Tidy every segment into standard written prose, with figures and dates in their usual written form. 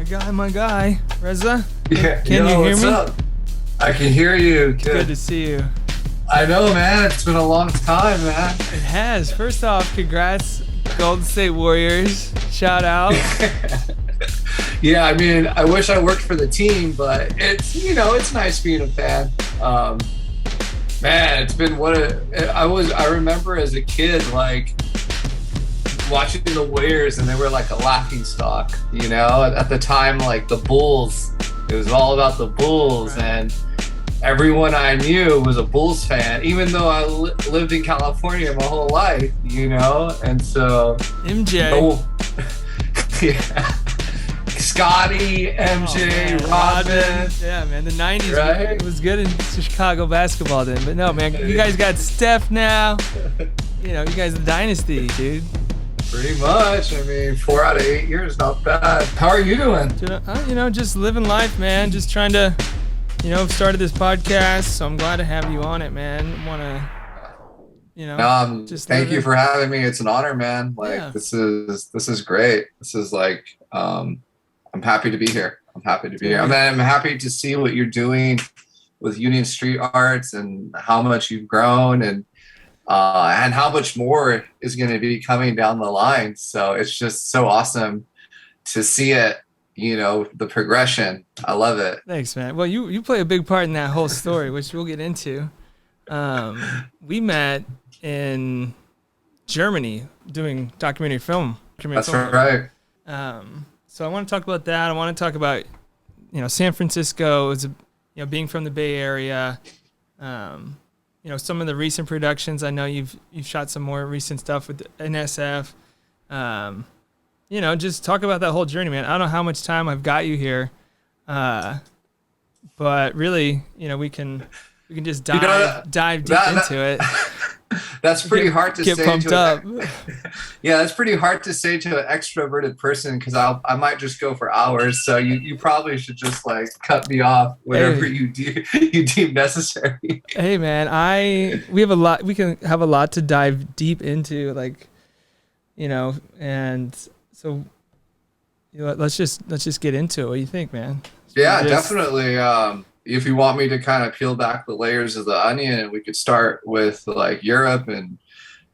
My guy, Reza. Yeah, Can you hear what's me? up? I can hear you. Good to see you. I know, man. It's been a long time, man. It has. First off, congrats, Golden State Warriors. Shout out. Yeah, I mean, I wish I worked for the team, but it's nice being a fan. Man, it's been I remember as a kid, like, watching the Warriors, and they were like a laughing stock, at the time, like the Bulls. It was all about the Bulls, right. And everyone I knew was a Bulls fan, even though I lived in California my whole life, and so MJ. Yeah. Scotty, MJ, Rodman. Yeah, man, the 90s, right? It was good in Chicago basketball then. But no, man, you guys got Steph now. You guys are the dynasty, dude. Pretty much. I mean, 4 out of 8 years, not bad. How are you doing? Just living life, man. Just trying to, started this podcast, so I'm glad to have you on it, man. Thank you for having me. It's an honor, man. Yeah. This is great. This is like, I'm happy to be here. I'm happy to see what you're doing with Union Street Arts and how much you've grown and how much more is going to be coming down the line. So it's just so awesome to see it, the progression. I love it. Thanks, man. Well, you play a big part in that whole story, which we'll get into. We met in Germany doing documentary film. That's right. So I want to talk about that. I want to talk about, San Francisco, being from the Bay Area. Some of the recent productions. I know you've shot some more recent stuff with NSF. Just talk about that whole journey, man. I don't know how much time I've got you here, but really, we can just dive deep into it. That's pretty hard to say. Get pumped up. Yeah, that's pretty hard to say to an extroverted person because I might just go for hours. So you probably should just like cut me off whenever you deem necessary. Hey man, we can have a lot to dive deep into, and so let's just get into it. What do you think, man? Yeah, definitely. If you want me to kind of peel back the layers of the onion, we could start with like Europe and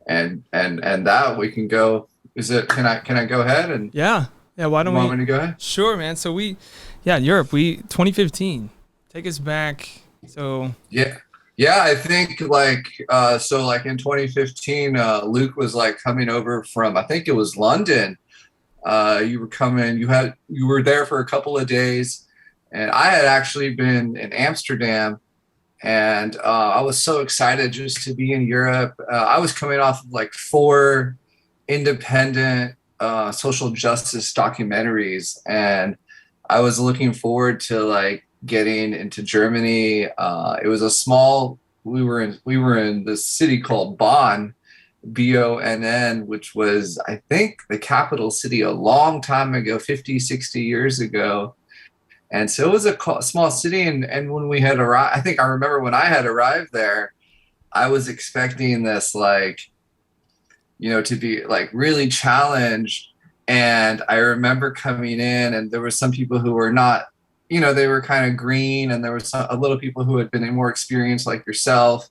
that we can go. Can I go ahead and yeah. Why don't you want me to go ahead? Sure, man. So Europe. 2015. Take us back. So yeah. I think in 2015, Luke was like coming over from, I think it was London. You were coming. You were there for a couple of days. And I had actually been in Amsterdam, and I was so excited just to be in Europe. I was coming off of like 4 independent social justice documentaries, and I was looking forward to like getting into Germany. It was we were in this city called Bonn, Bonn, which was, I think, the capital city a long time ago, 50, 60 years ago. And so it was a small city, and when we had arrived, I think I remember when I had arrived there, I was expecting this to be like really challenged. And I remember coming in, and there were some people who were not, they were kind of green, and there was a little people who had been more experienced like yourself,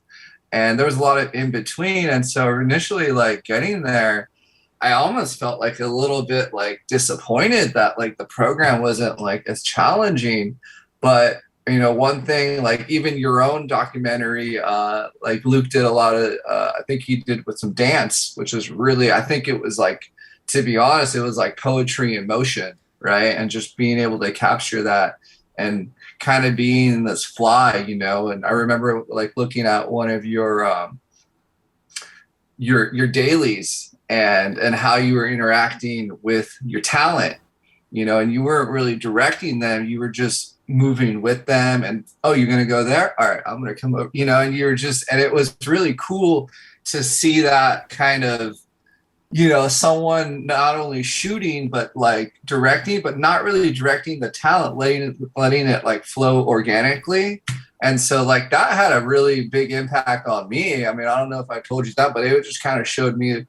and there was a lot of in between. And so initially, like getting there, I almost felt like a little bit like disappointed that like the program wasn't like as challenging. But one thing, like even your own documentary, like Luke did a lot of, I think he did with some dance, which was really, I think it was like, to be honest, it was like poetry in motion, right? And just being able to capture that and kind of being this fly, and I remember like looking at one of your dailies, and how you were interacting with your talent, and you weren't really directing them. You were just moving with them, and, oh, you're going to go there? All right, I'm going to come over, and and it was really cool to see that kind of, someone not only shooting, but like directing, but not really directing the talent, letting it like flow organically. And so like that had a really big impact on me. I mean, I don't know if I told you that, but it just kind of showed me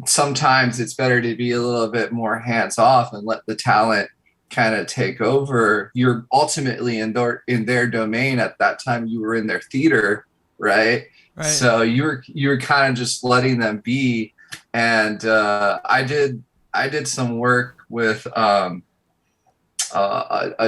sometimes it's better to be a little bit more hands off and let the talent kind of take over, you're ultimately in their domain. At that time, you were in their theater, right? Right. So you were kind of just letting them be. And I did some work with a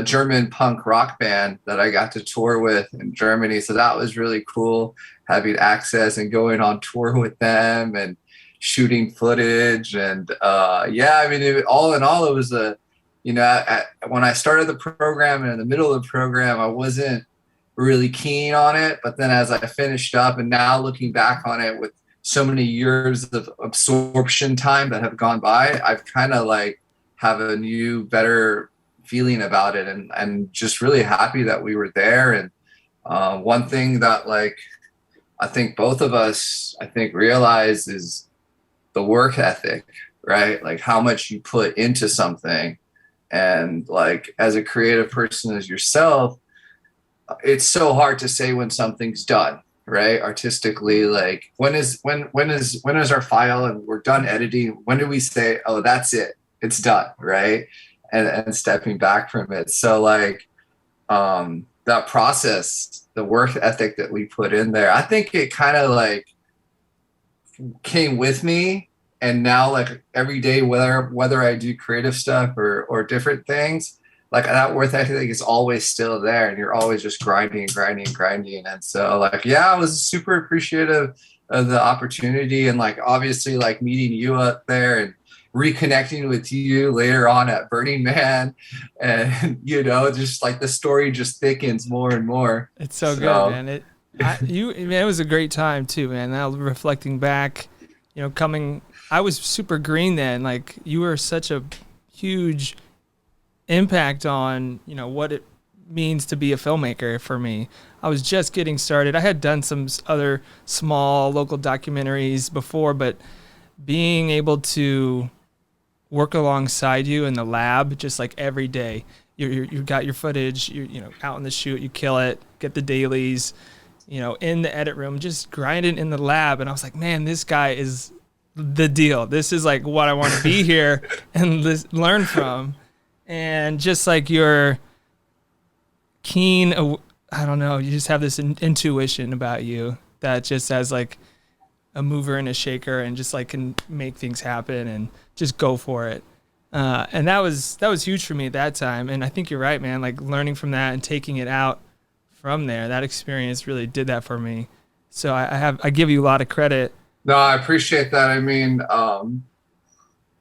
German punk rock band that I got to tour with in Germany. So that was really cool, having access and going on tour with them and shooting footage. And yeah, I mean, all in all, it was when I started the program and in the middle of the program, I wasn't really keen on it. But then as I finished up and now looking back on it with so many years of absorption time that have gone by, I've kind of like have a new, better feeling about it, and just really happy that we were there. And one thing that like I think both of us realize is the work ethic, right? Like how much you put into something. And like as a creative person as yourself, it's so hard to say when something's done, right? Artistically, like when is our file and we're done editing? When do we say, oh, that's it, it's done, right? And stepping back from it. So like that process, the work ethic that we put in there, I think it kind of like came with me. And now like every day, whether I do creative stuff or different things, like that work ethic is always still there, and you're always just grinding. And so like, yeah, I was super appreciative of the opportunity, and like obviously like meeting you up there and reconnecting with you later on at Burning Man. And just like the story just thickens more and more. It's so good, man. It was a great time too, man. Now reflecting back, I was super green then. Like you were such a huge impact on, what it means to be a filmmaker for me. I was just getting started. I had done some other small local documentaries before, but being able to work alongside you in the lab, just like every day, you got your footage, you're out in the shoot, you kill it, get the dailies, in the edit room, just grinding in the lab. And I was like, man, this guy is the deal. This is like what I want to be here and learn from. And just like your keen, I don't know, you just have this intuition about you that just has like a mover and a shaker and just like can make things happen and just go for it. And that was huge for me at that time. And I think you're right, man, like learning from that and taking it out from there, that experience really did that for me. So I give you a lot of credit. No, I appreciate that. I mean,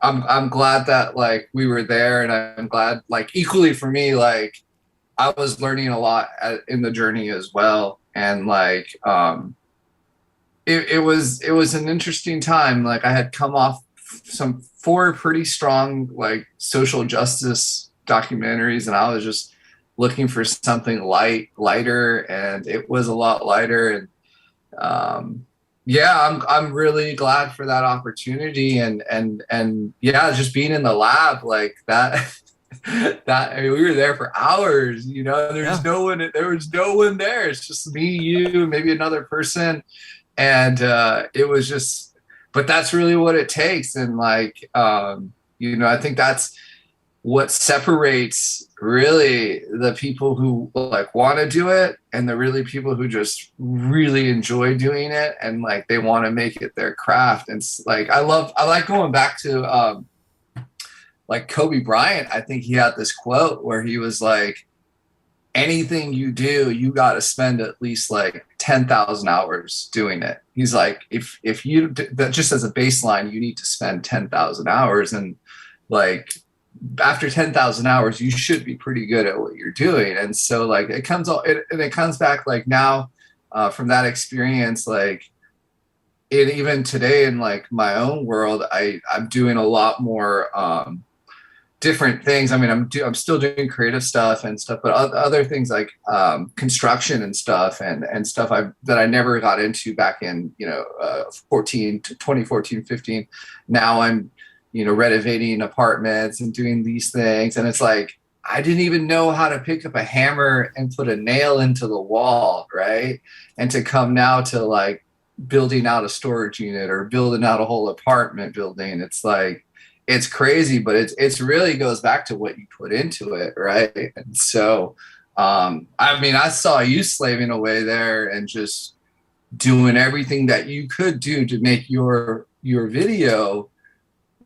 I'm glad that like we were there, and I'm glad like equally for me, like I was learning a lot in the journey as well. And like it was an interesting time. Like I had come off some 4 pretty strong like social justice documentaries, and I was just looking for something lighter, and it was a lot lighter. And yeah, I'm really glad for that opportunity, and yeah, just being in the lab like that. I mean, we were there for hours. There's no one. There was no one there. It's just me, you, maybe another person, and it was just. But that's really what it takes, and like I think that's what separates really the people who like want to do it and the really people who just really enjoy doing it and like they want to make it their craft. And like I like going back to like Kobe Bryant. I think he had this quote where he was like, anything you do, you got to spend at least like 10,000 hours doing it. He's like, if you that just as a baseline, you need to spend 10,000 hours, and like after 10,000 hours, you should be pretty good at what you're doing. And so like it comes back like now from that experience, like even today in like my own world, I'm doing a lot more different things. I mean, I'm still doing creative stuff and stuff, but other things like construction and stuff and stuff that I never got into back in 2014, 15. Now I'm renovating apartments and doing these things, and it's like I didn't even know how to pick up a hammer and put a nail into the wall, right? And to come now to like building out a storage unit or building out a whole apartment building, it's like it's crazy, but it's really goes back to what you put into it, right? And so, I mean, I saw you slaving away there and just doing everything that you could do to make your video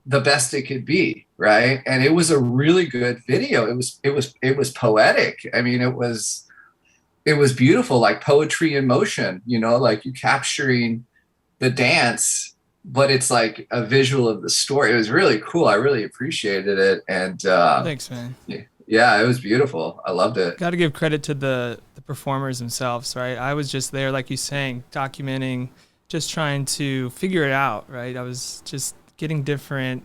the best it could be, right? And it was a really good video. It was poetic. I mean, it was beautiful, like poetry in motion, like you capturing the dance, but it's like a visual of the story. It was really cool. I really appreciated it. And Thanks, man. yeah, it was beautiful. I loved it. Got to give credit to the performers themselves, right? I was just there, like you saying, documenting, just trying to figure it out, right? I was just getting different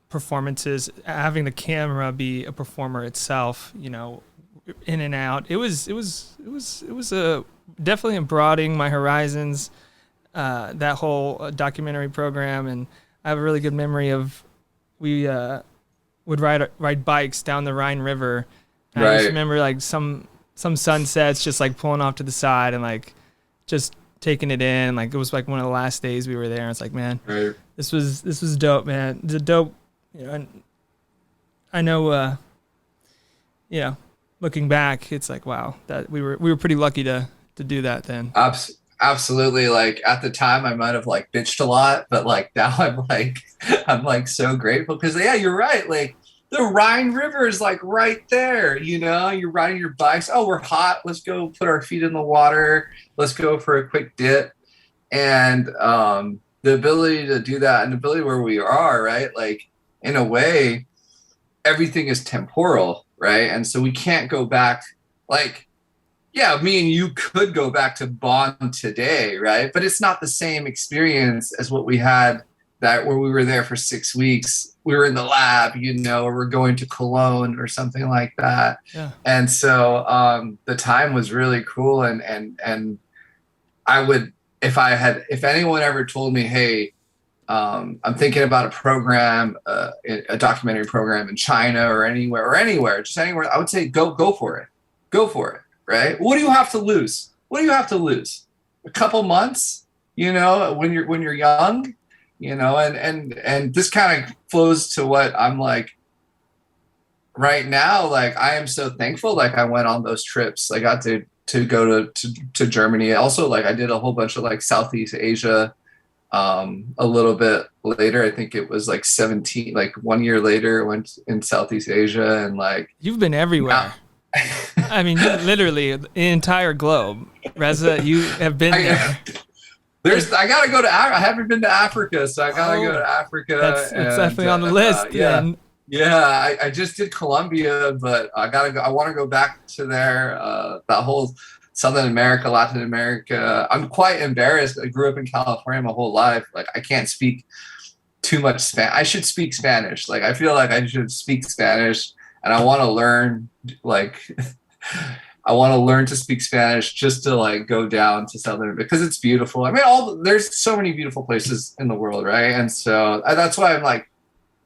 performances, having the camera be a performer itself, in and out. It was definitely broadening my horizons, that whole documentary program. And I have a really good memory of we would ride bikes down the Rhine River. And I just remember like some sunsets, just like pulling off to the side and like just taking it in. Like it was like one of the last days we were there. And it's like, man, this was dope, man. The dope, and I know, looking back, it's like, wow, that we were pretty lucky to do that then. Absolutely. Like at the time I might have like bitched a lot, but like now I'm so grateful because yeah, you're right. Like the Rhine River is like right there, you're riding your bikes. Oh, we're hot. Let's go put our feet in the water. Let's go for a quick dip. And the ability to do that and the ability where we are, right? Like in a way, everything is temporal, right? And so we can't go back. Like, yeah, me and you could go back to Bonn today, right? But it's not the same experience as what we had that where we were there for 6 weeks. We were in the lab, or we're going to Cologne or something like that. Yeah. And so the time was really cool. And I would, if anyone ever told me, hey, I'm thinking about a program, a documentary program in China or anywhere, just anywhere, I would say, go for it. Go for it. Right? What do you have to lose? What do you have to lose? A couple months, when you're young, and this kind of flows to what I'm like right now. Like I am so thankful. Like I went on those trips. I got to go to Germany. Also, like I did a whole bunch of like Southeast Asia. A little bit later, I think it was like 17, like 1 year later, went in Southeast Asia and like you've been everywhere. I mean, literally the entire globe. Reza, you have been there. I gotta go to Africa. I haven't been to Africa, so I gotta go to Africa. That's definitely on the list. I just did Colombia, but I gotta go. I want to go back to there. That whole Southern America, Latin America. I'm quite embarrassed. I grew up in California my whole life. Like I can't speak too much Spanish. I should speak Spanish. Like I feel like I should speak Spanish. And I want to learn, to speak Spanish just to like go down to Southern because it's beautiful. I mean, there's so many beautiful places in the world, right? And so that's why I'm like,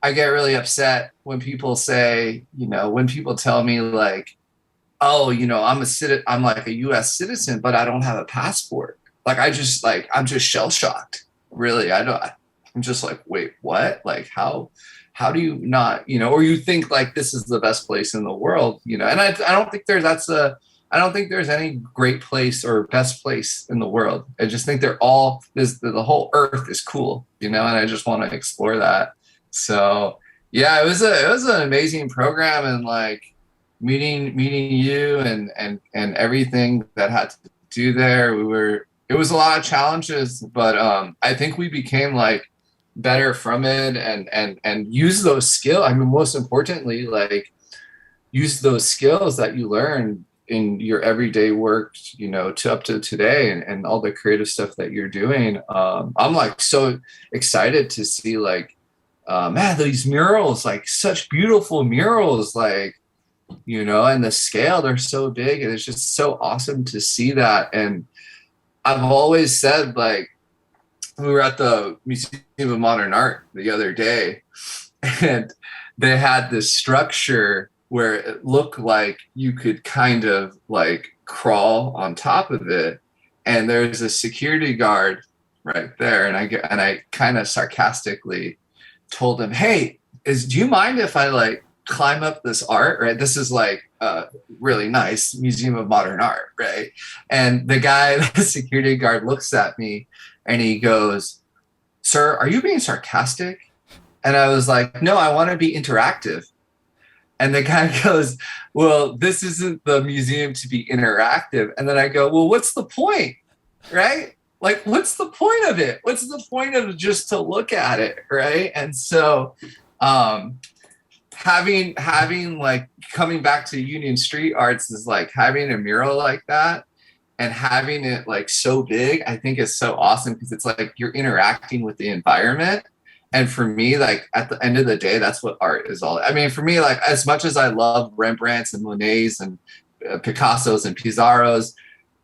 I get really upset when people say, when people tell me like, oh, I'm like a U.S. citizen, but I don't have a passport. Like I'm just shell shocked. Really, I'm just like, wait, what? Like how do you not, or you think like this is the best place in the world, and I don't think I don't think there's any great place or best place in the world. I just think the whole earth is cool, and I just want to explore that. So yeah, it was an amazing program and like meeting you and everything that had to do there. It was a lot of challenges, but I think we became like better from it and use those skills. I mean, most importantly, like use those skills that you learn in your everyday work, to up to today and all the creative stuff that you're doing. I'm like so excited to see like, man, these murals, like such beautiful murals, like, and the scale, they're so big and it's just so awesome to see that. And I've always said like, we were at the Museum of Modern Art the other day and they had this structure where it looked like you could kind of like crawl on top of it. And there's a security guard right there. And I kind of sarcastically told him, hey, do you mind if I like climb up this art, right? This is like a really nice Museum of Modern Art, right? And the guy, the security guard, looks at me and he goes, sir, are you being sarcastic? And I was like, no, I want to be interactive. And the guy goes, well, this isn't the museum to be interactive. And then I go, well, what's the point? Right? Like, what's the point of it? What's the point of just to look at it? Right. And so, having like coming back to Union Street Arts is like having a mural like that and having it like so big, I think is so awesome because it's like you're interacting with the environment. And for me, like at the end of the day, that's what art is all. I mean, for me, like as much as I love Rembrandts and Monets and Picassos and Pizarros,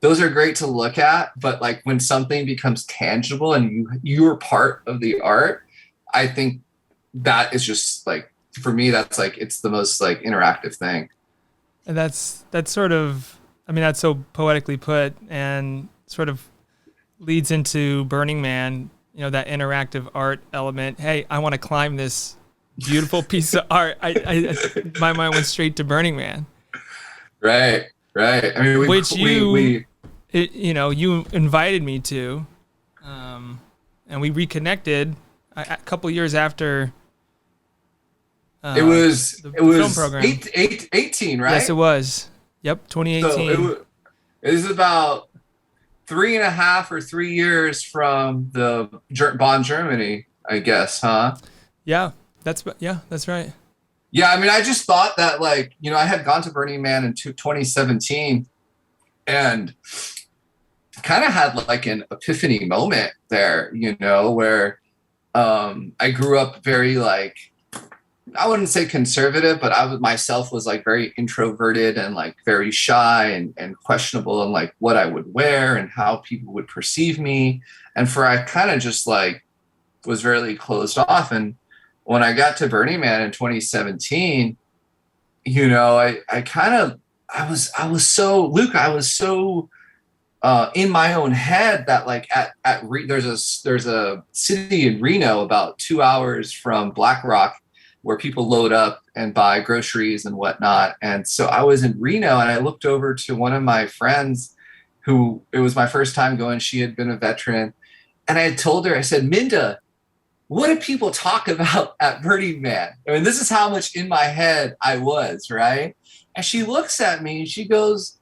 those are great to look at. But like when something becomes tangible and you're part of the art, I think that is just like, for me, that's like, it's the most like interactive thing. And that's sort of, I mean, that's so poetically put and sort of leads into Burning Man, you know, that interactive art element. Hey, I want to climb this beautiful piece of art. My mind went straight to Burning Man. Right. I mean, you know, you invited me to, and we reconnected a couple years after. It was film program. 18, right? Yes, it was. Yep, 2018. So it was about 3.5 or 3 years from the Bonn, Germany, I guess, huh? Yeah, that's right. Yeah, I mean, I just thought that, like, you know, I had gone to Burning Man in 2017 and kind of had like an epiphany moment there, you know, where I grew up very like, I wouldn't say conservative, but myself was like very introverted and like very shy and questionable in like what I would wear and how people would perceive me. And I kind of just like was very closed off. And when I got to Burning Man in 2017, you know, I was so in my own head that like there's a city in Reno about 2 hours from Black Rock where people load up and buy groceries and whatnot. And so I was in Reno and I looked over to one of my friends who it was my first time going. She had been a veteran. And I had told her, I said, Minda, what do people talk about at Burning Man? I mean, this is how much in my head I was, right? And she looks at me and she goes,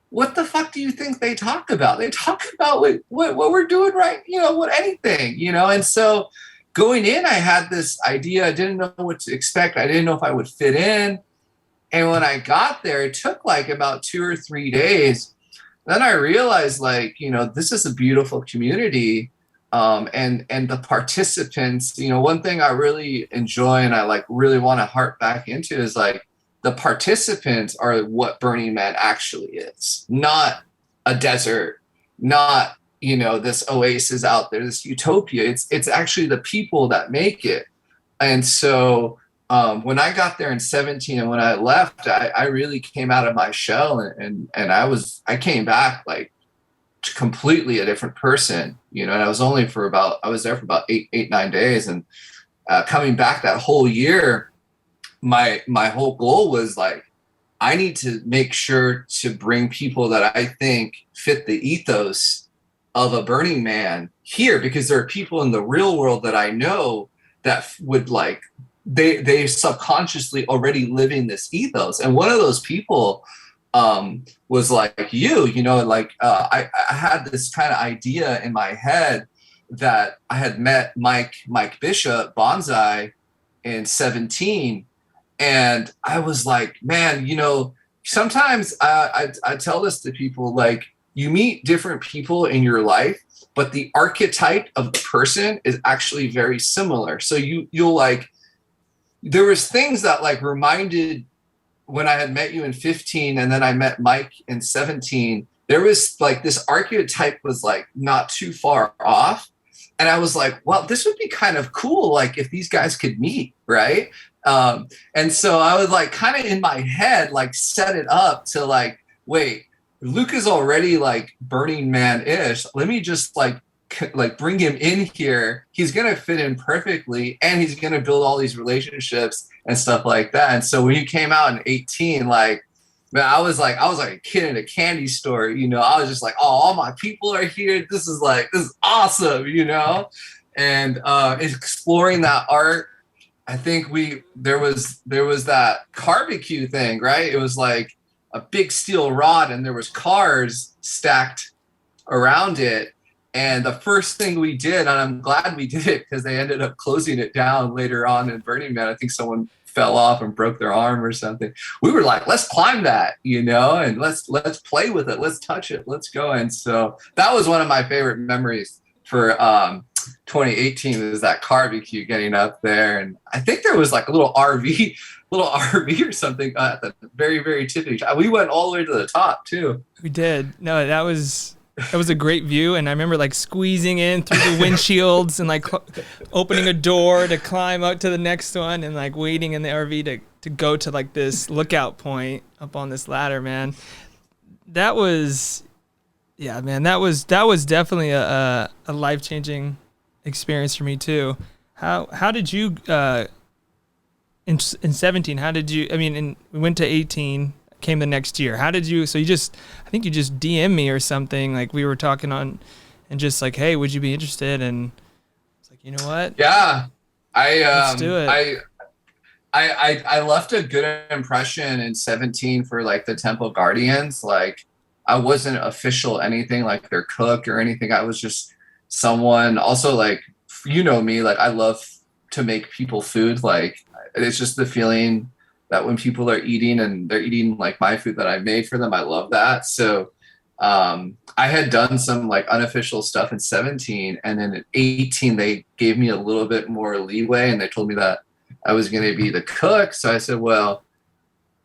what the fuck do you think they talk about? They talk about what we're doing right, you know, what anything, you know? And so going in, I had this idea. I didn't know what to expect. I didn't know if I would fit in. And when I got there, it took like about 2 or 3 days. Then I realized, like, you know, this is a beautiful community. And the participants, you know, one thing I really enjoy and I like really want to harp back into is like the participants are what Burning Man actually is, not a desert, not, you know, this oasis out there, this utopia. It's actually the people that make it. And so when I got there in 17 and when I left, I really came out of my shell and I came back like completely a different person, you know, and I was there for about 9 days. And coming back that whole year, my whole goal was like, I need to make sure to bring people that I think fit the ethos of a Burning Man here, because there are people in the real world that I know that would like, they subconsciously already living this ethos. And one of those people was like you know, like I had this kind of idea in my head that I had met Mike Bishop Bonsai in 17. And I was like, man, you know, sometimes I tell this to people, like, you meet different people in your life, but the archetype of the person is actually very similar. So you'll like, there was things that like reminded when I had met you in 15 and then I met Mike in 17, there was like this archetype was like not too far off. And I was like, well, this would be kind of cool. Like if these guys could meet, right? And so I was like kind of in my head, like set it up to like, wait, Luke is already like Burning Man-ish. Let me just like like bring him in here, he's gonna fit in perfectly, and he's gonna build all these relationships and stuff like that. And so when you came out in 18, like, man, I was like a kid in a candy store, you know. I was just like, oh, all my people are here. This is awesome, you know. And exploring that art, I think there was that barbecue thing, right? It was like a big steel rod, and there was cars stacked around it. And the first thing we did, and I'm glad we did it because they ended up closing it down later on in Burning Man. I think someone fell off and broke their arm or something. We were like, let's climb that, you know, and let's play with it. Let's touch it. Let's go. And so that was one of my favorite memories for 2018 is that barbecue, getting up there. And I think there was like a little RV or something at the very, very tippy. We went all the way to the top too. We did. No, that was a great view, and I remember like squeezing in through the windshields and like opening a door to climb up to the next one, and like waiting in the RV to go to like this lookout point up on this ladder, man. That was, yeah, man, that was definitely a life-changing experience for me too. How did you in 17? How did you? I mean, we went to 18. Came the next year. How did you? So I think you just DM me or something. Like we were talking on, and just like, hey, would you be interested? And it's like, you know what? Yeah, let's do it. I left a good impression in 17 for like the Temple Guardians. Like I wasn't official anything like their cook or anything. I was just someone. Also, like, you know me, like I love to make people food. Like it's just the feeling that when people are eating and they're eating like my food that I made for them, I love that. So I had done some like unofficial stuff in 17, and then in 18, they gave me a little bit more leeway, and they told me that I was going to be the cook. So I said, well,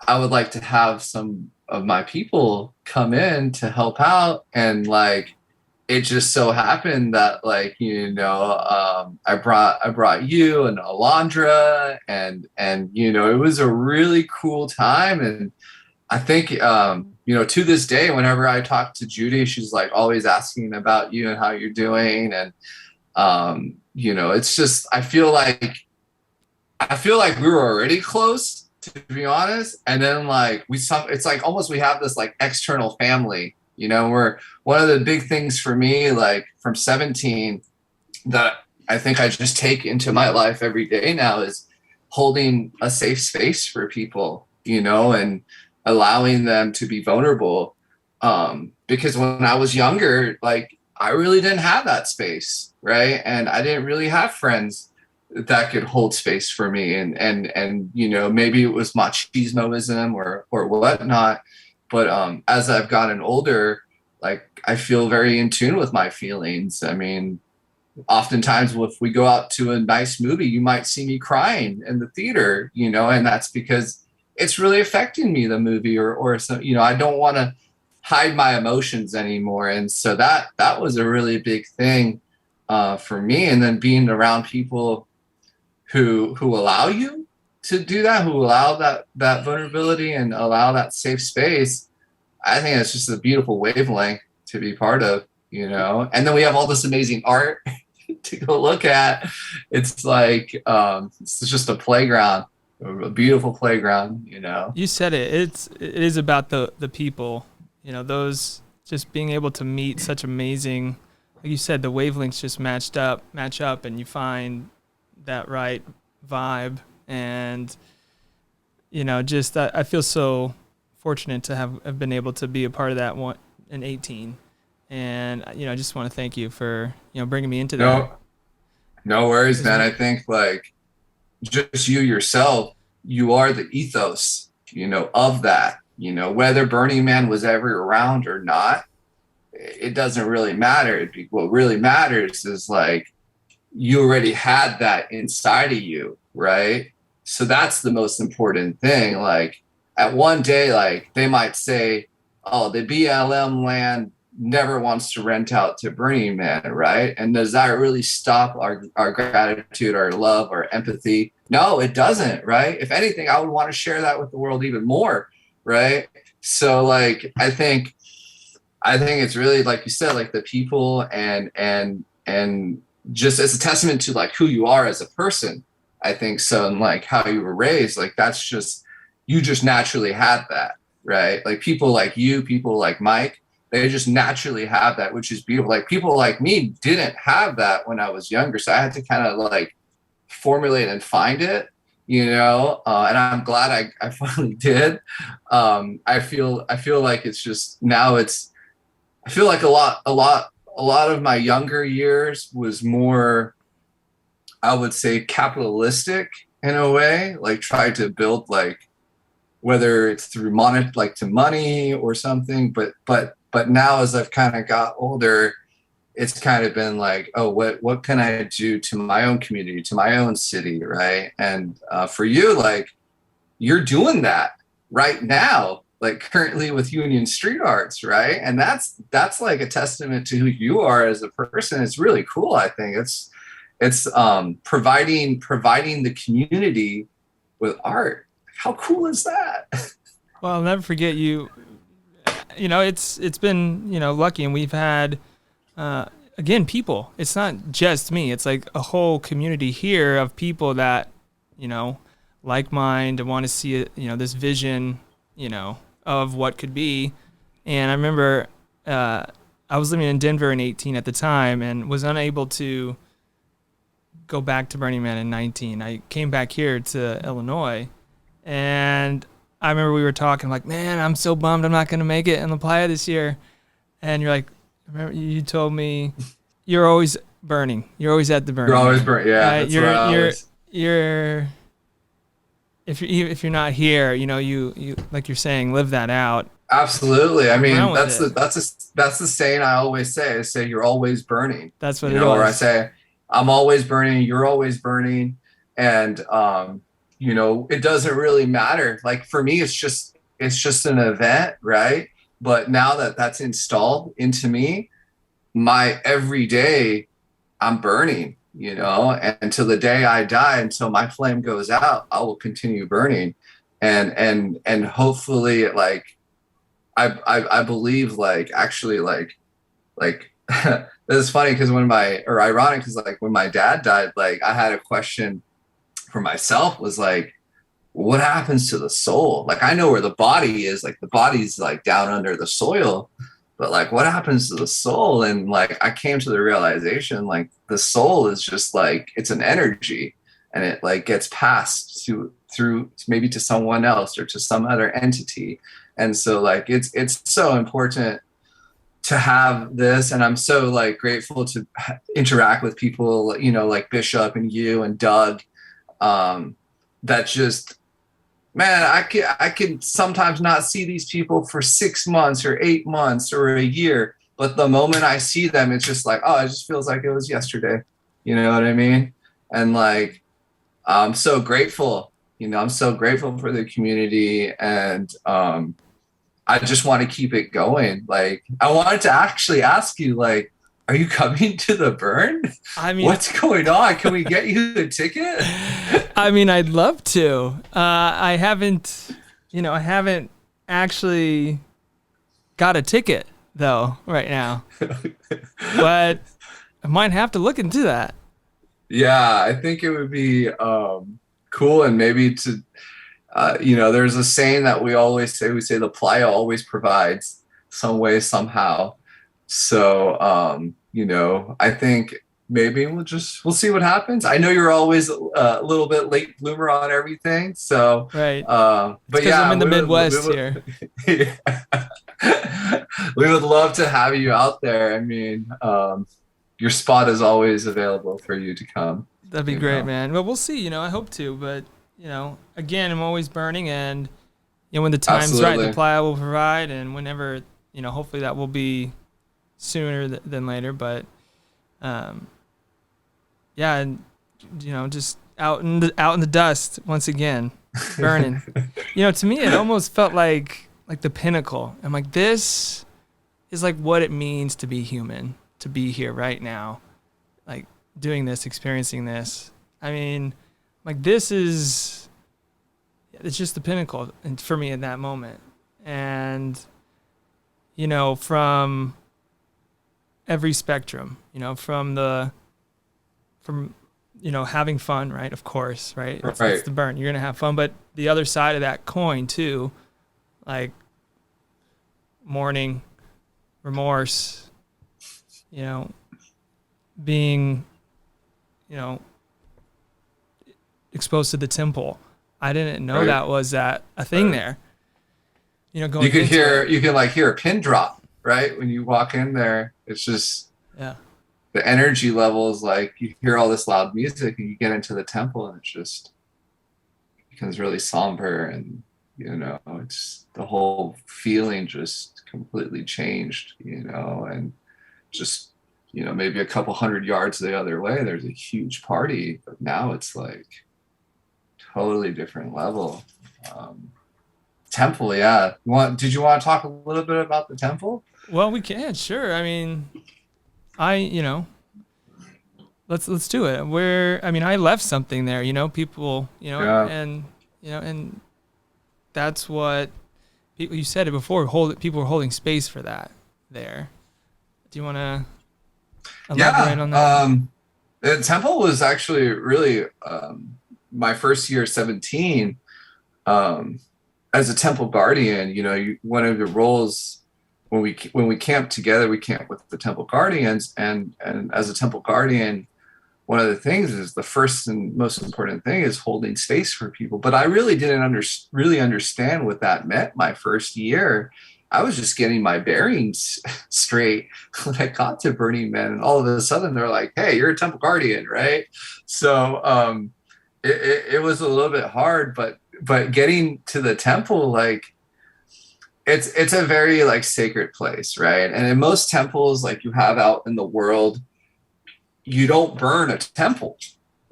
I would like to have some of my people come in to help out. And like, it just so happened that like, you know, I brought you and Alondra, and you know, it was a really cool time. And I think you know, to this day, whenever I talk to Judy, she's like always asking about you and how you're doing. And you know, it's just I feel like we were already close, to be honest. And then like it's like almost we have this like external family. You know, where one of the big things for me, like from 17, that I think I just take into my life every day now is holding a safe space for people, you know, and allowing them to be vulnerable. Because when I was younger, like I really didn't have that space, right? And I didn't really have friends that could hold space for me. And you know, maybe it was machismoism or whatnot. But as I've gotten older, like I feel very in tune with my feelings. I mean, oftentimes if we go out to a nice movie, you might see me crying in the theater, you know, and that's because it's really affecting me, the movie, or some, you know, I don't want to hide my emotions anymore. And so that was a really big thing for me. And then being around people who allow you to do that, who allow that vulnerability and allow that safe space, I think it's just a beautiful wavelength to be part of, you know. And then we have all this amazing art to go look at. It's like it's just a playground, a beautiful playground, you know. You said it. It is about the people, you know, those just being able to meet such amazing, like you said, the wavelengths just match up, and you find that right vibe. And you know, just I feel so fortunate to have been able to be a part of that one in 18. And you know, I just want to thank you for, you know, bringing me into that. No worries, man. I think like just you yourself, you are the ethos, you know, of that. You know, whether Burning Man was ever around or not, it doesn't really matter. What really matters is like you already had that inside of you, right? So that's the most important thing. Like at one day, like they might say, oh, the BLM land never wants to rent out to Burning Man, right? And does that really stop our gratitude, our love, our empathy? No, it doesn't, right? If anything, I would want to share that with the world even more, right? So like I think it's really, like you said, like the people and and just as a testament to like who you are as a person, I think so. And like how you were raised, like that's just, you just naturally had that, right? Like people like you, people like Mike, they just naturally have that, which is beautiful. Like people like me didn't have that when I was younger. So I had to kind of like formulate and find it, and I'm glad I finally did. I feel like it's just now I feel like a lot of my younger years was more, I would say, capitalistic in a way, like try to build like, whether it's through like to money or something, but now as I've kind of got older, it's kind of been like, oh, what can I do to my own community, to my own city, right? And for you, like you're doing that right now, like currently with Union Street Arts, right? And that's like a testament to who you are as a person. It's really cool. I think it's providing the community with art. How cool is that? Well, I'll never forget you. It's been lucky, and we've had again people. It's not just me. It's like a whole community here of people that like mind and want to see it. This vision. Of what could be. And I remember I was living in Denver in 18 at the time and was unable to go back to Burning Man in 19. I came back here to Illinois, and I remember we were talking like, man, I'm so bummed I'm not going to make it in La Playa this year. And you're like, remember you told me you're always burning. You're always at the Burning You're always Man. burning. Yeah, that's what I always... you're if you're not here, you like you're saying, live that out. Absolutely. I mean, that's the saying I always say. I say you're always burning. That's what it is. Or I say I'm always burning, you're always burning, and it doesn't really matter. Like for me, it's just an event, right? But now that that's installed into me, my everyday, I'm burning. And until the day I die, until my flame goes out, I will continue burning, and hopefully, like, I believe, like, actually, like this is funny because ironic because like when my dad died, like I had a question for myself, was like, what happens to the soul? Like I know where the body is, like the body's like down under the soil. But like, what happens to the soul? And like, I came to the realization, like the soul is just like, it's an energy, and it like gets passed through maybe to someone else or to some other entity. And so like, it's so important to have this. And I'm so like grateful to interact with people, like Bishop and you and Doug, that just, man, I can sometimes not see these people for 6 months or 8 months or a year, but the moment I see them, it's just like, oh, it just feels like it was yesterday. You know what I mean? And like, I'm so grateful. I'm so grateful for the community, and I just want to keep it going. Like, I wanted to actually ask you, like, are you coming to the burn? I mean, what's going on? Can we get you a ticket? I mean, I'd love to. I haven't actually got a ticket though right now, but I might have to look into that. Yeah, I think it would be cool, and maybe to, there's a saying that we always say. We say the playa always provides some way, somehow. So, I think maybe we'll see what happens. I know you're always a little bit late bloomer on everything. So, right. But yeah, I'm in the Midwest here. We would love to have you out there. I mean, your spot is always available for you to come. That'd be great, man. Well, we'll see, I hope to, but again, I'm always burning, and when the time's right, the playa will provide, and whenever, hopefully that will be sooner than later, but yeah, and just out in the dust once again, burning. To me it almost felt like the pinnacle. I'm like, this is like what it means to be human, to be here right now, like doing this, experiencing this. I mean, like it's just the pinnacle for me in that moment. And from every spectrum, from having fun, right? Of course, right? It's the burn. You're gonna have fun, but the other side of that coin too, like mourning, remorse, being, exposed to the temple. I didn't know that was a thing there. Going you could hear it. You can like hear a pin drop, right? When you walk in there, it's just the energy levels, like you hear all this loud music and you get into the temple and it becomes really somber, and it's the whole feeling just completely changed, and just maybe a couple hundred yards the other way there's a huge party, but now it's like totally different level. Temple, yeah. Did you want to talk a little bit about the temple? Well, we can, sure. I mean, let's do it. I left something there, people, and that's what people, you said it before, people were holding space for that there. Do you want to elaborate on that? The temple was actually really my first year, 17, as a temple guardian. One of your roles when we camp together, we camp with the temple guardians, and as a temple guardian, one of the things is the first and most important thing is holding space for people. But I really didn't really understand what that meant my first year. I was just getting my bearings straight when I got to Burning Man, and all of a sudden they're like, "Hey, you're a temple guardian, right?" So it was a little bit hard, but getting to the temple, like it's a very like sacred place, right? And in most temples like you have out in the world, you don't burn a temple,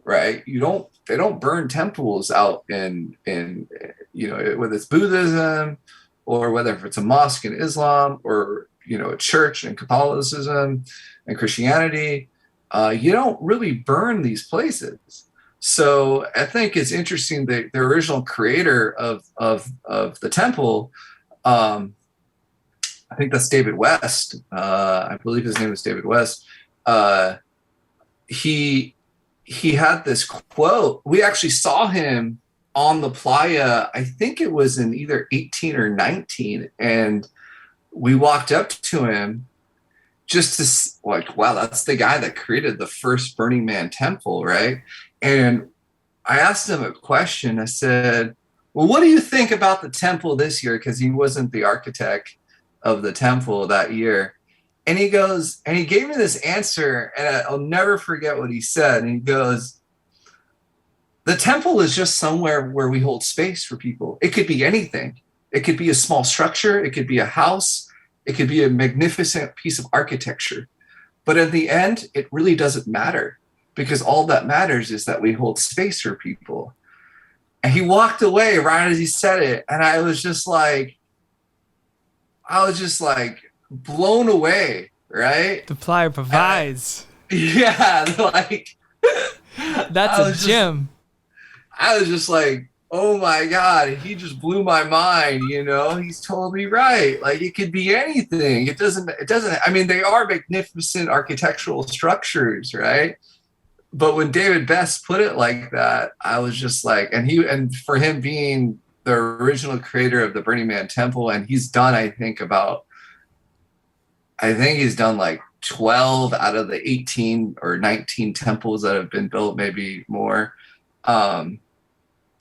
right? They don't burn temples out in whether it's Buddhism or whether it's a mosque in Islam or a church in Catholicism and Christianity. You don't really burn these places. So I think it's interesting that the original creator of the temple, I think that's David West. I believe his name was David West. He had this quote. We actually saw him on the playa. I think it was in either 18 or 19, and we walked up to him just to like, wow, that's the guy that created the first Burning Man temple, right? And I asked him a question. I said, well, what do you think about the temple this year? Because he wasn't the architect of the temple that year. And he goes, and he gave me this answer, and I'll never forget what he said. And he goes, the temple is just somewhere where we hold space for people. It could be anything. It could be a small structure. It could be a house. It could be a magnificent piece of architecture. But in the end, it really doesn't matter, because all that matters is that we hold space for people. And he walked away right as he said it. And I was just like blown away, right? The playa provides. Yeah, like that's a gem. I was just like, oh my God, he just blew my mind, he's totally right. Like it could be anything. It doesn't, I mean, they are magnificent architectural structures, right? But when David Best put it like that, I was just like, and for him being the original creator of the Burning Man temple, and he's done, I think he's done like 12 out of the 18 or 19 temples that have been built, maybe more.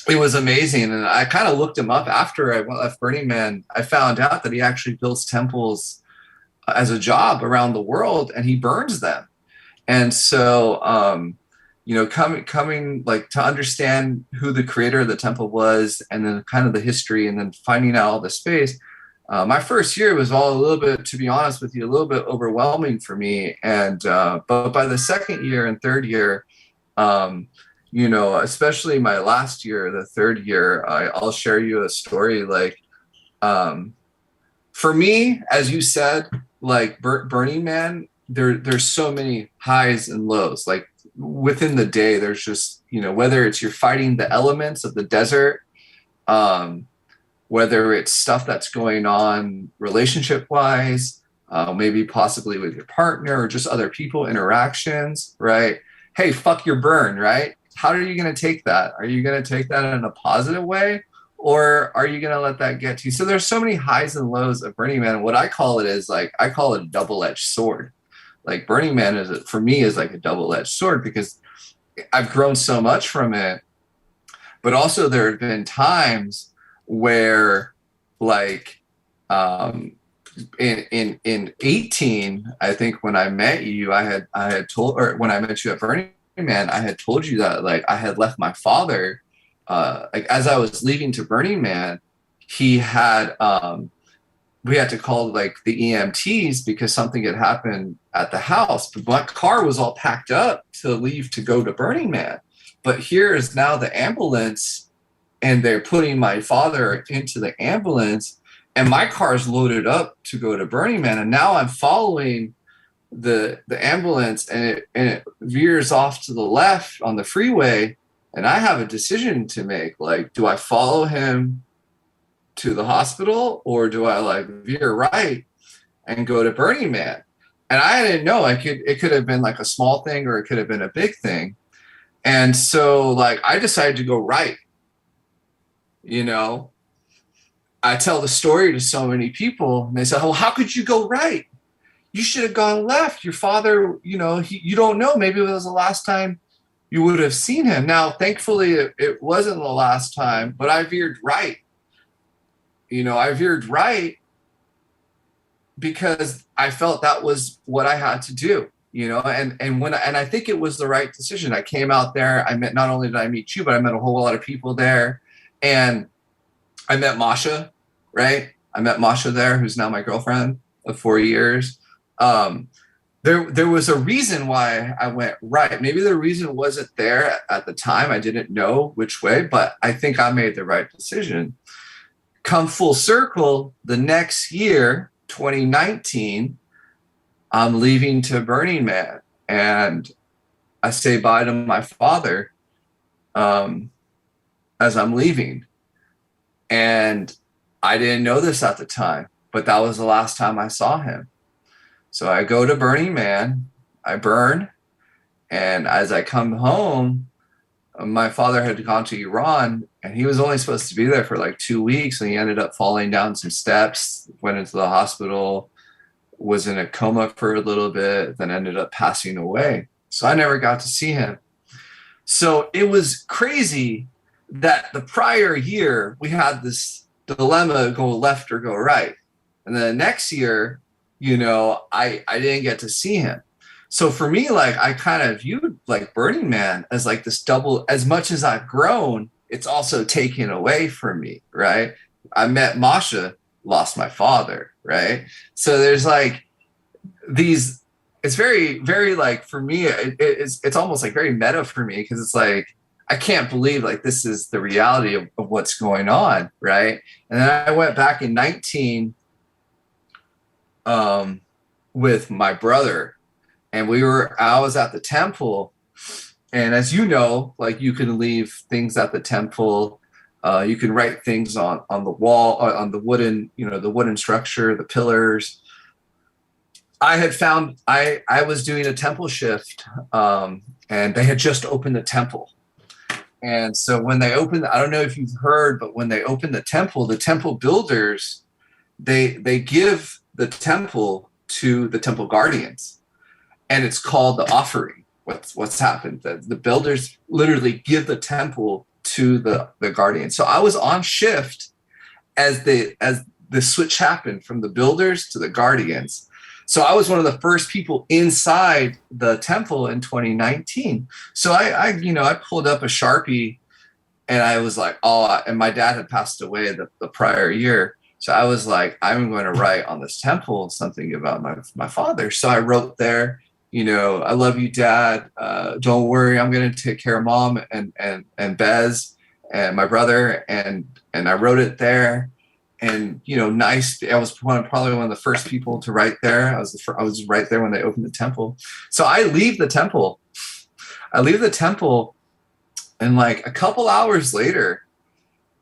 It was amazing. And I kind of looked him up after I left Burning Man. I found out that he actually builds temples as a job around the world, and he burns them. And so, coming like to understand who the creator of the temple was, and then kind of the history, and then finding out all the space. My first year was all a little bit, to be honest with you, a little bit overwhelming for me. And but by the second year and third year, especially my last year, the third year, I'll share you a story. Like, for me, as you said, like Burning Man, there's so many highs and lows. Like within the day, there's just, whether it's you're fighting the elements of the desert, whether it's stuff that's going on relationship wise, maybe possibly with your partner or just other people, interactions, right? Hey, fuck your burn, right? How are you going to take that? Are you going to take that in a positive way? Or are you going to let that get to you? So there's so many highs and lows of Burning Man. What I call it is like, I call it a double-edged sword. Like Burning Man is, for me, is like a double-edged sword because I've grown so much from it. But also there have been times where like, in 18, I think when I met you, I had told, or when I met you at Burning Man, I had told you that like I had left my father, like as I was leaving to Burning Man, he had, we had to call like the EMTs because something had happened at the house, but my car was all packed up to leave to go to Burning Man. But here is now the ambulance and they're putting my father into the ambulance and my car is loaded up to go to Burning Man. And now I'm following the ambulance and it veers off to the left on the freeway. And I have a decision to make. Like, do I follow him to the hospital or do I like veer right and go to Burning Man? And I didn't know. It could have been like a small thing or it could have been a big thing. And so like I decided to go right. You know, I tell the story to so many people and they say, well, how could you go right? You should have gone left. Your father, you know, you don't know. Maybe it was the last time you would have seen him. Now, thankfully, it wasn't the last time, but I veered right. You know, I veered right because I felt that was what I had to do. You know, and I think it was the right decision. I came out there. I met, not only did I meet you, but I met a whole lot of people there. And I met Masha, right? I met Masha there, who's now my girlfriend of 4 years. There was a reason why I went right. Maybe the reason wasn't there at the time. I didn't know which way, but I think I made the right decision. Come full circle, the next year, 2019, I'm leaving to Burning Man, and I say bye to my father as I'm leaving. And I didn't know this at the time, but that was the last time I saw him. So I go to Burning Man, I burn, and as I come home, my father had gone to Iran, and he was only supposed to be there for like 2 weeks, and he ended up falling down some steps, went into the hospital, was in a coma for a little bit, then ended up passing away. So I never got to see him. So it was crazy that the prior year we had this dilemma, go left or go right. And then the next year, you know, I didn't get to see him. So for me, like I kind of viewed like Burning Man as like this double, as much as I've grown, it's also taken away from me, right? I met Masha, lost my father, right? So there's like these, it's very, very like for me, it's almost like very meta for me because it's like, I can't believe like this is the reality of what's going on, right? And then I went back in 19 with my brother, and I was at the temple, and as you know, like you can leave things at the temple, you can write things on the wall, on the wooden, you know, the wooden structure, the pillars. I had found I was doing a temple shift, and they had just opened the temple. And so when they opened, I don't know if you've heard, but when they opened the temple builders, they give the temple to the temple guardians, and it's called the offering. What's happened? The builders literally give the temple to the guardians. So I was on shift as the switch happened from the builders to the guardians. So I was one of the first people inside the temple in 2019. So I pulled up a Sharpie, and I was like, and my dad had passed away the prior year. So I was like, I'm going to write on this temple something about my father. So I wrote there, you know, I love you, Dad. Don't worry, I'm going to take care of Mom and Bez and my brother. And I wrote it there. And, you know, nice. I was probably one of the first people to write there. I was right there when they opened the temple. So I leave the temple. And like a couple hours later,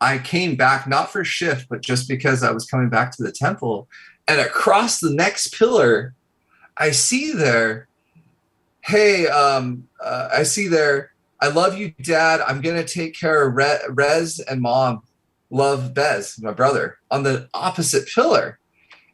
I came back, not for shift, but just because I was coming back to the temple. And across the next pillar, I see there, hey, I see there, I love you, Dad. I'm going to take care of Rez and Mom. Love, Bez, my brother, on the opposite pillar.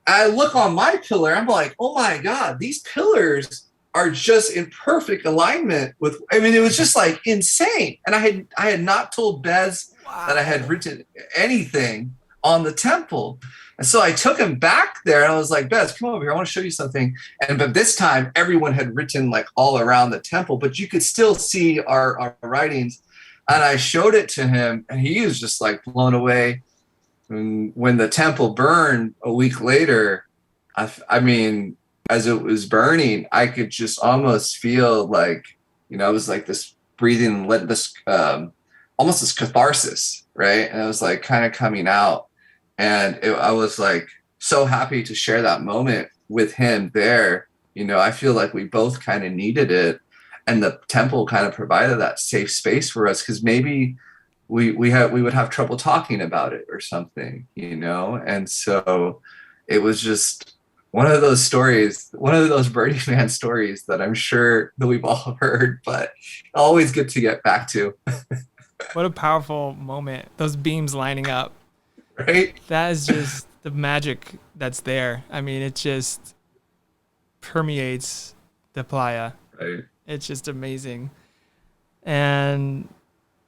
And I look on my pillar, I'm like, oh my God, these pillars are just in perfect alignment with, I mean, it was just like insane. And I had not told Bez that I had written anything on the temple. And so I took him back there and I was like, Bez, come over here. I want to show you something. And but this time everyone had written like all around the temple, but you could still see our writings. And I showed it to him and he was just like blown away. And when the temple burned a week later, I mean, as it was burning, I could just almost feel like, you know, it was like this breathing, this almost this catharsis, right? And it was like kind of coming out. And I was like so happy to share that moment with him there. You know, I feel like we both kind of needed it. And the temple kind of provided that safe space for us because maybe we would have trouble talking about it or something, you know? And so it was just one of those stories, one of those Burning Man stories that I'm sure that we've all heard, but always good to get back to. What a powerful moment. Those beams lining up. Right? That is just the magic that's there. I mean, it just permeates the playa. Right. It's just amazing. And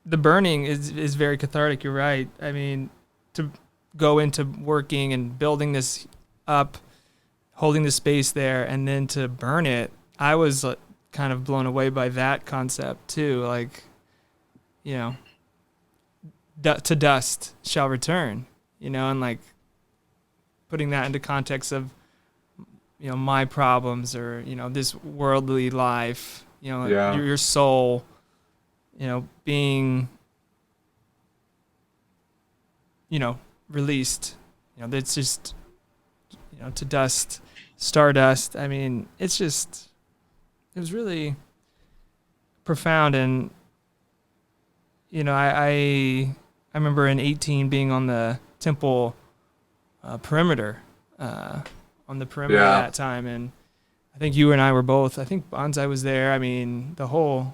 the burning is very cathartic. You're right. I mean, to go into working and building this up, holding the space there, and then to burn it, I was kind of blown away by that concept too. Like, you know, to dust shall return, you know, and like putting that into context of, you know, my problems or, you know, this worldly life, you know, your soul, you know, being, you know, released, you know, that's just, you know, to dust, stardust. I mean, it's just, it was really profound. And, you know, I remember in 18 being on the temple perimeter, on the perimeter at that time. And I think you and I were both, I think Bonsai was there. I mean, the whole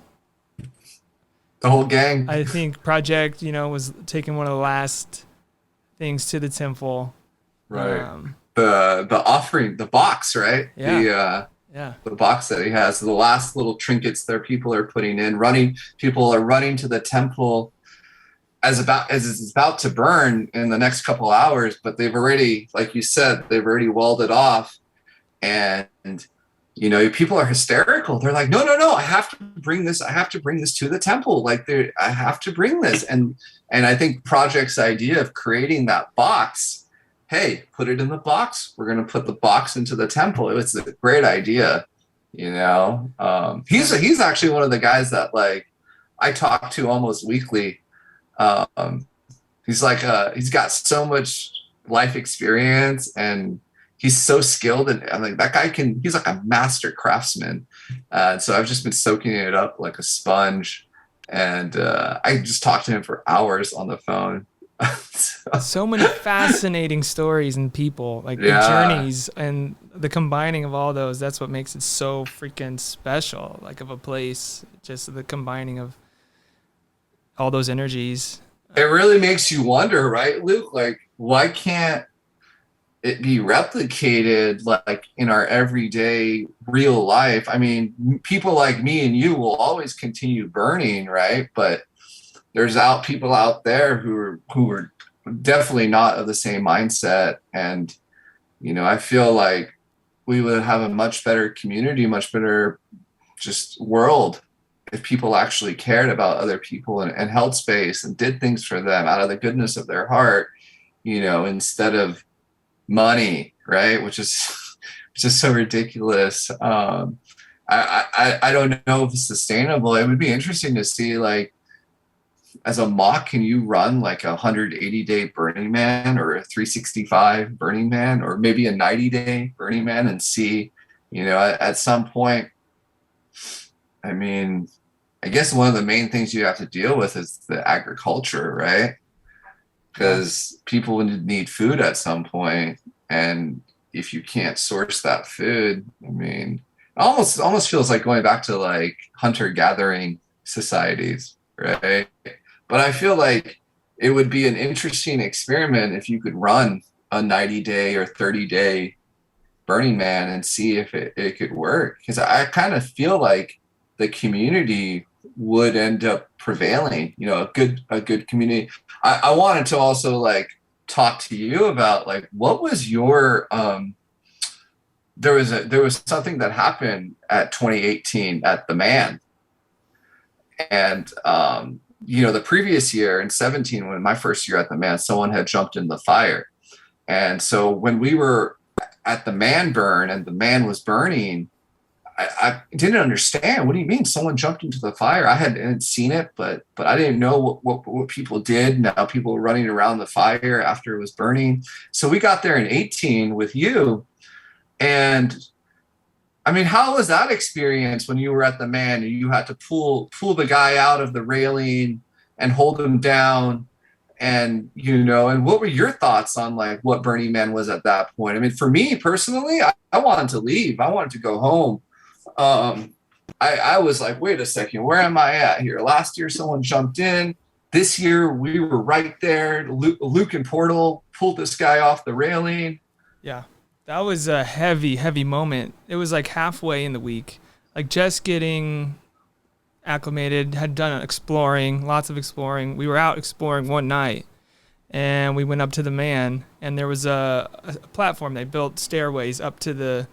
gang. I think Project, you know, was taking one of the last things to the temple. Right. The offering, the box, right? Yeah. The box that he has, the last little trinkets there people are putting in, people are running to the temple as it's about to burn in the next couple hours, but they've already, like you said, they've already walled it off. And you know, people are hysterical. They're like, no, I have to bring this to the temple. Like I have to bring this. And I think Project's idea of creating that box, hey, put it in the box. We're going to put the box into the temple. It's a great idea. You know, he's actually one of the guys that like I talk to almost weekly. He's like, he's got so much life experience and he's so skilled, and I'm like, that guy he's like a master craftsman. So I've just been soaking it up like a sponge. And I just talked to him for hours on the phone. So many fascinating stories and people, like the journeys and the combining of all those. That's what makes it so freaking special, like of a place, just the combining of all those energies. It really makes you wonder, right, Luke? Like, why can't it be replicated like in our everyday real life? I mean, people like me and you will always continue burning, right? But there's people out there who are definitely not of the same mindset. And, you know, I feel like we would have a much better community, much better just world if people actually cared about other people and held space and did things for them out of the goodness of their heart, you know, instead of money, right? Which is so ridiculous. I don't know if it's sustainable. It would be interesting to see, like, as a mock, can you run like a 180-day Burning Man or a 365 Burning Man or maybe a 90-day Burning Man and see, you know, at some point, I mean, I guess one of the main things you have to deal with is the agriculture, right? Because people need food at some point, and if you can't source that food, I mean, it almost feels like going back to like hunter gathering societies, right? But I feel like it would be an interesting experiment if you could run a 90-day or 30-day Burning Man and see if it could work. Because I kind of feel like the community would end up prevailing, a good community. I wanted to also like talk to you about like what was your there was something that happened at 2018 at the Man, and the previous year in 17, when my first year at the Man, someone had jumped in the fire. And so when we were at the Man burn and the Man was burning, I didn't understand. What do you mean someone jumped into the fire? I hadn't seen it, but I didn't know what people did. Now people were running around the fire after it was burning. So we got there in 18 with you. And I mean, how was that experience when you were at the Man and you had to pull the guy out of the railing and hold him down? And, and what were your thoughts on like what Burning Man was at that point? I mean, for me personally, I wanted to leave. I wanted to go home. I was like, wait a second, where am I at here? Last year, someone jumped in. This year, we were right there. Luke and Portal pulled this guy off the railing. Yeah, that was a heavy, heavy moment. It was like halfway in the week, like just getting acclimated, had done exploring, lots of exploring. We were out exploring one night, and we went up to the Man, and there was a platform. They built stairways up to the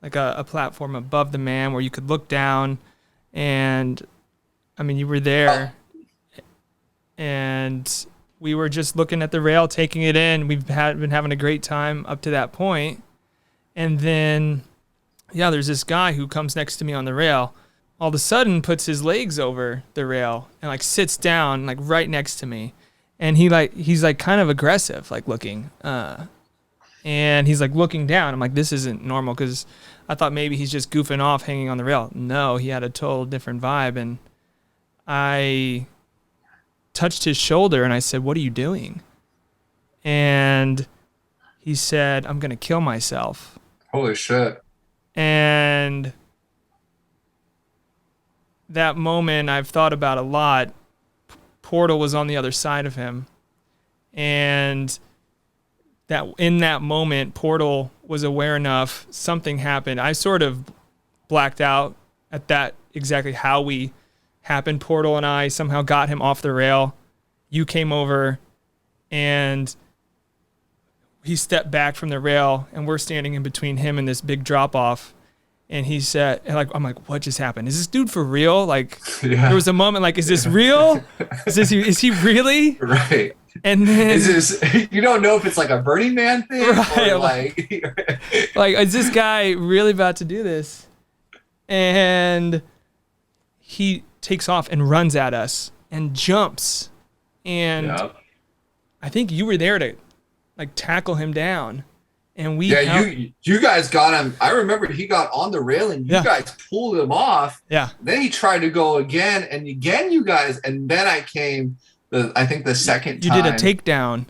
a platform above the Man where you could look down, and I mean, you were there, and we were just looking at the rail, taking it in. We've been having a great time up to that point, and then, there's this guy who comes next to me on the rail, all of a sudden puts his legs over the rail and like sits down like right next to me, and he's like kind of aggressive, like looking, and he's like looking down. I'm like, this isn't normal, because I thought maybe he's just goofing off hanging on the rail. No, he had a total different vibe. And I touched his shoulder and I said, what are you doing? And he said, I'm going to kill myself. Holy shit. And that moment I've thought about a lot. Portal was on the other side of him. And that in that moment, Portal was aware enough, something happened. I sort of blacked out at that, exactly how we happened. Portal and I somehow got him off the rail. You came over, and he stepped back from the rail, and we're standing in between him and this big drop off. And he said, I'm like, what just happened? Is this dude for real? Like, There was a moment like, is this real? Is he really? Right. And then you don't know if it's like a Burning Man thing, right? Or like, is this guy really about to do this? And he takes off and runs at us and jumps. And I think you were there to like tackle him down. And you guys got him. I remember he got on the railing. You guys pulled him off. Yeah. Then he tried to go again and again, you guys. And then I came, I think the second time. You did a takedown.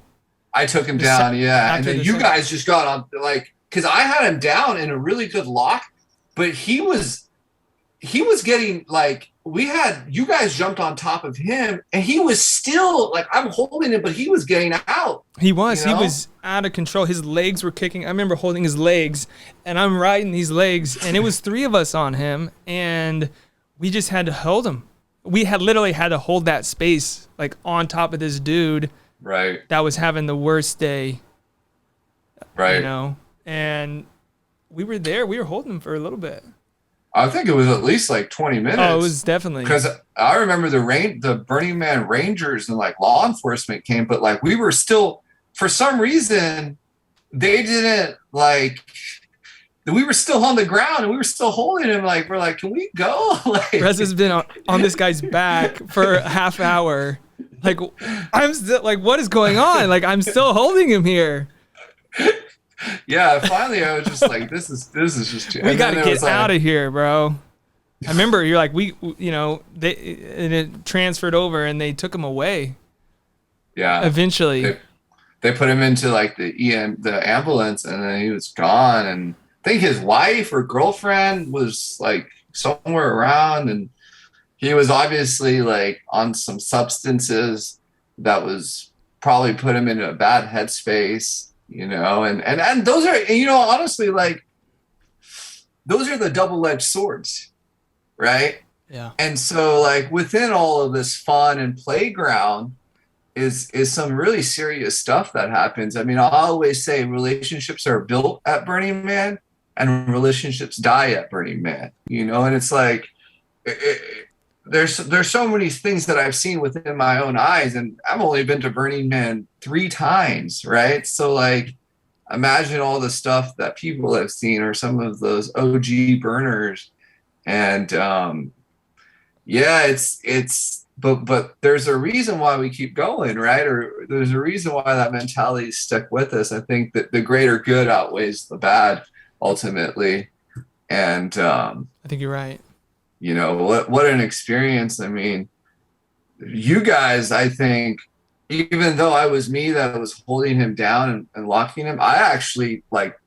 I took him down, And then you guys just got on, like, because I had him down in a really good lock, but he was getting like, you guys jumped on top of him, and he was still like, I'm holding him, but he was getting out. He was out of control. His legs were kicking. I remember holding his legs, and I'm riding these legs, and it was 3 of us on him, and we just had to hold him. We had literally had to hold that space, like on top of this dude, right? That was having the worst day, right? And we were there. We were holding him for a little bit. I think it was at least like 20 minutes. Oh, it was definitely. Because I remember the Burning Man Rangers and like law enforcement came, but like we were still, for some reason, they didn't like, we were still on the ground and we were still holding him. Like, we're like, can we go? Like, Reza's been on this guy's back for a half hour. Like, I'm still like, what is going on? Like, I'm still holding him here. Yeah, finally I was just like, this is just too. We got to get out of here, bro. I remember you're like, it transferred over and they took him away. Yeah. Eventually. they put him into like the ambulance, and then he was gone. And I think his wife or girlfriend was like somewhere around, and he was obviously like on some substances that was probably put him in a bad headspace, you know. And those are, you know, honestly, like those are the double-edged swords, right? Yeah. And so like within all of this fun and playground is some really serious stuff that happens. I mean, I always say relationships are built at Burning Man and relationships die at Burning Man, you know. And it's like there's so many things that I've seen within my own eyes, and I've only been to Burning Man 3 times, right? So like imagine all the stuff that people have seen, or some of those OG burners. And yeah, but there's a reason why we keep going, right? Or there's a reason why that mentality stuck with us. I think that the greater good outweighs the bad ultimately. And I think you're right. you know, what an experience. I mean, you guys, I think, even though I was me that was holding him down and locking him, I actually like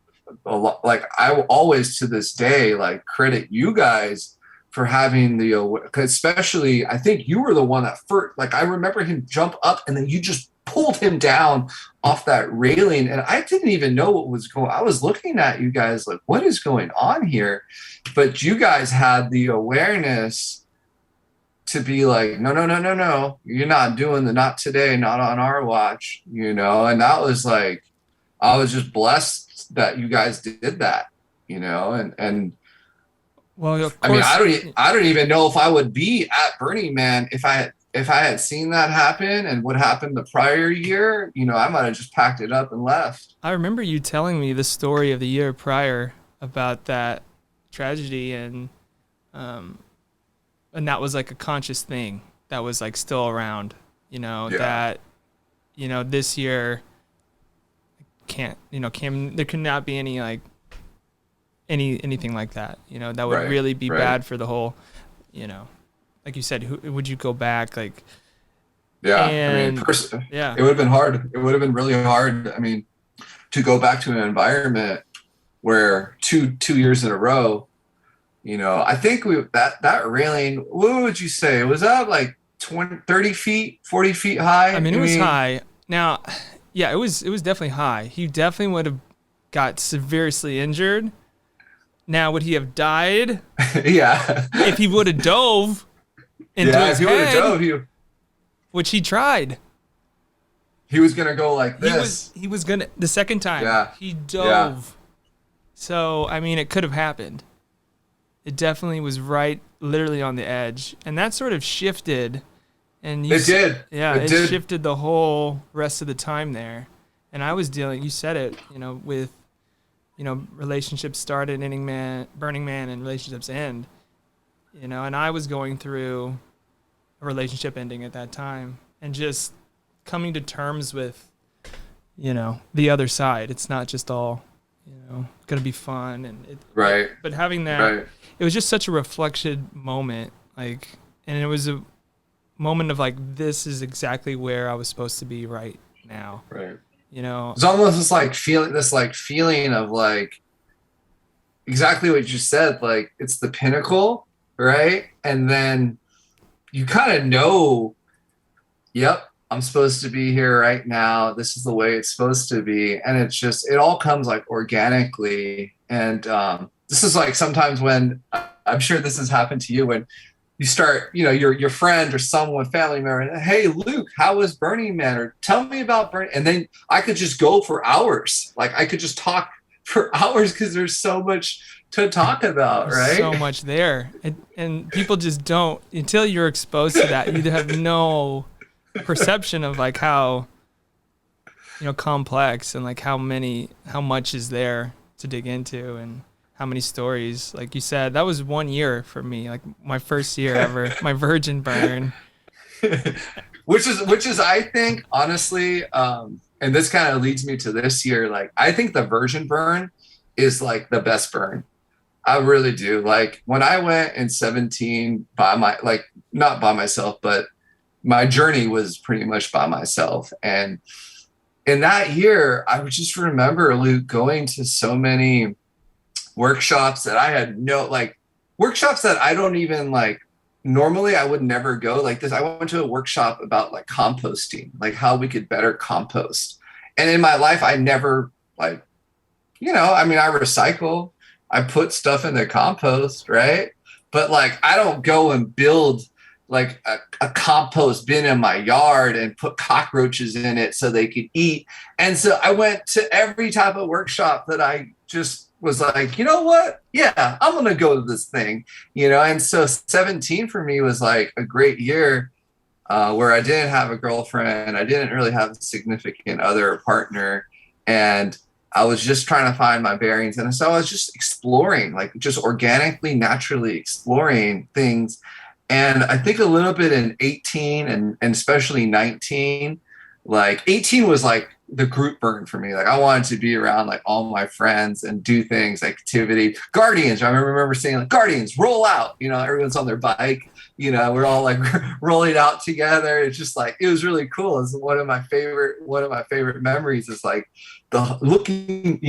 a lot, like I always to this day like credit you guys for having the, especially I think you were the one that first, like I remember him jump up and then you just pulled him down off that railing, and I didn't even know what was going. I was looking at you guys like, what is going on here? But you guys had the awareness to be like, no, you're not doing not today, not on our watch, you know. And that was like, I was just blessed that you guys did that, you know. And well, of I mean, course, I don't even know if I would be at Burning Man if I had seen that happen and what happened the prior year. You know, I might have just packed it up and left. I remember you telling me the story of the year prior about that tragedy, and that was like a conscious thing that was like still around, you know. Yeah. That, you know, this year there cannot be any like anything like that, you know, that would really be bad for the whole, you know, like you said, who would you go back, like, yeah. and, I mean, yeah, it would have been hard. It would have been really hard. I mean, to go back to an environment where two years in a row, you know, I think that railing, what would you say? Was that like 20, 30 feet, 40 feet high? I mean, it was high. Now, yeah, it was definitely high. He definitely would have got severely injured. Now, would he have died? Yeah. If he would have dove into his head, which he tried. He was going to go like this. He was going to, the second time, he dove. Yeah. So, I mean, it could have happened. It definitely was right, literally on the edge. And that sort of shifted. And it did. Yeah, it shifted the whole rest of the time there. And I was dealing, you said it, you know, with, you know, relationships start at Burning Man, and relationships end. You know, and I was going through a relationship ending at that time, and just coming to terms with, you know, the other side. It's not just all, you know, going to be fun. And but having that, it was just such a reflection moment, like, and it was a moment of like, this is exactly where I was supposed to be right now. Right. You know, it's almost this feeling of like exactly what you said, like it's the pinnacle, right? And then you kind of know, yep, I'm supposed to be here right now. This is the way it's supposed to be. And it's just, it all comes like organically. And this is like sometimes when, I'm sure this has happened to you, when you start, you know, your friend or someone, family member, hey, Luke, how was Burning Man? Or tell me about Burning. And then I could just go for hours. Like I could just talk for hours because there's so much to talk about, right? So much there. And people just don't, until you're exposed to that, you have no perception of like how, you know, complex and like how much is there to dig into, and how many stories. Like you said, that was 1 year for me, like my first year ever, my virgin burn. which is I think honestly, and this kind of leads me to this year, like I think the virgin burn is like the best burn. I really do. Like when I went in 17 not by myself, but my journey was pretty much by myself. And in that year, I would just remember, Luke, going to so many workshops that I had no, like, workshops that I don't even like, normally I would never go like this. I went to a workshop about like composting, like how we could better compost. And in my life, I never like, I mean, I recycle, I put stuff in the compost, right? But like, I don't go and build like a compost bin in my yard and put cockroaches in it so they could eat. And so I went to every type of workshop that I just was like, you know what? Yeah, I'm going to go to this thing, And so 17 for me was like a great year where I didn't have a girlfriend. I didn't really have a significant other or partner. And I was just trying to find my bearings. And so I was just exploring, like just organically, naturally exploring things. And I think a little bit in 18 and especially 19, like 18 was like the group burn for me. Like I wanted to be around like all my friends and do things, activity. Guardians, I remember saying like, Guardians, roll out. Everyone's on their bike. We're all like rolling out together. It's just like, it was really cool. It's one of my favorite memories is like the looking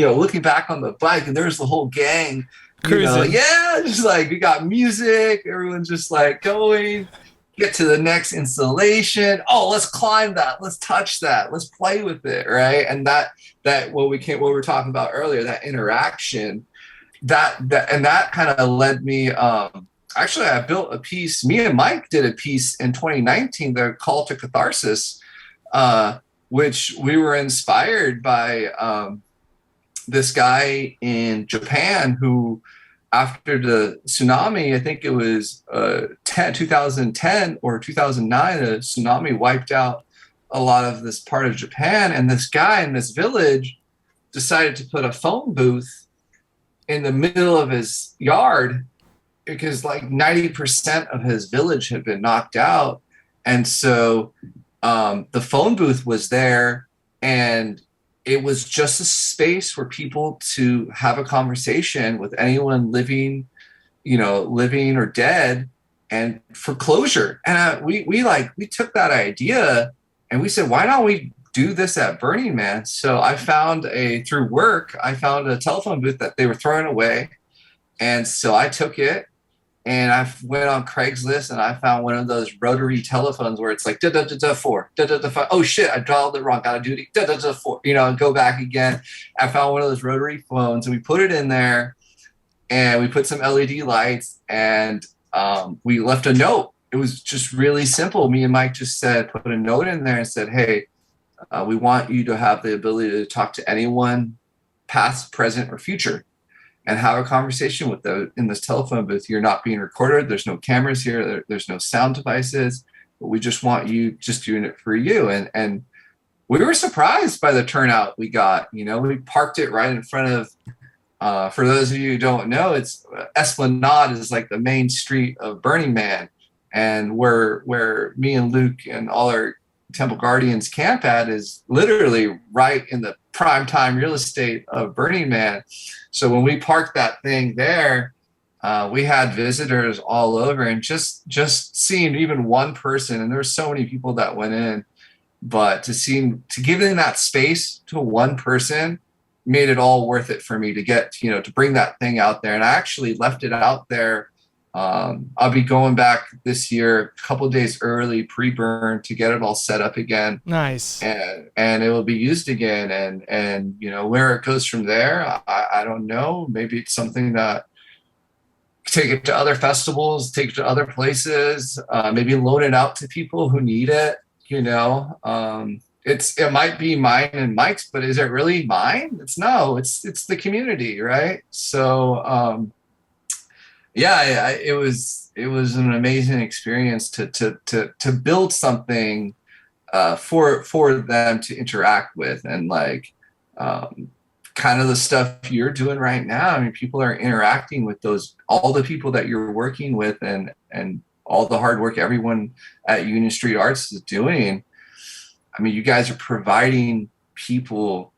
back on the bike, and there's the whole gang. Cruising. Just like we got music, everyone's just like going, get to the next installation. Oh, let's climb that, let's touch that, let's play with it, right? And that what we were talking about earlier, that interaction, that kind of led me. Actually, I built a piece. Me and Mike did a piece in 2019, the Call to Catharsis, which we were inspired by this guy in Japan who, after the tsunami, I think it was 2010 or 2009, the tsunami wiped out a lot of this part of Japan. And this guy in this village decided to put a phone booth in the middle of his yard because like 90% of his village had been knocked out. And so the phone booth was there, and it was just a space for people to have a conversation with anyone living or dead, and for closure. And we took that idea and we said, why don't we do this at Burning Man? So I found through work, I found a telephone booth that they were throwing away. And so I took it and I went on Craigslist and I found one of those rotary telephones where it's like da da da da 4, da da da 5. Oh shit, I dialed it wrong. Gotta do it da da da 4. And go back again. I found one of those rotary phones and we put it in there, and we put some LED lights, and we left a note. It was just really simple. Me and Mike just put a note in there and said, "Hey, we want you to have the ability to talk to anyone, past, present, or future, and have a conversation with them in this telephone booth. You're not being recorded. There's no cameras here. There's no sound devices. But we just want you just doing it for you." And we were surprised by the turnout we got. We parked it right in front of, for those of you who don't know, it's Esplanade is like the main street of Burning Man. And where me and Luke and all our Temple Guardians camp at is literally right in the prime time real estate of Burning Man. So when we parked that thing there, we had visitors all over, and just seeing even one person, and there were so many people that went in, but to give in that space to one person made it all worth it for me to get, to bring that thing out there. And I actually left it out there. I'll be going back this year, a couple of days early, pre-burn, to get it all set up again. Nice. And it will be used again. And where it goes from there, I don't know. Maybe it's something that take it to other festivals, take it to other places, maybe loan it out to people who need it. It might be mine and Mike's, but is it really mine? It's the community, right? So it was an amazing experience to build something for them to interact with, and kind of the stuff you're doing right now. I mean, people are interacting with all the people that you're working with, and all the hard work everyone at Union Street Arts is doing. I mean, you guys are providing people,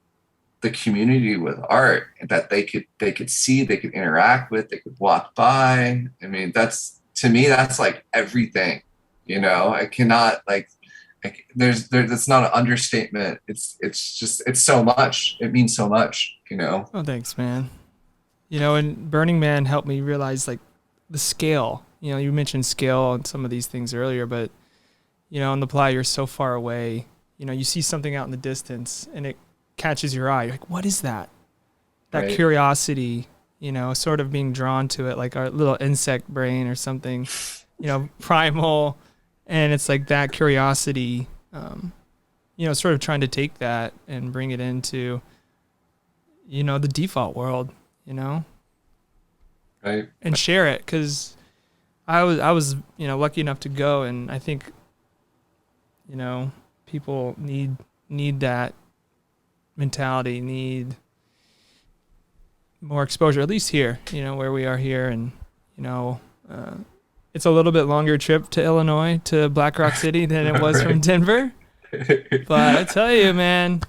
the community, with art that they could see, they could interact with, they could walk by. I mean, to me, that's like everything. I like that's not an understatement. It's so much. It means so much, you know. Oh, thanks, man. And Burning Man helped me realize like the scale. You mentioned scale on some of these things earlier, but on the Playa, you're so far away. You see something out in the distance and it catches your eye. You're like, what is that? That Right. curiosity, sort of being drawn to it, like our little insect brain or something, primal. And it's like that curiosity, sort of trying to take that and bring it into, the default world, Right. and share it. Cause I was, lucky enough to go. And I think, people need that mentality, need more exposure, at least here, where we are here. And, it's a little bit longer trip to Illinois, to Black Rock City than it was from Denver. But I tell you, man,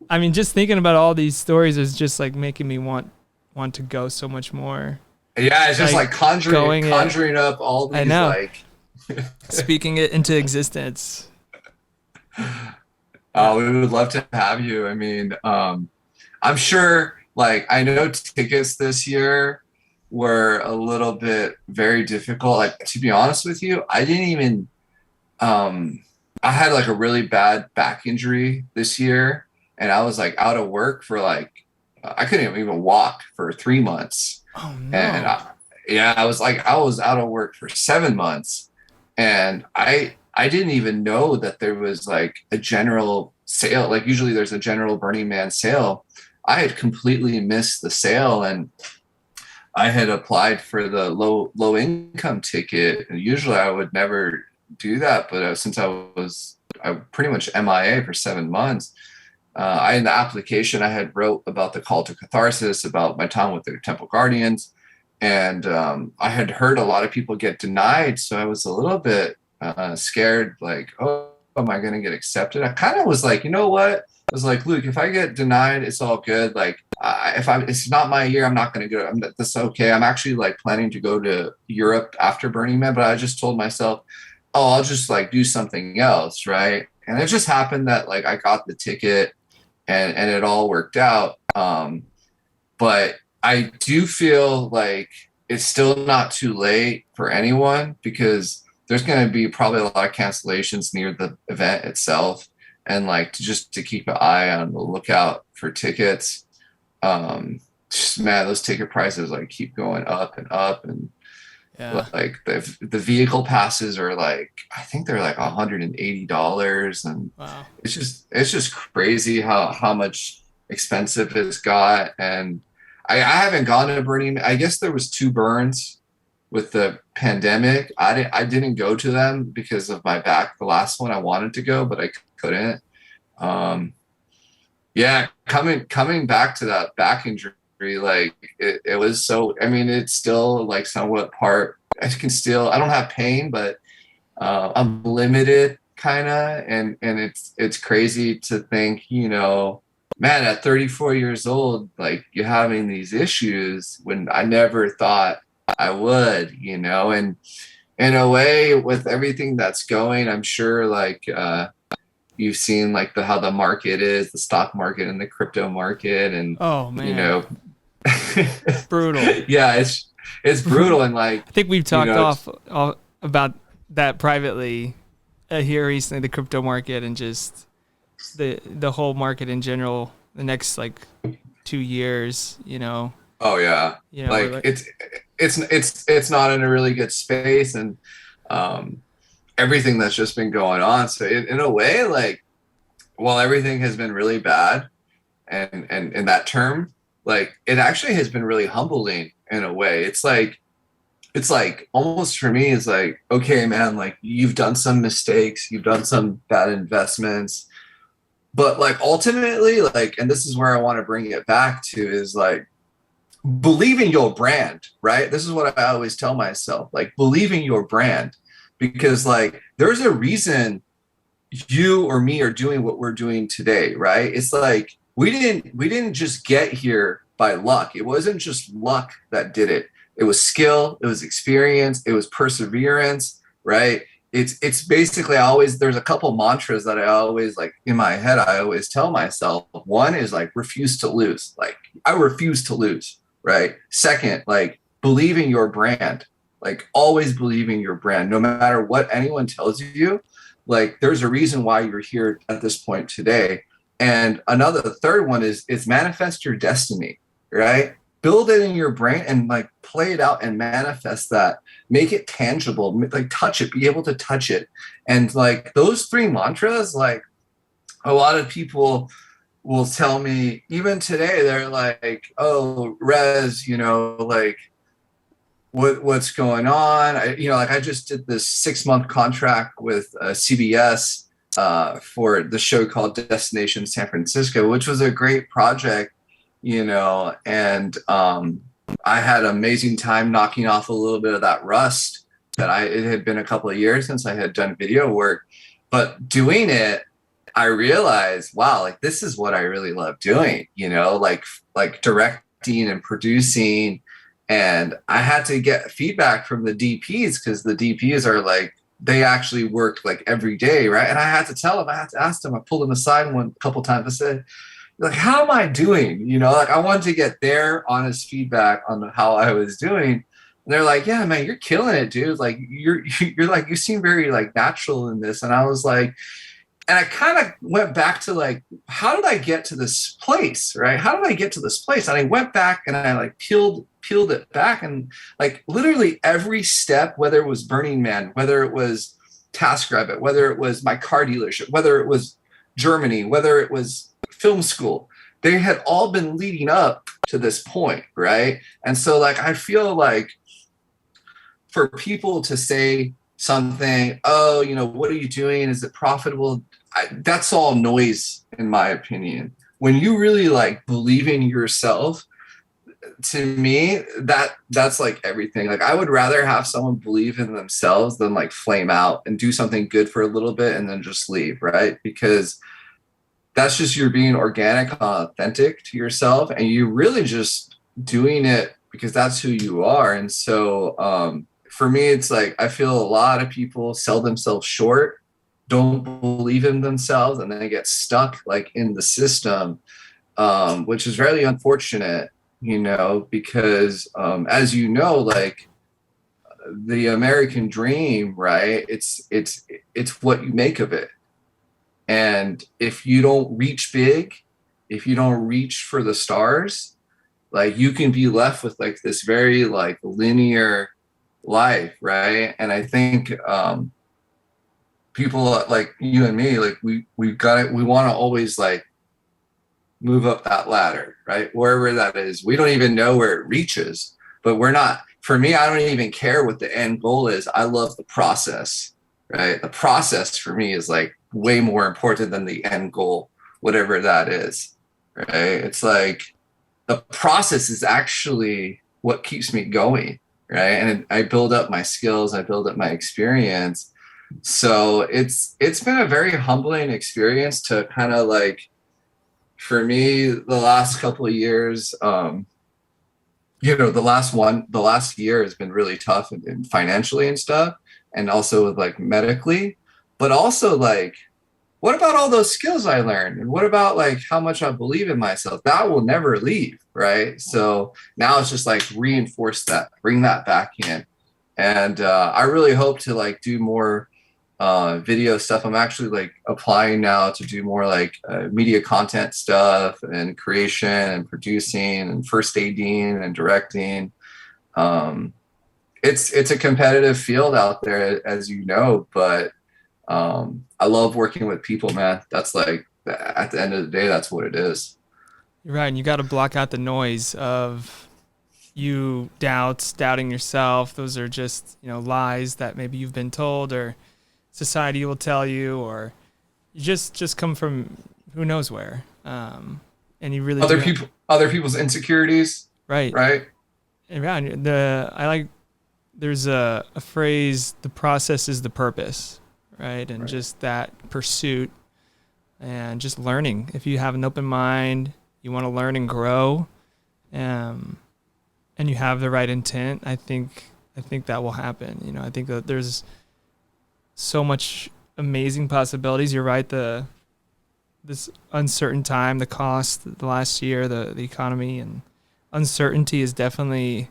I mean, just thinking about all these stories is just like making me want to go so much more. Yeah, it's just like conjuring up all these, I know, like speaking it into existence. oh, we would love to have you. I mean, I'm sure, like, I know tickets this year were a little bit very difficult. Like, to be honest with you, I didn't even, I had like a really bad back injury this year, and I was like out of work for like, I couldn't even walk for 3 months. Oh no. And I was out of work for 7 months, and I didn't even know that there was like a general sale. Like usually there's a general Burning Man sale. I had completely missed the sale, and I had applied for the low income ticket. And usually I would never do that, but since I pretty much MIA for 7 months, in the application I had wrote about the call to Catharsis, about my time with the Temple Guardians, and I had heard a lot of people get denied, so I was a little bit scared, like, oh, am I going to get accepted? I kind of was like, you know what? I was like, Luke, if I get denied, it's all good. Like, it's not my year, I'm not going to go. That's okay. I'm actually like planning to go to Europe after Burning Man, but I just told myself, oh, I'll just like do something else, right? And it just happened that like I got the ticket, and it all worked out. But I do feel like it's still not too late for anyone, because there's going to be probably a lot of cancellations near the event itself, and like to keep an eye on the lookout for tickets. Just, man, those ticket prices like keep going up and up, and Yeah. like the vehicle passes are like, I think they're like $180, and Wow. it's just crazy how much expensive it's got. And I haven't gone to Burning Man. I guess there was 2 burns with the pandemic. I didn't go to them because of my back. The last one I wanted to go, but I couldn't. Yeah, coming back to that back injury, like it was so, I mean, it's still like somewhat part, I don't have pain, but I'm limited kind of, and it's crazy to think, man, at 34 years old, like you're having these issues when I never thought I would, and in a way, with everything that's going, I'm sure like you've seen like how the market is, the stock market and the crypto market, and Oh man. Brutal. yeah, it's brutal. And like, I think we've talked off about that privately here recently, the crypto market and just the whole market in general, the next like 2 years, oh yeah, like it's not in a really good space, and everything that's just been going on. So in a way, like, while everything has been really bad, and in that term, like, it actually has been really humbling in a way. It's like almost for me, it's like, okay, man, like you've done some mistakes, you've done some bad investments, but like ultimately, like, and this is where I want to bring it back to, is like, believe in your brand, right? This is what I always tell myself, like, believe in your brand, because like there's a reason you or me are doing what we're doing today, right? It's like we didn't just get here by luck. It wasn't just luck that did it. It was skill, it was experience, it was perseverance, right? it's basically, I always, there's a couple mantras that I always like in my head. I always tell myself. One is like refuse to lose. Like I refuse to lose. Right. Second, like believe in your brand. Like always believe in your brand, no matter what anyone tells you. Like there's a reason why you're here at this point today. And another, the third one is manifest your destiny. Right. Build it in your brain and like play it out and manifest that, make it tangible, like touch it, be able to touch it. And like those three mantras, like a lot of people will tell me even today, they're like, oh, Rez, like what's going on? Like I just did this 6-month contract with CBS for the show called Destination San Francisco, which was a great project, and I had an amazing time knocking off a little bit of that rust it had been a couple of years since I had done video work, but doing it, I realized, wow, like this is what I really love doing, like directing and producing. And I had to get feedback from the DPs because the DPs are like, they actually work like every day. Right. And I had to tell them, I had to ask them, I pulled them aside a couple times. I said, like, how am I doing? Like I wanted to get their honest feedback on how I was doing. And they're like, yeah, man, you're killing it, dude. Like you're like, you seem very like natural in this. And I was like, and I kind of went back to like, how did I get to this place? Right. How did I get to this place? And I went back and I like peeled it back, and like literally every step, whether it was Burning Man, whether it was TaskRabbit, whether it was my car dealership, whether it was Germany, whether it was film school, they had all been leading up to this point. Right. And so like, I feel like for people to say something, oh, what are you doing? Is it profitable? That's all noise, in my opinion. When you really like believe in yourself, to me, that's like everything. Like I would rather have someone believe in themselves than like flame out and do something good for a little bit and then just leave, right? Because that's just, you're being organic, authentic to yourself, and you're really just doing it because that's who you are. And so for me, it's like I feel a lot of people sell themselves short, don't believe in themselves, and then they get stuck like in the system, which is really unfortunate, because as like the American dream, right? It's what you make of it. And if you don't reach big, if you don't reach for the stars, like you can be left with like this very like linear life, right? And I think people like you and me, like we want to always like move up that ladder, right? Wherever that is. We don't even know where it reaches, but for me, I don't even care what the end goal is. I love the process, right? The process for me is like way more important than the end goal, whatever that is, right? It's like the process is actually what keeps me going, right? And I build up my skills, I build up my experience. So it's been a very humbling experience to kind of like, for me, the last couple of years, the last year has been really tough and financially and stuff, and also with like medically, but also like, what about all those skills I learned? And what about like how much I believe in myself? That will never leave, right? So now it's just like reinforce that, bring that back in. And I really hope to like do more video stuff. I'm actually like applying now to do more like media content stuff and creation and producing and first ADing and directing. It's a competitive field out there, as you know, but I love working with people, man. That's like, at the end of the day, that's what it is. You're right. And you got to block out the noise of you doubting yourself. Those are just, lies that maybe you've been told or society will tell you, or you just come from who knows where. And you really other people's insecurities. Right. Right. And there's a phrase, the process is the purpose. Right. And just that pursuit and just learning. If you have an open mind, you want to learn and grow, and you have the right intent, I think that will happen. I think that there's so much amazing possibilities. You're right. This uncertain time, the cost, the last year, the economy and uncertainty has definitely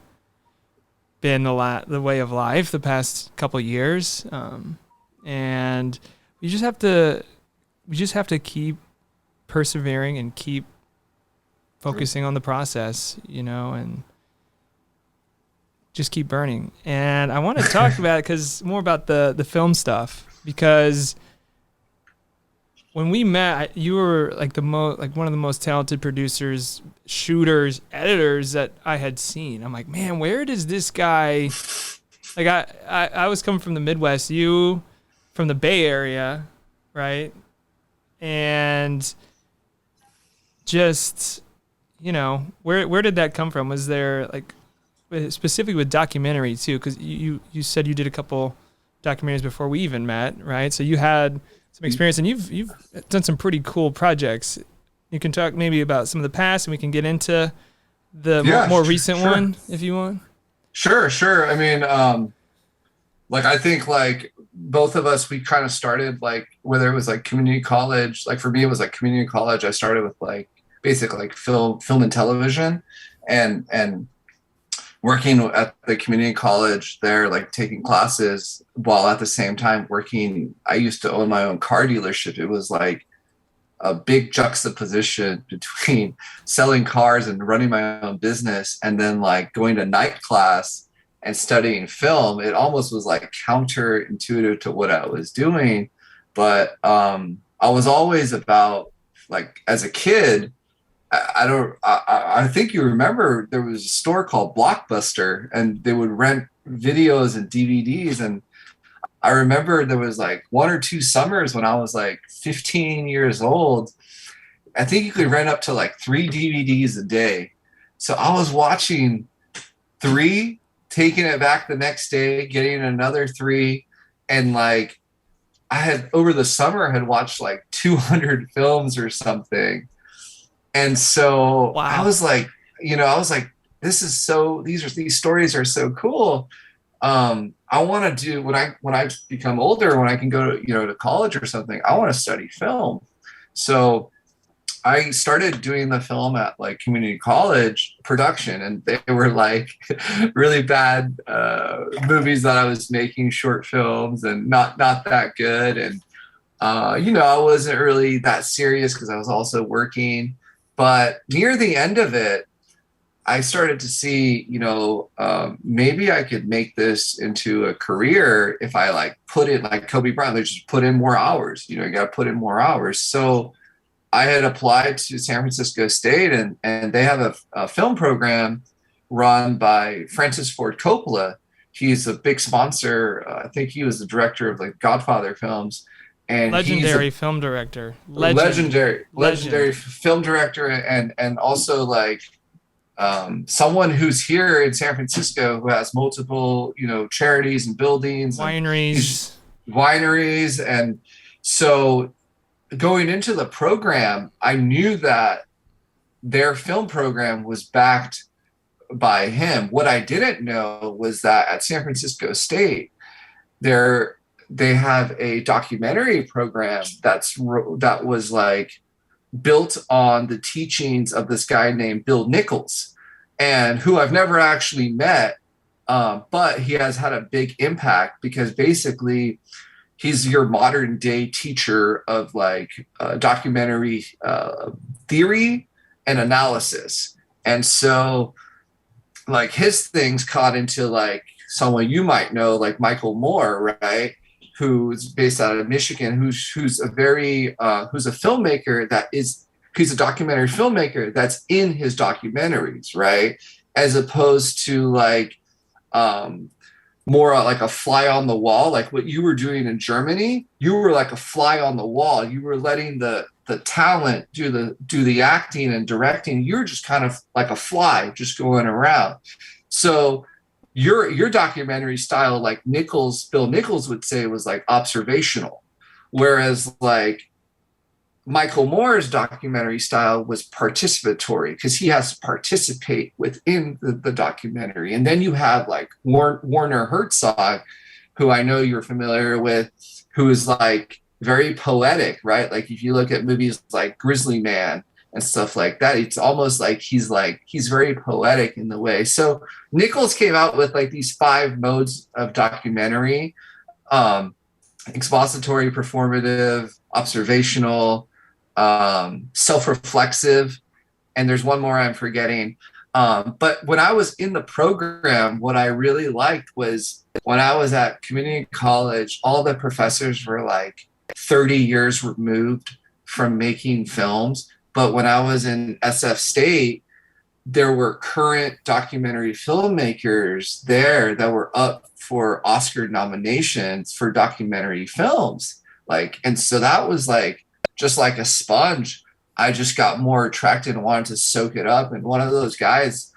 been the way of life the past couple years. And we just have to keep persevering and keep focusing on the process, and just keep burning. And I want to talk about it more about the film stuff, because when we met, you were like one of the most talented producers, shooters, editors that I had seen. I'm like, man, where does this guy, like I was coming from the Midwest, you from the Bay Area, right? And just, where did that come from? Was there like, specifically with documentary too, because you said you did a couple documentaries before we even met, right? So you had some experience, and you've done some pretty cool projects. You can talk maybe about some of the past, and we can get into the more recent one if you want. Sure. I mean, I think like both of us, we kind of started like, whether it was like community college, like for me, it was like community college. I started with like basically like film and television, and working at the community college there, like taking classes while at the same time working. I used to own my own car dealership. It was like a big juxtaposition between selling cars and running my own business, and then like going to night class and studying film. It almost was like counterintuitive to what I was doing. But I was always about, like, as a kid, I think you remember there was a store called Blockbuster, and they would rent videos and DVDs. And I remember there was like 1 or 2 summers when I was like 15 years old. I think you could rent up to like 3 DVDs a day. So I was watching 3, taking it back the next day, getting another 3. And like, I had over the summer had watched like 200 films or something. And so wow. I was like, these stories are so cool. I want to do, when I become older, when I can go to college or something, I want to study film. So I started doing the film at like community college production, and they were like really bad movies that I was making, short films, and not that good. And I wasn't really that serious because I was also working. But near the end of it, I started to see, maybe I could make this into a career if I like put it like Kobe Bryant, like just put in more hours. You got to put in more hours. So I had applied to San Francisco State, and they have a film program run by Francis Ford Coppola. He's a big sponsor. I think he was the director of like Godfather films. And legendary film director, legendary film director, and also like someone who's here in San Francisco who has multiple charities and buildings, wineries. And so going into the program, I knew that their film program was backed by him. What I didn't know was that at San Francisco State, they have a documentary program that was like built on the teachings of this guy named Bill Nichols, and who I've never actually met, but he has had a big impact because basically he's your modern day teacher of like documentary theory and analysis. And so like his things caught into like someone you might know, like Michael Moore, right? Who's based out of Michigan, who's a filmmaker he's a documentary filmmaker that's in his documentaries, right? As opposed to like more like a fly on the wall, like what you were doing in Germany. You were like a fly on the wall. You were letting the talent do the acting and directing. You're just kind of like a fly just going around. So your documentary style, like Bill Nichols would say, was like observational, whereas like Michael Moore's documentary style was participatory because he has to participate within the documentary. And then you have like Werner Herzog, who I know you're familiar with, who is like very poetic, right? Like if you look at movies like Grizzly Man and stuff like that, it's almost like he's very poetic in the way. So Nichols came out with like these 5 modes of documentary: expository, performative, observational, self-reflexive, and there's one more I'm forgetting. But when I was in the program, what I really liked was when I was at community college, all the professors were like 30 years removed from making films. But when I was in SF State, there were current documentary filmmakers there that were up for Oscar nominations for documentary films. Like, and so that was like, just like a sponge, I just got more attracted and wanted to soak it up. And one of those guys,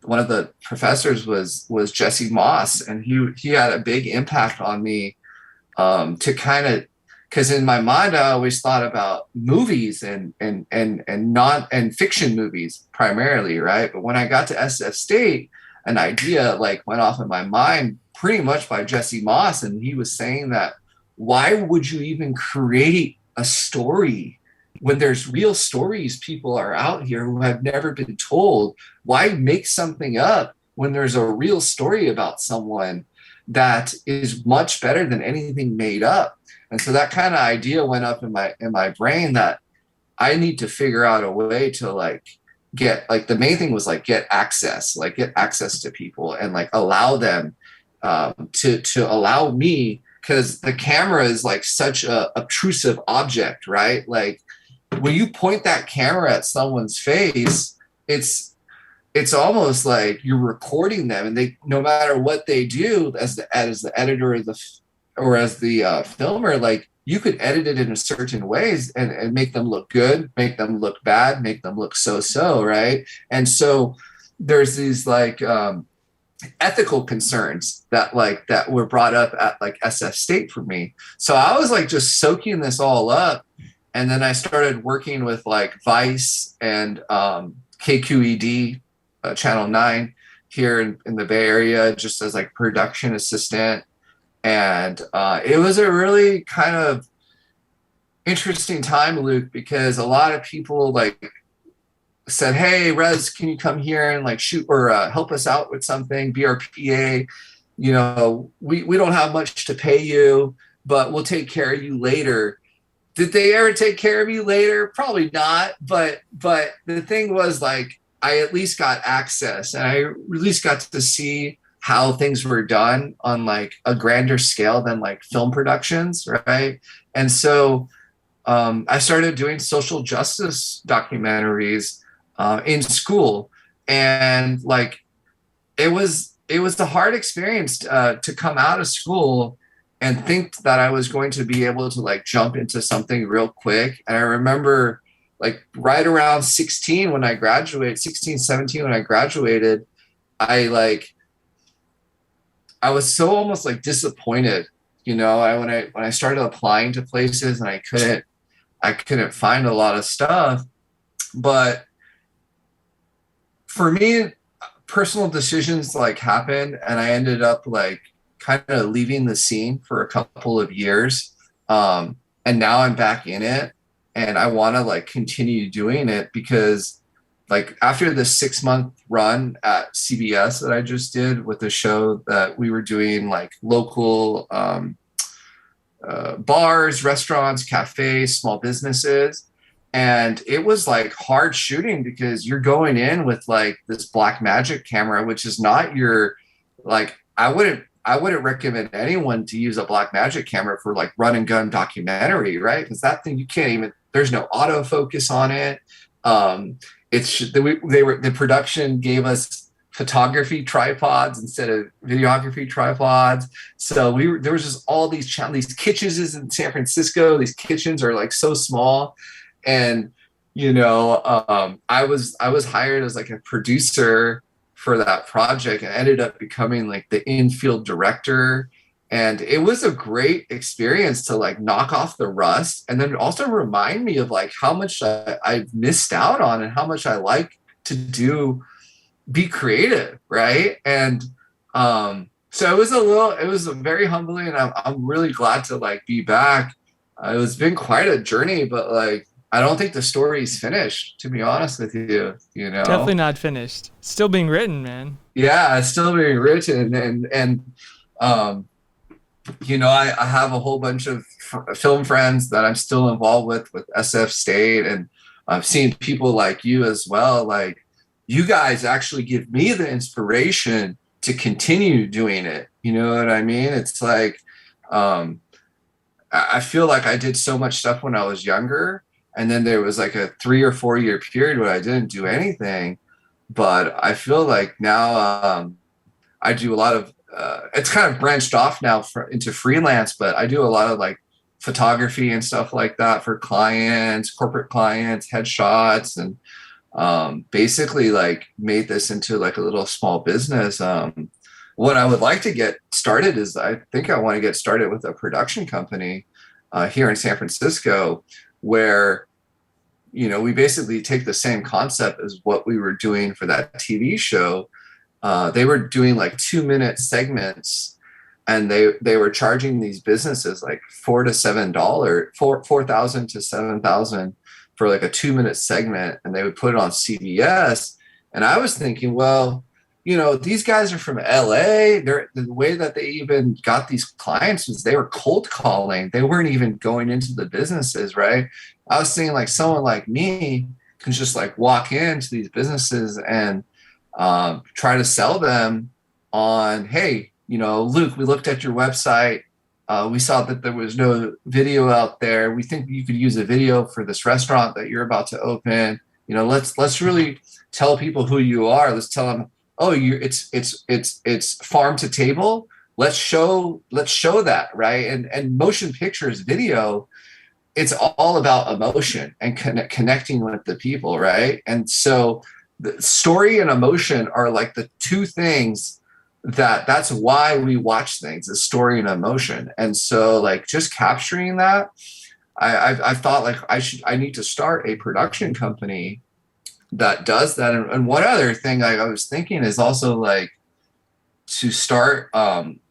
one of the professors was Jesse Moss, and he had a big impact on me, to kind of, because in my mind I always thought about movies and fiction movies primarily, right? But when I got to SF State, an idea like went off in my mind pretty much by Jesse Moss, and he was saying that why would you even create a story when there's real stories people are out here who have never been told? Why make something up when there's a real story about someone that is much better than anything made up? And so that kind of idea went up in my brain that I need to figure out a way to like get, like, the main thing was like get access to people and like allow them to allow me, because the camera is like such a obtrusive object, right? Like when you point that camera at someoe's face, it's almost like you're recording them, and they, no matter what they do as the editor or as the filmer, like you could edit it in certain ways and make them look good, make them look bad, make them look so, right? And so there's these like ethical concerns that were brought up at like SF State for me. So I was like just soaking this all up. And then I started working with like Vice and KQED, Channel 9 here in the Bay Area, just as like production assistant. And it was a really kind of interesting time, Luke, because a lot of people like said, "Hey, Rez, can you come here and like shoot or help us out with something? Be our PA. You know, we don't have much to pay you, but we'll take care of you later." Did they ever take care of you later? Probably not. But the thing was, like, I at least got access, and I at least got to see how things were done on like a grander scale than like film productions, right? And so I started doing social justice documentaries in school, and like it was a hard experience to come out of school and think that I was going to be able to like jump into something real quick. And I remember like right around 16 when I graduated, 16, 17 when I graduated, I was so almost like disappointed, you know, when I started applying to places and I couldn't find a lot of stuff. But for me, personal decisions like happened, and I ended up like kind of leaving the scene for a couple of years. And now I'm back in it, and I want to like continue doing it because like after the 6-month run at CBS that I just did with the show that we were doing like local bars, restaurants, cafes, small businesses. And it was like hard shooting because you're going in with like this black magic camera, which is not your, like, I wouldn't recommend anyone to use a black magic camera for like run and gun documentary, right? Because that thing, you can't even, there's no autofocus on it. The production gave us photography tripods instead of videography tripods. So there was just all these kitchens in San Francisco. These kitchens are like so small. And, you know, I was hired as like a producer for that project and ended up becoming like the infield director. And it was a great experience to like knock off the rust and then also remind me of like how much I've missed out on and how much I like to be creative. Right. And So it was very humbling, and I'm really glad to like be back. It's been quite a journey, but like I don't think the story's finished, to be honest with you. You Definitely know, not finished. Still being written, man. yeah, it's still being written, um, you know, I have a whole bunch of film friends that I'm still involved with SF State, and I've seen people like you as well. Like, you guys actually give me the inspiration to continue doing it. You know what I mean? It's like, um, I feel like I did so much stuff when I was younger, and then there was like a 3 or 4 year period where I didn't do anything. But I feel like now, I do a lot of it's kind of branched off now into freelance, but I do a lot of like photography and stuff like that for clients, corporate clients, headshots, and basically like made this into like a little small business. What I would like to get started is I think I want to get started with a production company here in San Francisco, where you know we basically take the same concept as what we were doing for that TV show. They were doing like 2 minute segments, and they were charging these businesses like $4 to $7, 4,000 to 7,000 for like a 2 minute segment, and they would put it on CBS. And I was thinking, well, you know, these guys are from LA. The way that they even got these clients was they were cold calling. They weren't even going into the businesses, right? I was thinking like someone like me can just like walk into these businesses and try to sell them on, hey, you know, Luke, we looked at your website. We saw that there was no video out there. We think you could use a video for this restaurant that you're about to open. You know, let's really tell people who you are. Let's tell them, oh, it's farm to table. Let's show that, right? And motion pictures, video, it's all about emotion and connecting with the people, right? And so the story and emotion are like the two things that's why we watch things, is story and emotion. And so like just capturing that, I've thought like I need to start a production company that does that. And one other thing like I was thinking is also like to start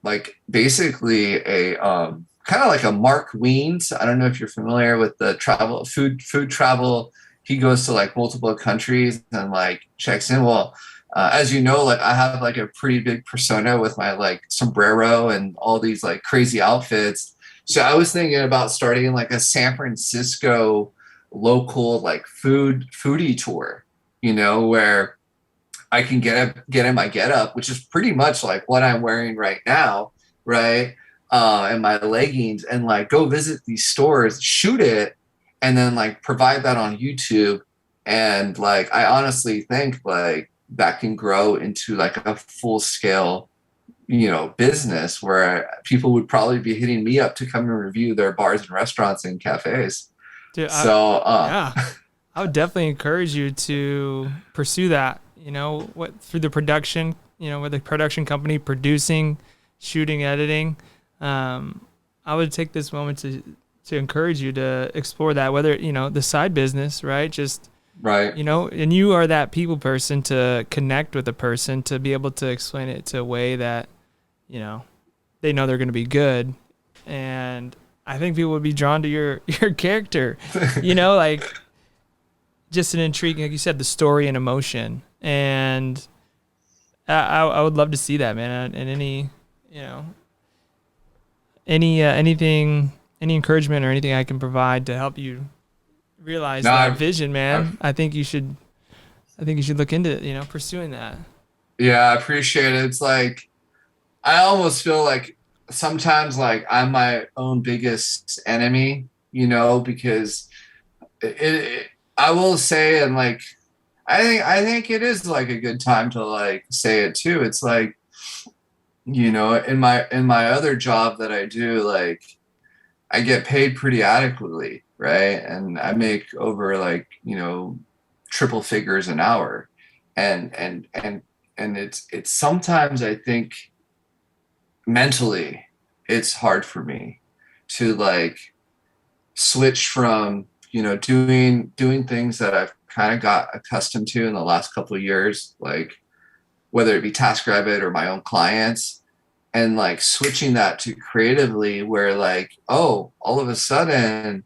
like basically a kind of like a Mark Wiens. I don't know if you're familiar with the travel food travel. He goes to like multiple countries and like checks in. Well, as you know, like I have like a pretty big persona with my like sombrero and all these like crazy outfits. So I was thinking about starting like a San Francisco local like foodie tour, you know, where I can get in my getup, which is pretty much like what I'm wearing right now, right? And my leggings, and like go visit these stores, shoot it, and then like provide that on YouTube. And like I honestly think like that can grow into like a full scale, you know, business where people would probably be hitting me up to come and review their bars and restaurants and cafes. Dude, So yeah, I would definitely encourage you to pursue that. You know, what through the production, you know, with the production company producing, shooting, editing. I would take this moment to encourage you to explore that, whether, you know, the side business, right? Just, right. you know, and you are that people person to connect with a person, to be able to explain it to a way that, you know, they know they're going to be good. And I think people would be drawn to your character, you know, like just an intriguing, like you said, the story and emotion. And I would love to see that, man. And any, you know, anything, any encouragement or anything I can provide to help you realize No, that vision, man. I think you should look into, you know, pursuing that. yeah, I appreciate it. It's like I almost feel like sometimes like I'm my own biggest enemy, you know, because I will say, and like I think it is like a good time to like say it too. It's like, you know, in my other job that I do, like I get paid pretty adequately, right? And I make over like, you know, triple figures an hour. And it's sometimes I think mentally it's hard for me to like switch from, you know, doing things that I've kind of got accustomed to in the last couple of years, like whether it be TaskRabbit or my own clients, and like switching that to creatively, where like, oh, all of a sudden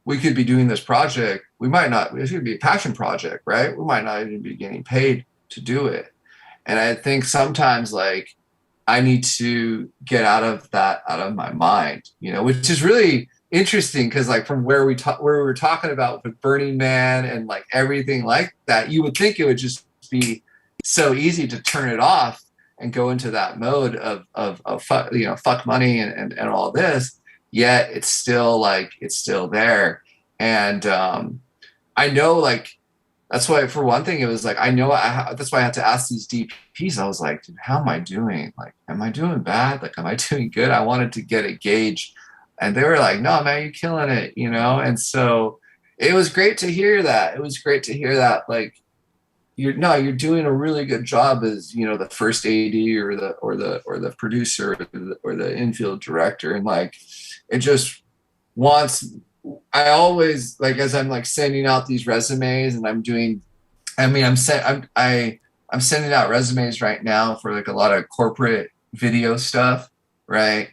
we could be doing this project. We might not, it should be a passion project, right? We might not even be getting paid to do it. And I think sometimes like I need to get out of my mind, you know, which is really interesting because like from where we were talking about with Burning Man and like everything like that, you would think it would just be so easy to turn it off and go into that mode of fuck, you know, fuck money and all this. Yet it's still there. And I know like that's why, for one thing, it was like, I know that's why I had to ask these DPs. I was like, dude, how am I doing? Like, am I doing bad? Like, am I doing good? I wanted to get a gauge. And they were like, no, man, you're killing it, you know? And so it was great to hear that. It was great to hear that. Like, you're doing a really good job as, you know, the first AD or the producer or the infield director. And like, it just wants, I always like, as I'm like sending out these resumes and I'm sending out resumes right now for like a lot of corporate video stuff. Right.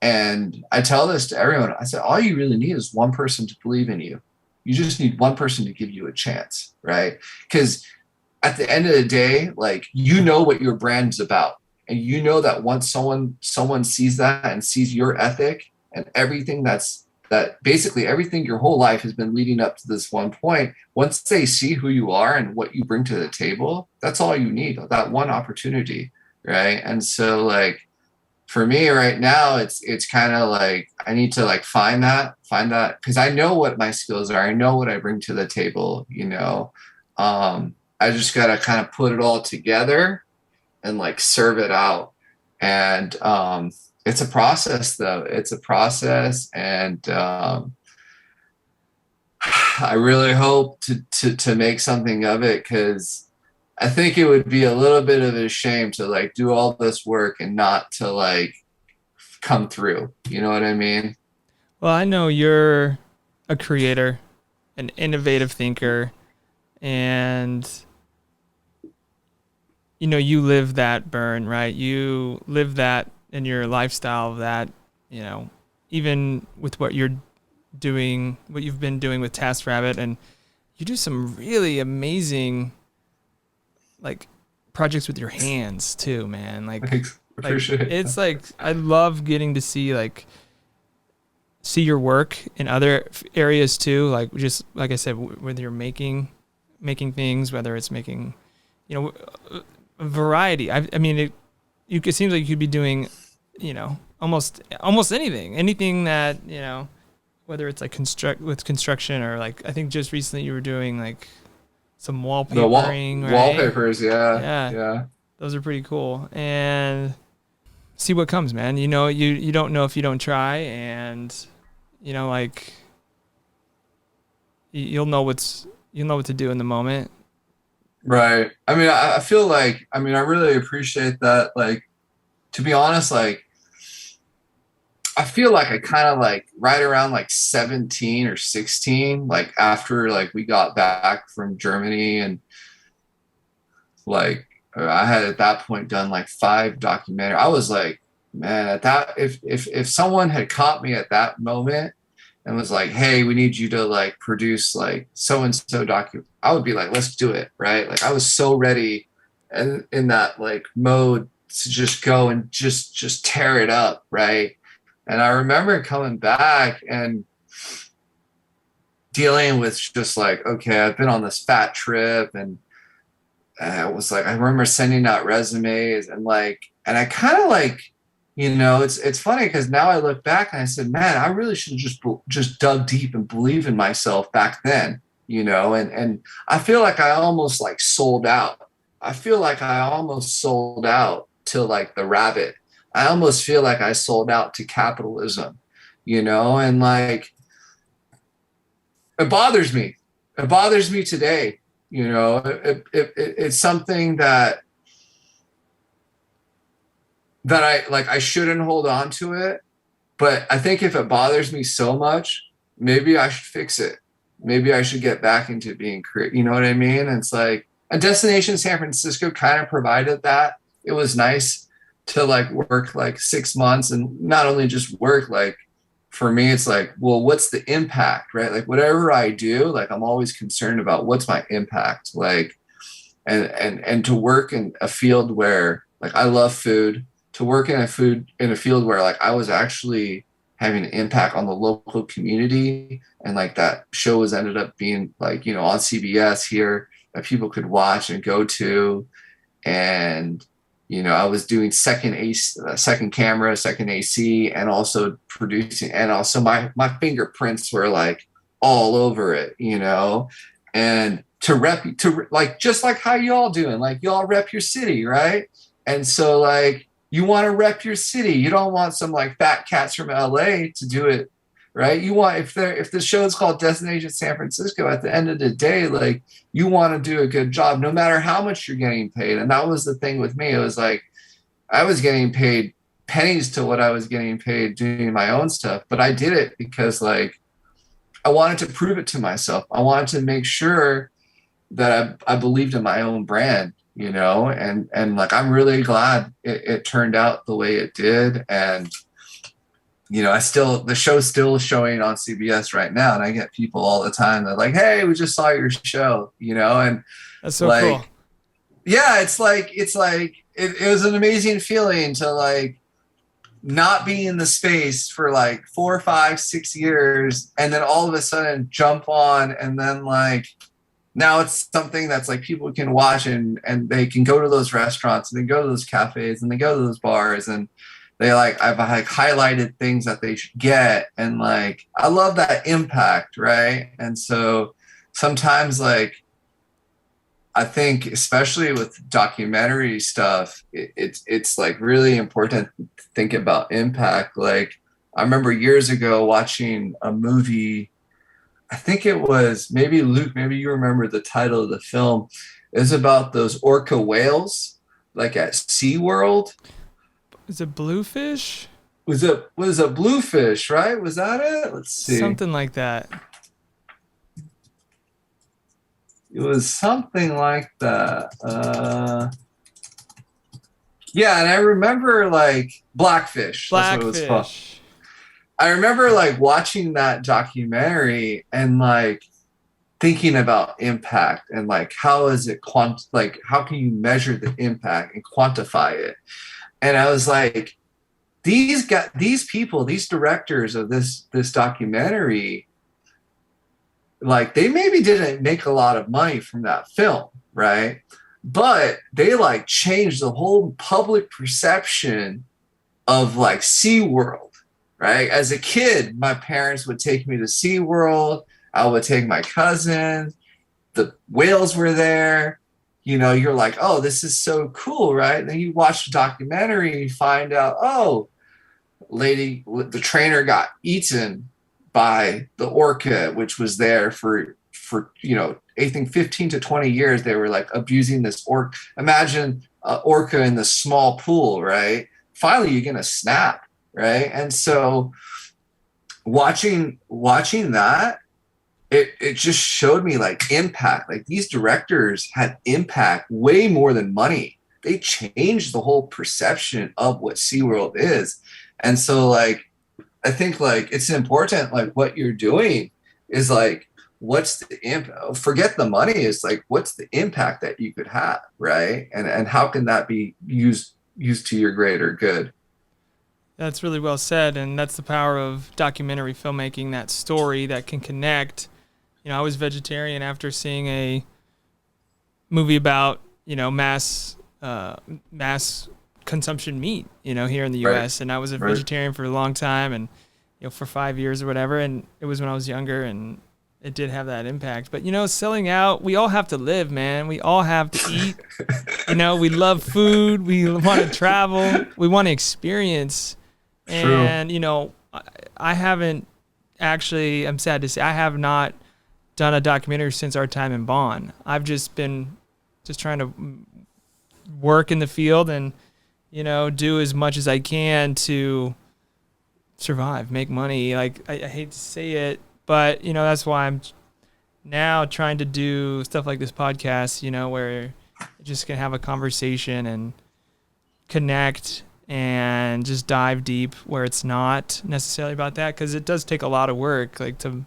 And I tell this to everyone. I said, all you really need is one person to believe in you. You just need one person to give you a chance. Right. Because at the end of the day, like, you know what your brand's about. And you know that once someone sees that and sees your ethic and everything that basically everything your whole life has been leading up to this one point, once they see who you are and what you bring to the table, that's all you need, that one opportunity. Right. And so like, for me right now, it's kind of like, I need to like find that, because I know what my skills are. I know what I bring to the table, you know. I just got to kind of put it all together and like serve it out. And it's a process though. It's a process. And I really hope to make something of it, because I think it would be a little bit of a shame to like do all this work and not to like come through. You know what I mean? Well, I know you're a creator, an innovative thinker, and you know, you live that burn, right? You live that in your lifestyle, that, you know, even with what you're doing, what you've been doing with TaskRabbit, and you do some really amazing like projects with your hands too, man. Like, Thanks. Appreciate it. It's like, I love getting to see your work in other areas too. Like, just like I said, whether you're making things, whether it's making, you know, a variety. I mean, it seems like you could be doing, you know, almost anything that, you know, whether it's like construction or like, I think just recently you were doing like some wallpapering, right? Wallpapers, yeah. Those are pretty cool. And see what comes, man. You know, you don't know if you don't try, and you know, like, you'll know what to do in the moment. Right. I mean, I feel like, I mean, I really appreciate that. Like, to be honest, like, I feel like I kind of like right around like 17 or 16, like after like we got back from Germany, and like I had at that point done like 5 documentaries. I was like, man, at that, if someone had caught me at that moment and was like, hey, we need you to like produce like so-and-so I would be like, let's do it. Right. Like, I was so ready and in that like mode to just go and just tear it up. Right. And I remember coming back and dealing with just like, okay, I've been on this fat trip, and I was like, I remember sending out resumes and I kind of like, you know, it's funny because now I look back and I said, man, I really should have just dug deep and believe in myself back then, you know, and I feel like I almost like sold out. I feel like I almost sold out to like the rabbit. I almost feel like I sold out to capitalism, you know, and like, it bothers me. It bothers me today. You know, it's something that I shouldn't hold on to it. But I think if it bothers me so much, maybe I should fix it. Maybe I should get back into being creative. You know what I mean? And it's like, a Destination San Francisco kind of provided that. It was nice. to like work like 6 months, and not only just work, like for me it's like, well, what's the impact, right? Like whatever I do, like I'm always concerned about what's my impact, like, and to work in a field where like I love food, to work in a field where like I was actually having an impact on the local community, and like that show was ended up being like, you know, on CBS here that people could watch and go to. And you know, I was doing second camera, second AC, and also producing, and also my fingerprints were like all over it, you know. And to like, just like how y'all doing, like y'all rep your city, right? And so like you want to rep your city. You don't want some like fat cats from LA to do it, right? You want, if the show is called Destination San Francisco, at the end of the day, like you want to do a good job no matter how much you're getting paid. And that was the thing with me. It was like I was getting paid pennies to what I was getting paid doing my own stuff, but I did it because like I wanted to prove it to myself. I wanted to make sure that I believed in my own brand, you know. And like I'm really glad it turned out the way it did. And you know, the show's still showing on CBS right now, and I get people all the time that are like, hey, we just saw your show, you know. And That's so like cool. yeah, it's like it was an amazing feeling to like not be in the space for like 4, 5, 6 years, and then all of a sudden jump on, and then like now it's something that's like people can watch, and they can go to those restaurants, and they go to those cafes, and they go to those bars, and they like, I've like highlighted things that they should get. And like I love that impact, right? And so sometimes like I think, especially with documentary stuff, it's like really important to think about impact. Like I remember years ago watching a movie. I think it was, maybe Luke, maybe you remember the title of the film. It was about those orca whales, like at SeaWorld. Is it Bluefish? Was a bluefish, right? Was that it? Let's see. Something like that. It was something like that. Yeah, and I remember like Blackfish. That's what it was called. Blackfish. I remember like watching that documentary and like thinking about impact, and like how is it like how can you measure the impact and quantify it? And I was like, these people, these directors of this documentary, like they maybe didn't make a lot of money from that film, right? But they like changed the whole public perception of like SeaWorld, right? As a kid, my parents would take me to SeaWorld. I would take my cousins. The whales were there. You know, you're like, oh, this is so cool, right? And then you watch the documentary and you find out, oh, the trainer got eaten by the orca, which was there for you know, I think 15 to 20 years. They were like abusing this orca. Imagine orca in this small pool, right? Finally, you're gonna snap, right? And so watching that, it just showed me like impact. Like these directors had impact way more than money. They changed the whole perception of what SeaWorld is. And so like I think like it's important, like what you're doing is like, what's the impact? Forget the money. It's like, what's the impact that you could have, right? And how can that be used to your greater good? That's really well said, and that's the power of documentary filmmaking, that story that can connect. You know, I was vegetarian after seeing a movie about, you know, mass consumption meat, you know, here in the US. And I was a vegetarian for a long time, and, you know, for 5 years or whatever. And it was when I was younger, and it did have that impact. But, you know, selling out, we all have to live, man. We all have to eat. You know, we love food. We want to travel. We want to experience. And, you know, I haven't actually, I'm sad to say, I have not done a documentary since our time in Bonn. I've just been trying to work in the field and, you know, do as much as I can to survive, make money. Like, I hate to say it, but, you know, that's why I'm now trying to do stuff like this podcast, you know, where you just can have a conversation and connect and just dive deep where it's not necessarily about that, because it does take a lot of work, like to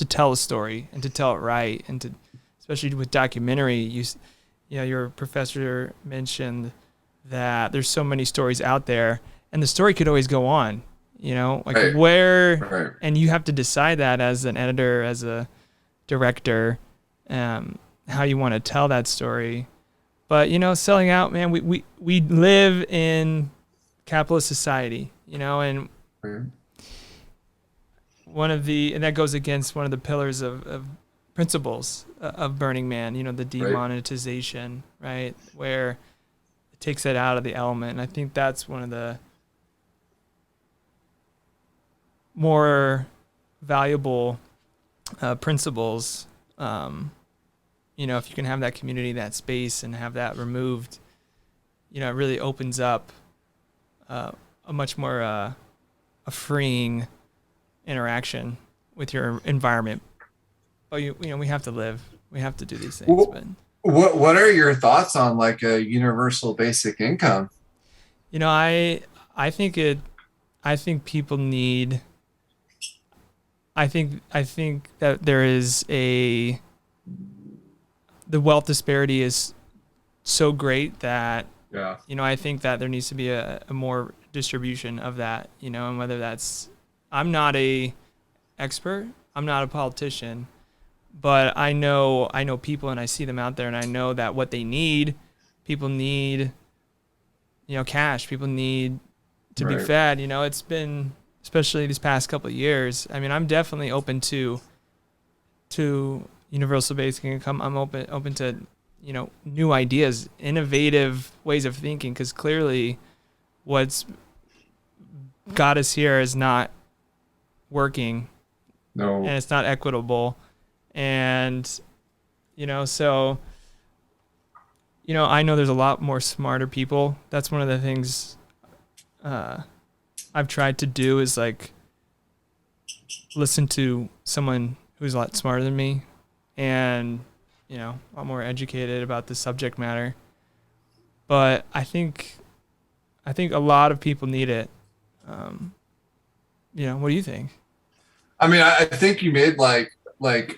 tell a story and to tell it right, and to, especially with documentary, you know, your professor mentioned that there's so many stories out there, and the story could always go on, you know, like where, and you have to decide that as an editor, as a director, how you want to tell that story. But, you know, selling out, man, we live in capitalist society, you know, and and that goes against one of the pillars of principles of Burning Man, you know, the demonetization, right? Where it takes it out of the element. And I think that's one of the more valuable principles. You know, if you can have that community, that space, and have that removed, you know, it really opens up a much more a freeing interaction with your environment. But you know, we have to live, we have to do these things. Well, but what are your thoughts on like a universal basic income? You know, I think people need. I think that there is the wealth disparity is so great that, you know, I think that there needs to be a more distribution of that, you know, and whether that's, I'm not a expert, I'm not a politician, but I know people, and I see them out there, and I know that what they need, people need, you know, cash, people need to be fed. You know, it's been, especially these past couple of years, I mean, I'm definitely open to universal basic income. I'm open to, you know, new ideas, innovative ways of thinking, because clearly what's got us here is not working. No. And it's not equitable. And, you know, so, you know, I know there's a lot more smarter people. That's one of the things I've tried to do, is like listen to someone who's a lot smarter than me, and, you know, a lot more educated about the subject matter. But I think a lot of people need it. You know, what do you think? I mean, I think you made like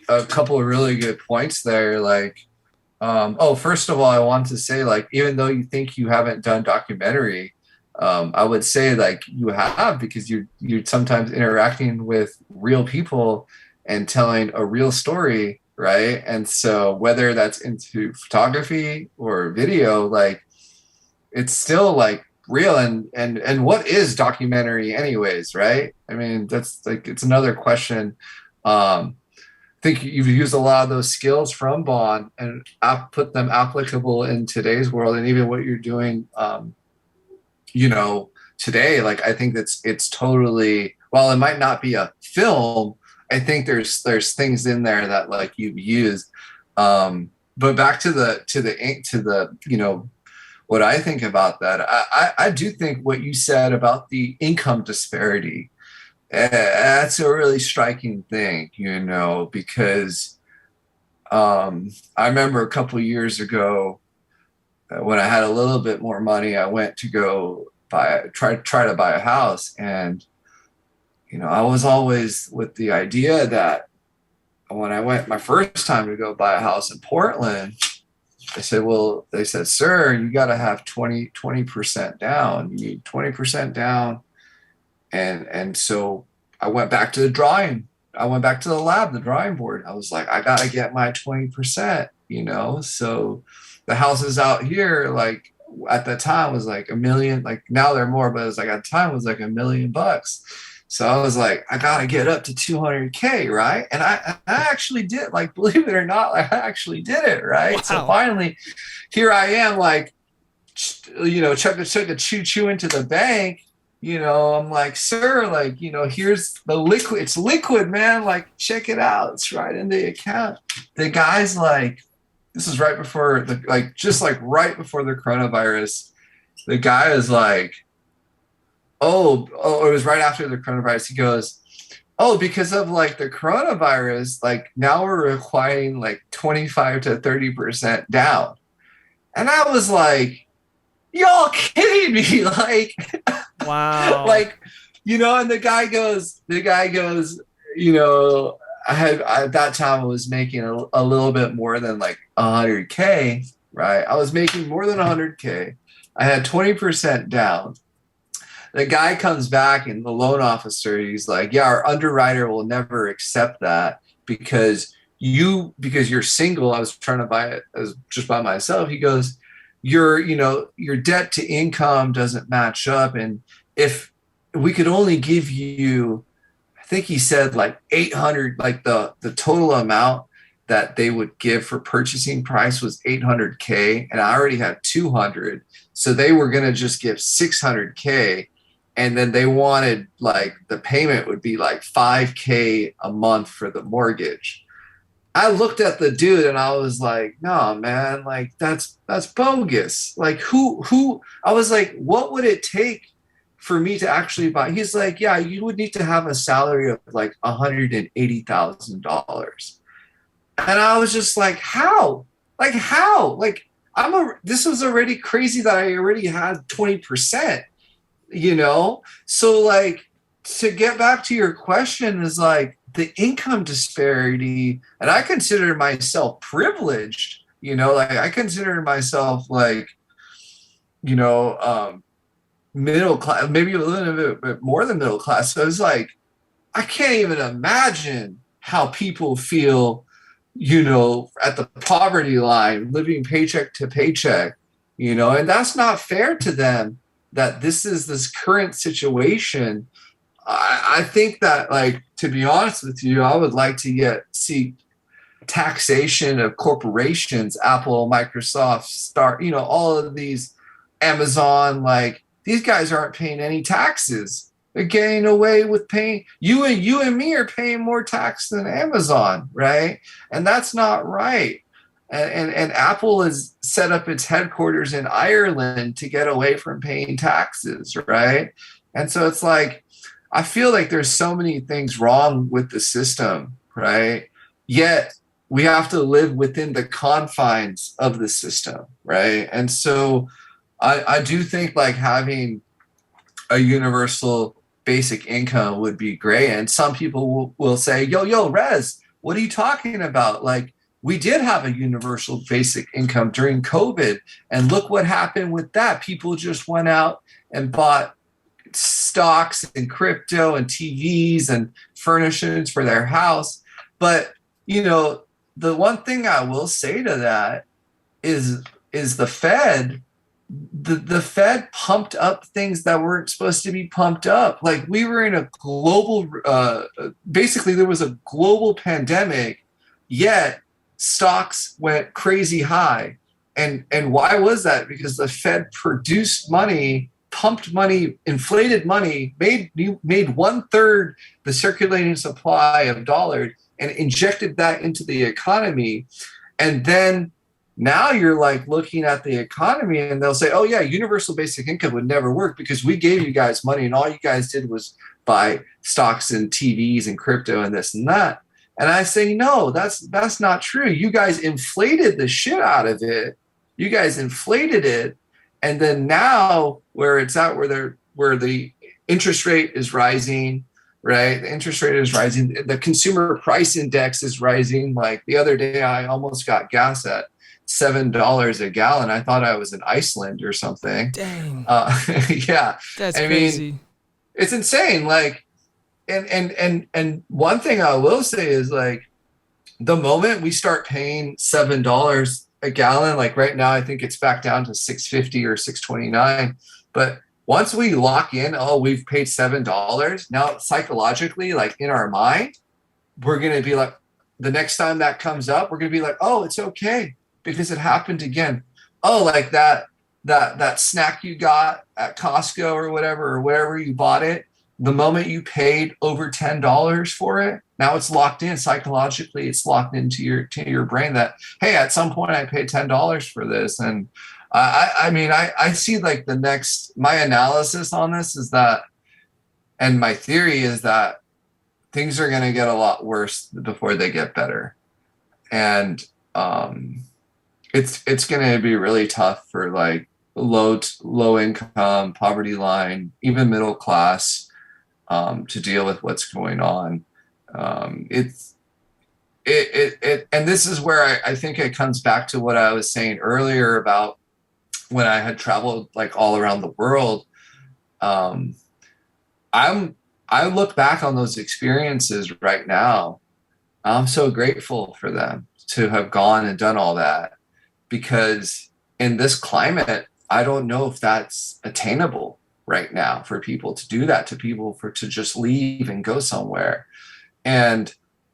a couple of really good points there. Like, first of all, I want to say, like, even though you think you haven't done documentary, I would say like you have, because you're sometimes interacting with real people and telling a real story, right? And so whether that's into photography or video, like, it's still like real. And what is documentary anyways, right? I mean, that's like, it's another question. I think you've used a lot of those skills from Bond and put them applicable in today's world, and even what you're doing, you know, today. Like, I think it's totally, while it might not be a film, I think there's things in there that like you've used. But back to the you know, what I think about that, I do think what you said about the income disparity, that's a really striking thing, you know, because I remember a couple of years ago, when I had a little bit more money, I went to go try to buy a house. And, you know, I was always with the idea that when I went my first time to go buy a house in Portland, they said, sir, you got to have 20% down. You need 20% down. And so I went back to the drawing board. I was like, I got to get my 20%, you know? So the houses out here, like at the time was like $1 million, like now they're more, but it was like at the time was like $1 million. So I was like, I got to get up to 200K. Right. And I actually did, like, believe it or not, like, I actually did it. Right. Wow. So finally here I am, like, you know, took a choo into the bank. You know, I'm like, sir, like, you know, here's the liquid. It's liquid, man. Like, check it out. It's right in the account. The guy's like, this is right before right before the coronavirus. The guy is like, oh, it was right after the coronavirus. He goes, oh, because of like the coronavirus, like now we're requiring like 25 to 30% down. And I was like, y'all kidding me? Like, Wow. like, and the guy goes, you know, at that time I was making a little bit more than like 100K, right? I was making more than 100K. I had 20% down. The guy comes back and the loan officer, he's like, yeah, our underwriter will never accept that because you're single. I was trying to buy it as just by myself. He goes, your debt to income doesn't match up. And if we could only give you, I think he said like 800, like the total amount that they would give for purchasing price was 800K, and I already had 200. So they were going to just give 600K. And then they wanted like the payment would be like 5K a month for the mortgage. I looked at the dude and I was like, no, man, like that's bogus. Like who I was like, what would it take for me to actually buy? He's like, yeah, you would need to have a salary of like $180,000. And I was just like, how? Like how? Like this was already crazy that I already had 20%, So like to get back to your question is like the income disparity, and I consider myself privileged, like I consider myself like, middle class, maybe a little bit more than middle class. So it's like, I can't even imagine how people feel, at the poverty line, living paycheck to paycheck, and that's not fair to them that this is this current situation. I think that, like, to be honest with you, I would like to see taxation of corporations, Apple, Microsoft, all of these, Amazon, like these guys aren't paying any taxes. They're getting away with paying. You and me are paying more tax than Amazon, right? And that's not right. And Apple has set up its headquarters in Ireland to get away from paying taxes, right? And so it's like, I feel like there's so many things wrong with the system, right? Yet we have to live within the confines of the system, right? And so I do think like having a universal basic income would be great. And some people will say, yo, Rez, what are you talking about? Like, we did have a universal basic income during COVID. And look what happened with that. People just went out and bought stocks and crypto and TVs and furnishings for their house. But, the one thing I will say to that is the Fed. The Fed pumped up things that weren't supposed to be pumped up. Like we were in a global, basically there was a global pandemic, yet stocks went crazy high. And why was that? Because the Fed produced money, pumped money, inflated money, made 1/3 the circulating supply of dollars and injected that into the economy. And then now you're like looking at the economy and they'll say, oh yeah, universal basic income would never work because we gave you guys money and all you guys did was buy stocks and TVs and crypto and this and that. And I say, no, that's not true. You guys inflated the shit out of it. You guys inflated it. And then now where it's at, where the interest rate is rising, right? The interest rate is rising. The consumer price index is rising. Like the other day, I almost got gas at $7 a gallon. I thought I was in Iceland or something. Dang. Yeah. That's I crazy. mean, it's insane. Like, and one thing I will say is like, the moment we start paying $7 a gallon, like right now, I think it's back down to $6.50 or $6.29. But once we lock in, oh, we've paid $7. Now, psychologically, like in our mind, we're going to be like, the next time that comes up, we're going to be like, oh, it's okay because it happened again. Oh, like that snack you got at Costco or wherever you bought it. The moment you paid over $10 for it, now it's locked in psychologically. It's locked into your brain that, hey, at some point I paid $10 for this. And I see like my analysis on this is that, and my theory is that things are going to get a lot worse before they get better. And it's going to be really tough for like low income, poverty line, even middle class, to deal with what's going on. It's and this is where I think it comes back to what I was saying earlier about when I had traveled like all around the world. Um, I look back on those experiences right now. I'm so grateful for them to have gone and done all that, because in this climate, I don't know if that's attainable right now for people to do that, to people for to just leave and go somewhere. And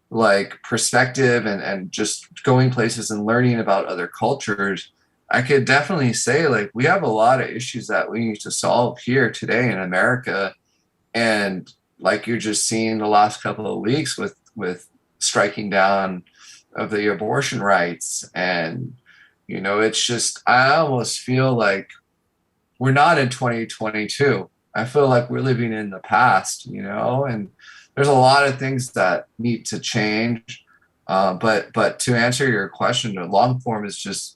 like perspective and just going places and learning about other cultures, I could definitely say like we have a lot of issues that we need to solve here today in America. And like you're just seeing the last couple of weeks with striking down of the abortion rights. And it's just, I almost feel like we're not in 2022. I feel like we're living in the past, and there's a lot of things that need to change. But to answer your question, the long form is just,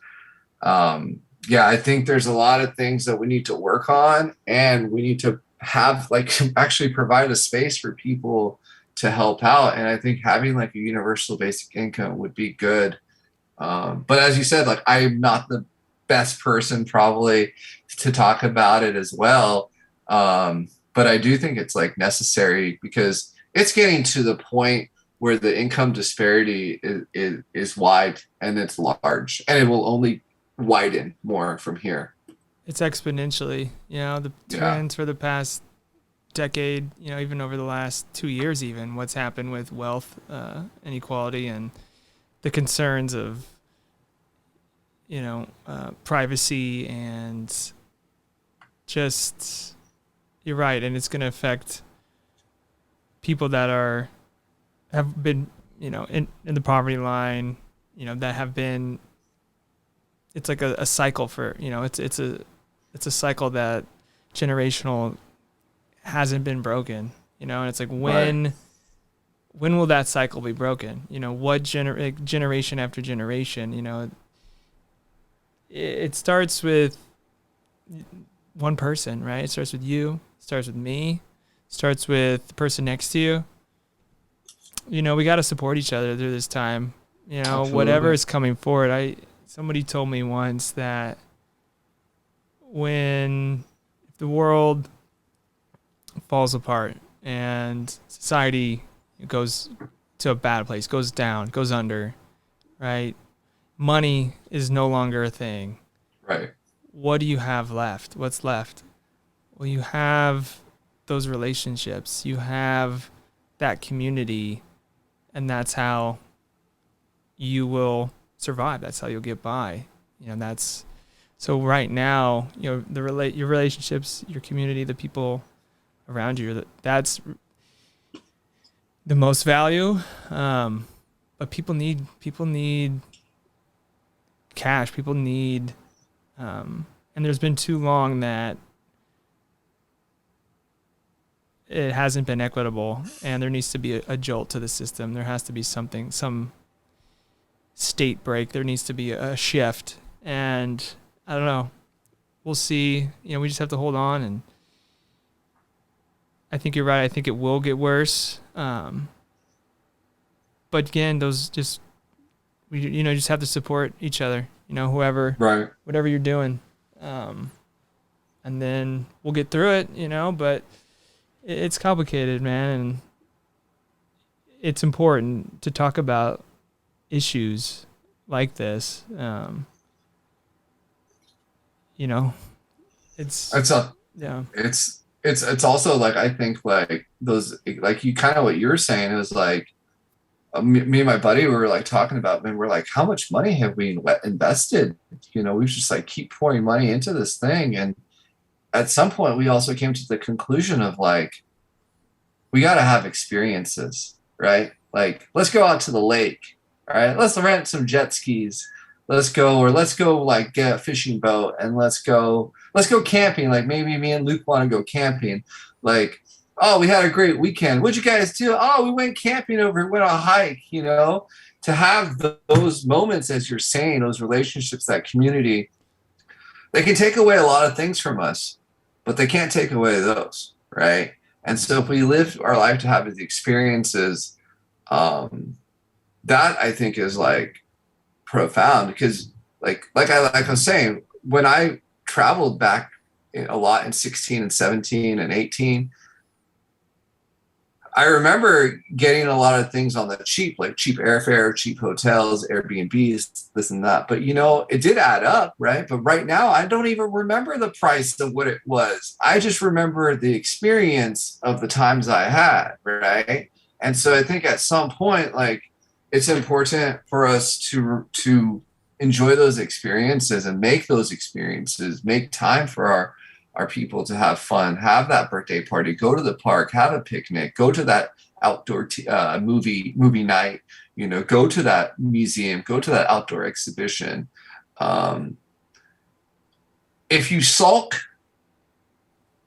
yeah, I think there's a lot of things that we need to work on, and we need to have like actually provide a space for people to help out. And I think having like a universal basic income would be good. But as you said, like I'm not the best person probably to talk about it as well. But I do think it's like necessary, because it's getting to the point where the income disparity is wide and it's large, and it will only widen more from here. It's exponentially, the trends for the past decade, even over the last 2 years, even what's happened with wealth inequality and the concerns of, privacy, and just, you're right. And it's going to affect people that have been, in the poverty line, that have been, it's like a cycle for, it's a cycle that generational hasn't been broken, and it's like when will that cycle be broken? What generation after generation, it starts with one person, right? It starts with you, starts with me, starts with the person next to you. We got to support each other through this time, Absolutely. Whatever is coming forward. Somebody told me once that if the world falls apart and society goes to a bad place, goes down, goes under, right? Money is no longer a thing. Right. What do you have left? What's left? Well, you have those relationships. You have that community, and that's how you will survive. That's how you'll get by. So right now, your relationships, your community, the people around you, that's the most value. But people need cash. People need, and there's been too long that it hasn't been equitable, and there needs to be a jolt to the system. There has to be some state break. There needs to be a shift, and I don't know. We'll see. We just have to hold on, and I think you're right. I think it will get worse. But again, we just have to support each other. Whoever, right, whatever you're doing, and then we'll get through it. But it's complicated, man, and it's important to talk about issues like this. It's also like, I think like those, like you kind of what you were saying is like, me and my buddy, we were like talking about, man, we're like, how much money have we invested? We just like keep pouring money into this thing. And at some point we also came to the conclusion of like, we got to have experiences, right? Like, let's go out to the lake. All right, let's rent some jet skis. Let's go like get a fishing boat, and let's go camping. Like maybe me and Luke want to go camping. Like, oh, we had a great weekend. What'd you guys do? Oh, we went camping went on a hike, to have those moments, as you're saying, those relationships, that community. they can take away a lot of things from us, but they can't take away those, right? And so if we live our life to have these experiences, that I think is like profound, because like I was saying, when I traveled back a lot in 16 and 17 and 18, I remember getting a lot of things on the cheap, like cheap airfare, cheap hotels, Airbnbs, this and that. But, it did add up, right? But right now, I don't even remember the price of what it was. I just remember the experience of the times I had, right? And so I think at some point, like, it's important for us to enjoy those experiences and make those experiences, make time for our people to have fun, have that birthday party, go to the park, have a picnic, go to that outdoor movie night, go to that museum, go to that outdoor exhibition. If you sulk,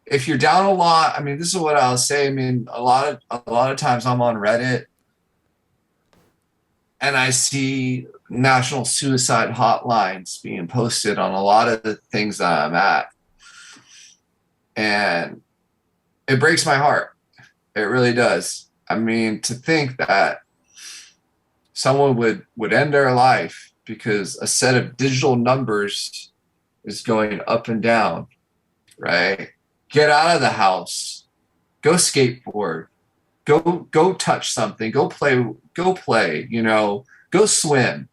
if you're down a lot, I mean, this is what I'll say. I mean, a lot of times I'm on Reddit and I see national suicide hotlines being posted on a lot of the things that I'm at. And it breaks my heart. It really does. I mean, to think that someone would end their life because a set of digital numbers is going up and down, right? Get out of the house, go skateboard, go touch something, go play, go swim.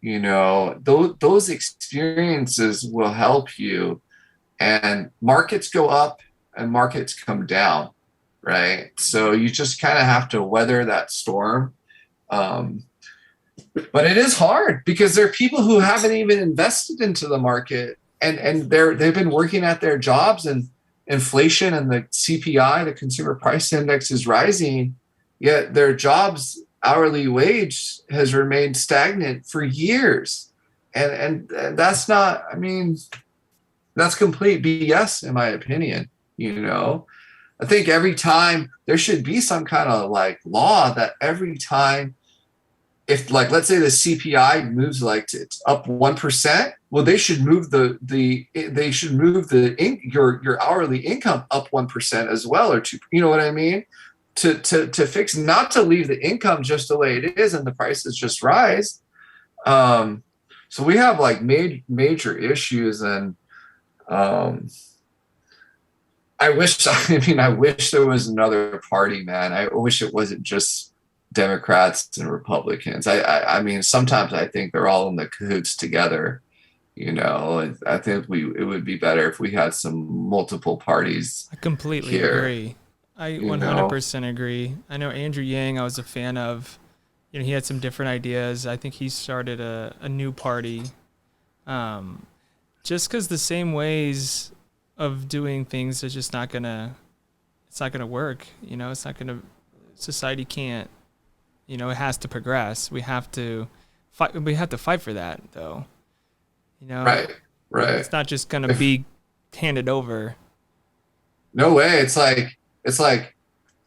Those experiences will help you. And markets go up and markets come down, right? So you just kind of have to weather that storm. But it is hard because there are people who haven't even invested into the market, and they've been working at their jobs, and inflation and the CPI, the consumer price index, is rising, yet their jobs hourly wage has remained stagnant for years. And that's not, I mean, that's complete BS in my opinion. I think every time there should be some kind of like law that every time, if like, let's say the CPI moves like up 1%, well, they should move your hourly income up 1% as well, or 2%. You know what I mean? To fix, not to leave the income just the way it is and the prices just rise. So we have like major issues, and I wish there was another party, man. I wish it wasn't just Democrats and Republicans. I mean, sometimes I think they're all in the cahoots together. I think it would be better if we had some multiple parties. I completely here. agree. I 100% agree. I know Andrew Yang, I was a fan of. He had some different ideas. I think he started a new party. Just because the same ways of doing things is just not gonna work. It's not gonna. Society can't. It has to progress. We have to fight. We have to fight for that, though. Right. It's not just gonna be handed over. No way. It's like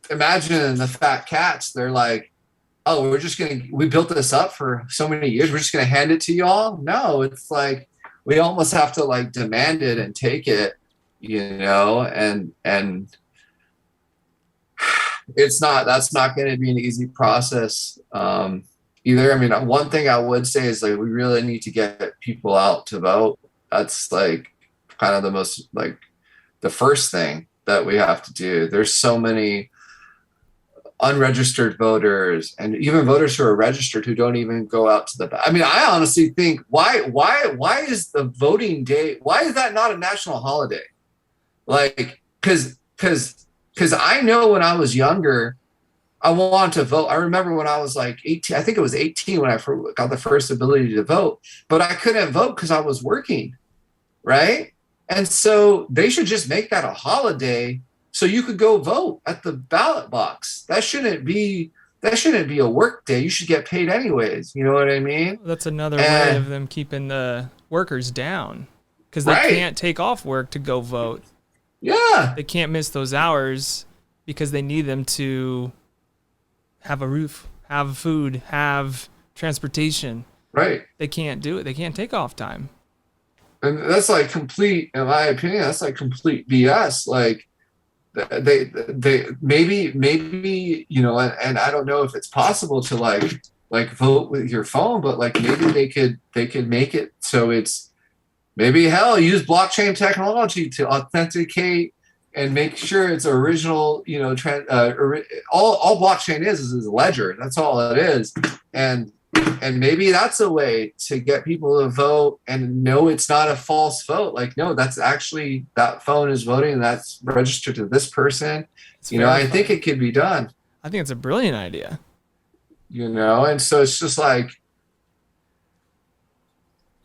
imagine the fat cats. They're like, oh, we built this up for so many years. We're just gonna hand it to y'all. No, it's like we almost have to like demand it and take it, and that's not going to be an easy process either. I mean, one thing I would say is like we really need to get people out to vote. That's like kind of the first thing that we have to do. There's so many unregistered voters, and even voters who are registered who don't even go out to the. I mean, I honestly think why is the voting day? Why is that not a national holiday? Like, because I know when I was younger, I wanted to vote. I remember when I was like 18. I think it was 18 when I got the first ability to vote, but I couldn't vote because I was working, right? And so they should just make that a holiday, so you could go vote at the ballot box. That shouldn't be a work day. You should get paid anyways. You know what I mean? That's another way of them keeping the workers down, because they can't take off work to go vote. Yeah. They can't miss those hours because they need them to have a roof, have food, have transportation. Right. They can't do it. They can't take off time. And that's like complete, in my opinion, that's like complete BS. Like they maybe, you know, and I don't know if it's possible to like vote with your phone, but like maybe they could make it so it's maybe hell use blockchain technology to authenticate and make sure it's original, you know, all blockchain is a ledger. That's all it is. And maybe that's a way to get people to vote and know it's not a false vote. Like, no, that's actually, that phone is voting and that's registered to this person. It's You know, I verified. think it could be done, I think it's a brilliant idea. you know? And so it's just like,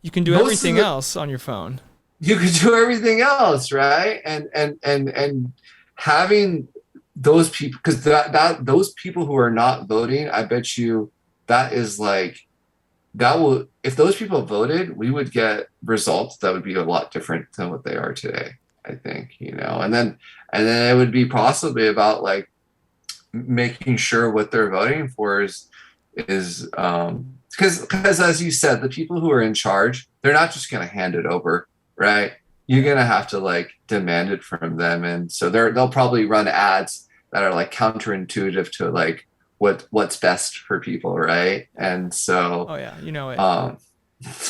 You can do most of everything the, else on your phone. you could do everything else, right? And having those people, because that those people who are not voting, I bet you that is like, that will, if those people voted, we would get results that would be a lot different than what they are today, I think, you know. And then it would be possibly about like making sure what they're voting for is because as you said, the people who are in charge, they're not just going to hand it over, right? You're going to have to like demand it from them. And so they'll probably run ads that are like counterintuitive to like what's best for people, right? And so Oh yeah, you know it.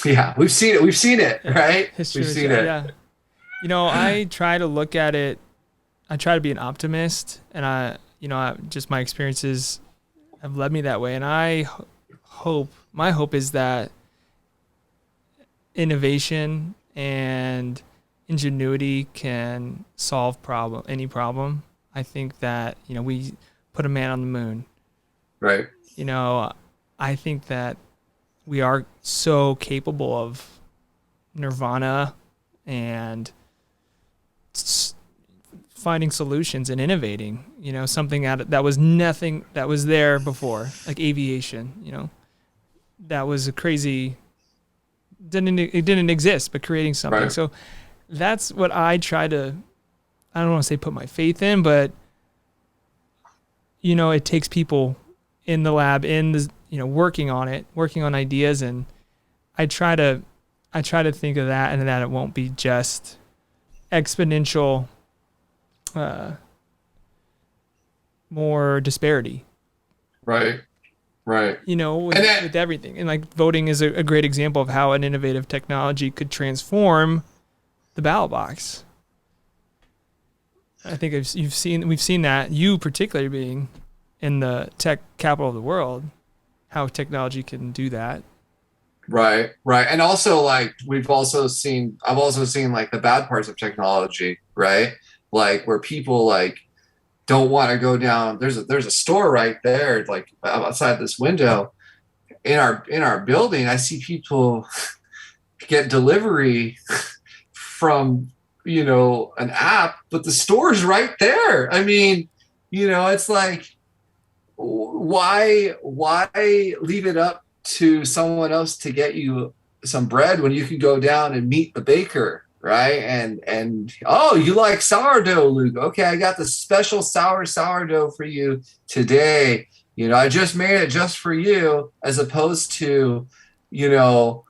yeah, we've seen it, Yeah. right? History We've was, seen it. yeah. You know, I try to look at it. I try to be an optimist, and just my experiences have led me that way. And my hope is that innovation and ingenuity can solve any problem. I think that, you know, we put a man on the moon. Right. You know, I think that we are so capable of nirvana and finding solutions and innovating, you know, something that was nothing that was there before, like aviation, you know, that was a crazy, it didn't exist, but creating something. Right. So that's what I try to, I don't want to say put my faith in, but you know, it takes people in the lab, working on ideas. And I try to think of that, and that it won't be just exponential, more disparity. Right. Right. You know, with everything. And like voting is a great example of how an innovative technology could transform the ballot box. I think we've seen that, you particularly being in the tech capital of the world, how technology can do that. Right. And also like I've also seen like the bad parts of technology, right? Like where people like don't want to go down. There's a store right there, like outside this window in our building. I see people get delivery from, you know, an app, but the store's right there. I mean, you know, it's like, why leave it up to someone else to get you some bread when you can go down and meet the baker, right? And oh, you like sourdough, Luke? Okay, I got the special sourdough for you today. You know, I just made it just for you, as opposed to, you know,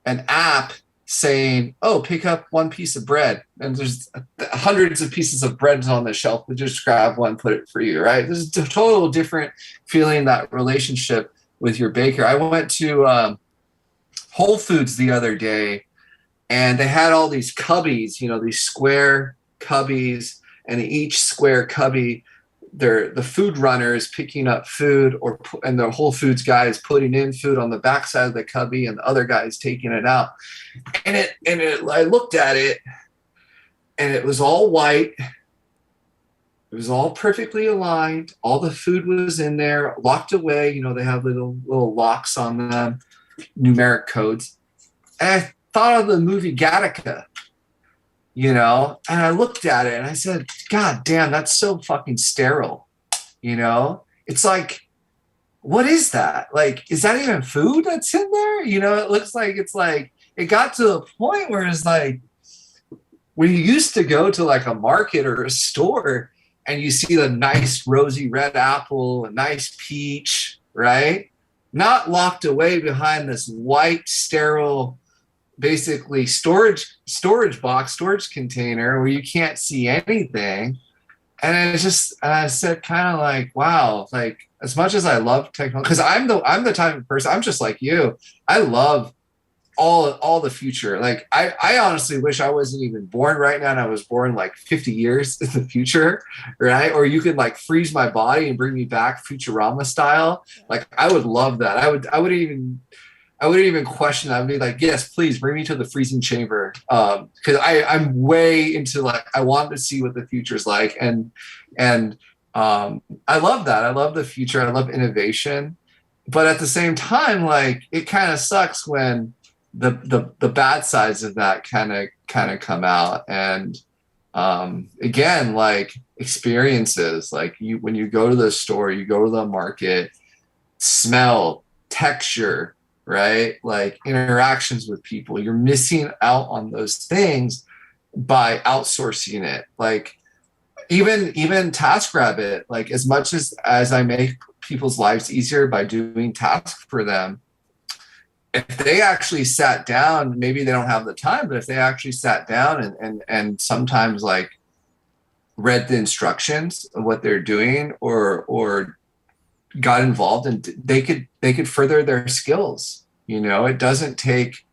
an app saying, oh, pick up one piece of bread. And there's hundreds of pieces of bread on the shelf, but just grab one, put it for you, right? There's a total different feeling, that relationship with your baker. I went to Whole Foods the other day, and they had all these cubbies, you know, these square cubbies, and each square cubby, the food runner is picking up food, and the Whole Foods guy is putting in food on the backside of the cubby, and the other guy is taking it out. And I looked at it, and it was all white. It was all perfectly aligned. All the food was in there, locked away. You know, they have little locks on them, numeric codes. And I thought of the movie Gattaca, you know, and I looked at it and I said, God damn, that's so fucking sterile. You know, it's like, what is that? Like, is that even food that's in there? You know, it looks like it got to a point where it's like, when you used to go to like a market or a store and you see the nice rosy red apple, a nice peach, right? Not locked away behind this white, sterile, basically storage box, storage container where you can't see anything. And it's just, I said kind of like, wow, like as much as I love technology, because I'm the type of person, I'm just like you. I love all the future. Like I honestly wish I wasn't even born right now and I was born like 50 years in the future, right? Or you could like freeze my body and bring me back Futurama style. Like I would love that. I wouldn't even question that. I'd be like, yes, please bring me to the freezing chamber. Because I'm way into like, I want to see what the future's like. And I love that. I love the future. I love innovation. But at the same time, like it kind of sucks when the bad sides of that kind of come out. And again, like experiences, like when you go to the store, you go to the market, smell, texture, right? Like interactions with people, you're missing out on those things by outsourcing it. Like even TaskRabbit, like as much as I make people's lives easier by doing tasks for them, if they actually sat down, maybe they don't have the time, but if they actually sat down and sometimes like read the instructions of what they're doing or got involved and they could further their skills. You know, it doesn't take,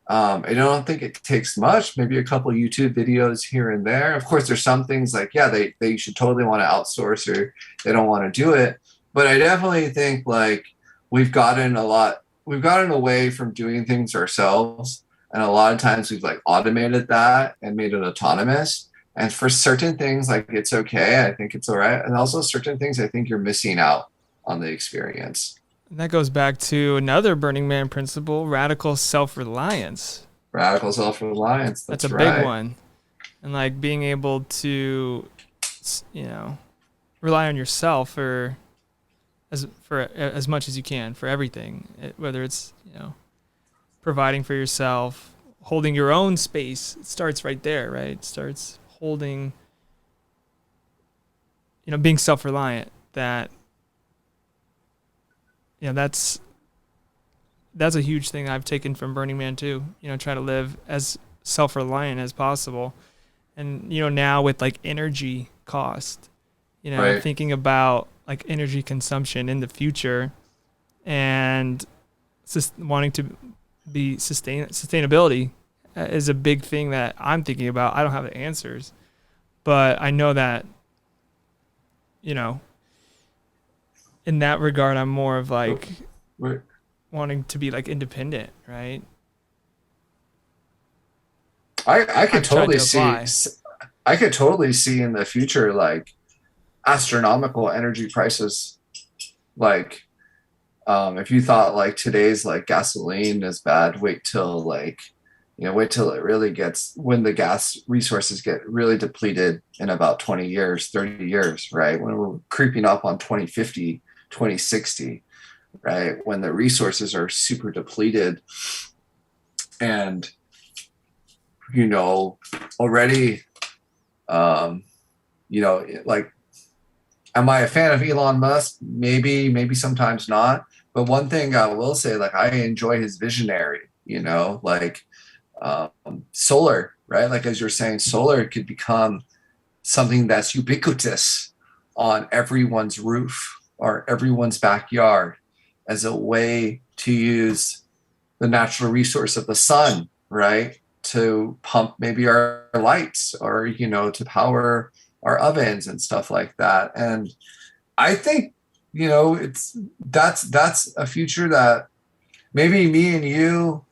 I don't think it takes much, maybe a couple of YouTube videos here and there. Of course, there's some things like, yeah, they should totally want to outsource or they don't want to do it. But I definitely think like we've gotten away from doing things ourselves. And a lot of times we've like automated that and made it autonomous. And for certain things, like it's okay. I think it's all right. And also certain things, I think you're missing out on the experience. And that goes back to another Burning Man principle, radical self-reliance. Radical self-reliance. That's a big one. And like being able to, you know, rely on yourself for as much as you can for everything, whether it's, you know, providing for yourself, holding your own space. It starts right there, right? It starts holding, you know, being self-reliant. That, you know, that's a huge thing I've taken from Burning Man too. You know, try to live as self-reliant as possible. And, you know, now with like energy cost, you know, right. Thinking about like energy consumption in the future and just wanting to be sustainability is a big thing that I'm thinking about. I don't have the answers, but I know that, you know, in that regard, I'm more of like wanting to be like independent, right? I could totally see in the future like astronomical energy prices. Like if you thought like today's like gasoline is bad, wait till it really gets, when the gas resources get really depleted in about 20 years, 30 years, right? When we're creeping up on 2050, 2060, right? When the resources are super depleted and, you know, already, you know, like, am I a fan of Elon Musk? Maybe sometimes not. But one thing I will say, like, I enjoy his visionary, you know, like solar, right? Like, as you're saying, solar could become something that's ubiquitous on everyone's roof or everyone's backyard as a way to use the natural resource of the sun, right? To pump maybe our lights or, you know, to power our ovens and stuff like that. And I think, you know, that's a future that maybe me and you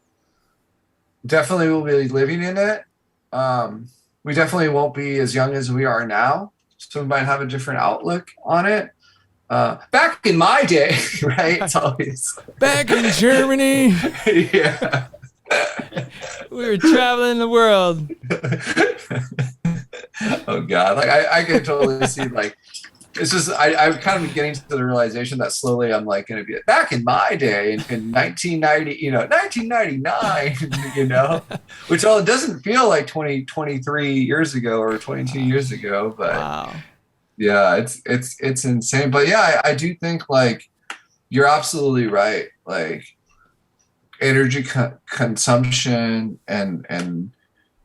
definitely will be living in it. We definitely won't be as young as we are now, so we might have a different outlook on it. Back in my day, right? It's always back in Germany. Yeah. We were traveling the world. Oh God. Like I can totally see, like, it's just, I'm kind of getting to the realization that slowly I'm like going to be back in my day in 1990, you know, 1999, you know, which all, it doesn't feel like 23 years ago or 22 years ago, but wow. Yeah, it's insane. But yeah, I do think like you're absolutely right. Like energy consumption and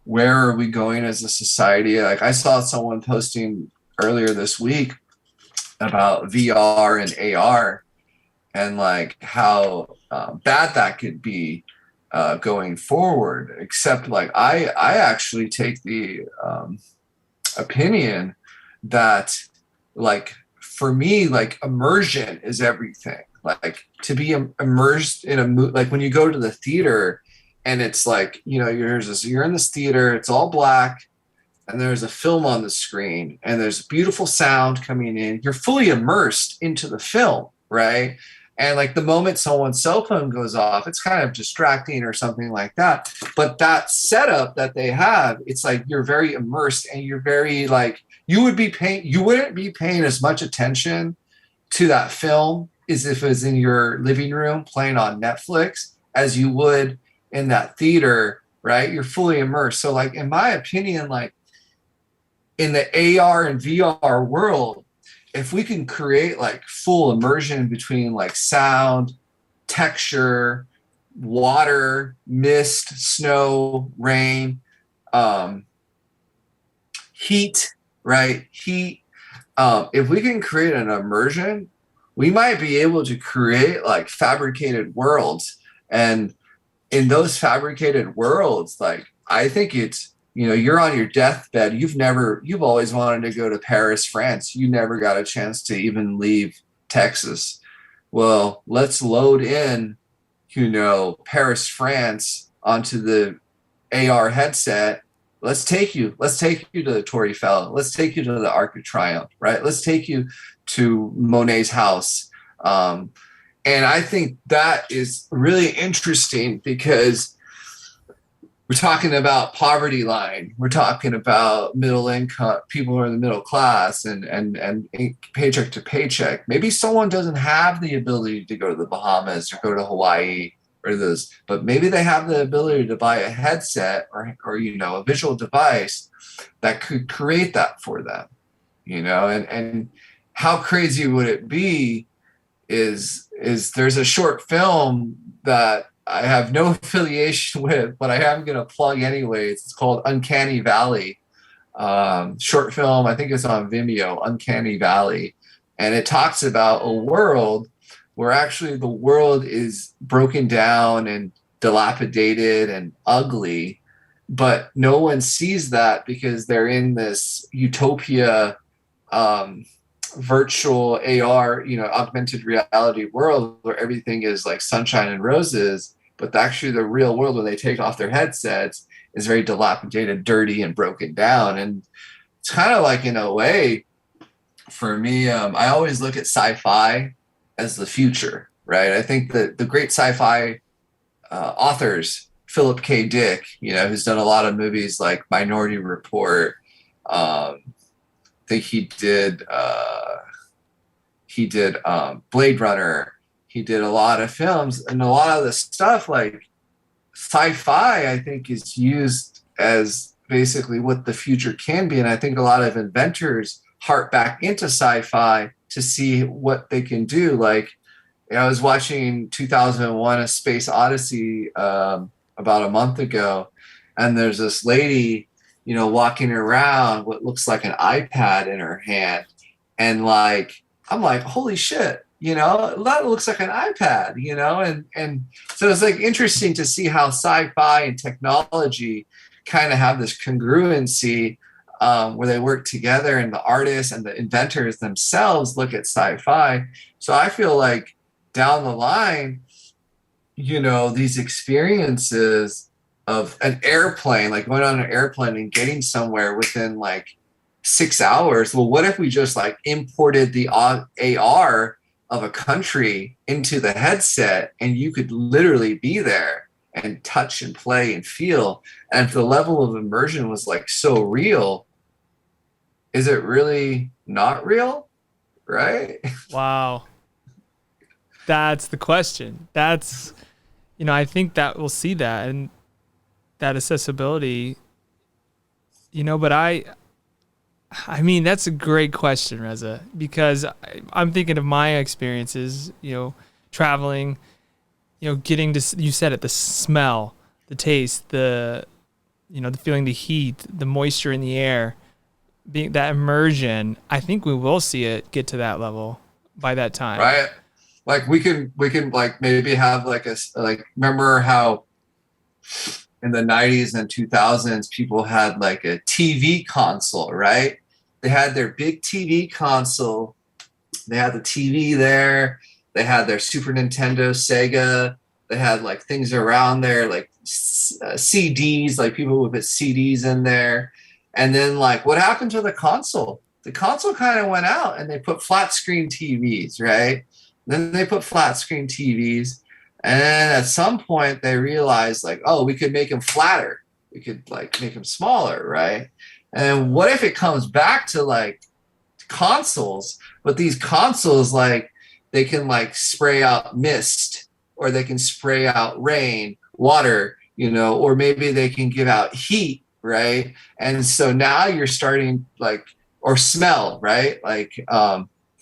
where are we going as a society. Like I saw someone posting earlier this week about VR and AR and like how bad that could be going forward. Except like I actually take the opinion that like for me like immersion is everything. Like to be immersed in a like when you go to the theater and it's like, you know, you're in this theater, it's all black and there's a film on the screen and there's beautiful sound coming in, you're fully immersed into the film, right? And like the moment someone's cell phone goes off, it's kind of distracting or something like that. But that setup that they have, it's like you're very immersed and you're very like you wouldn't be paying as much attention to that film as if it was in your living room playing on Netflix as you would in that theater, right? You're fully immersed. So like in my opinion, like in the AR and VR world, if we can create like full immersion between like sound, texture, water, mist, snow, rain, heat, right? Heat. If we can create an immersion, we might be able to create like fabricated worlds. And in those fabricated worlds, like I think it's, you know, you're on your deathbed. You've always wanted to go to Paris, France. You never got a chance to even leave Texas. Well, let's load in, you know, Paris, France onto the AR headset. Let's take you to the Torre Eiffel. Let's take you to the Arc of Triumph, right? Let's take you to Monet's house. And I think that is really interesting because we're talking about poverty line. We're talking about middle income, people who are in the middle class and paycheck to paycheck. Maybe someone doesn't have the ability to go to the Bahamas or go to Hawaii or those, but maybe they have the ability to buy a headset or you know, a visual device that could create that for them, you know, and how crazy would it be is there's a short film that I have no affiliation with, but I am going to plug anyways. It's called Uncanny Valley. Short film, I think it's on Vimeo, Uncanny Valley. And it talks about a world where actually the world is broken down and dilapidated and ugly, but no one sees that because they're in this utopia, virtual AR, you know, augmented reality world where everything is like sunshine and roses. But actually the real world, when they take off their headsets, is very dilapidated, dirty, and broken down. And it's kind of like, in a way, for me, I always look at sci-fi as the future, right? I think that the great sci-fi authors, Philip K. Dick, you know, who's done a lot of movies like Minority Report. I think he did Blade Runner. He did a lot of films, and a lot of the stuff like sci-fi, I think, is used as basically what the future can be. And I think a lot of inventors harp back into sci-fi to see what they can do. Like, you know, I was watching 2001: A Space Odyssey about a month ago, and there's this lady, you know, walking around what looks like an iPad in her hand, and like I'm like, holy shit. You know, that looks like an iPad, you know, and so it's like interesting to see how sci-fi and technology kind of have this congruency where they work together, and the artists and the inventors themselves look at sci-fi. So I feel like down the line, you know, these experiences of an airplane, like going on an airplane and getting somewhere within like 6 hours. Well, what if we just like imported the AR of a country into the headset and you could literally be there and touch and play and feel? And if the level of immersion was like so real, is it really not real? Right? Wow. That's the question. That's, you know, I think that we'll see that and that accessibility, you know, but I mean, that's a great question, Reza, because I'm thinking of my experiences, you know, traveling, getting to, you said it, the smell, the taste, the the feeling, the heat, the moisture in the air, being that immersion. I think we will see it get to that level by that time. Right. Like we can like maybe have like remember how in the 90s and 2000s people had like a TV console, right? They had their big TV console. They had the TV there. They had their Super Nintendo, Sega. They had like things around there, like CDs, like people would put CDs in there. And then like what happened to the console? The console kind of went out and they put flat screen TVs, right? Then they put flat screen TVs. And then at some point they realized like, oh, we could make them flatter. We could like make them smaller, right? And what if it comes back to like consoles, but these consoles, like they can like spray out mist, or they can spray out rain, water, or maybe they can give out heat, right? And so now you're starting like, or smell, right? Like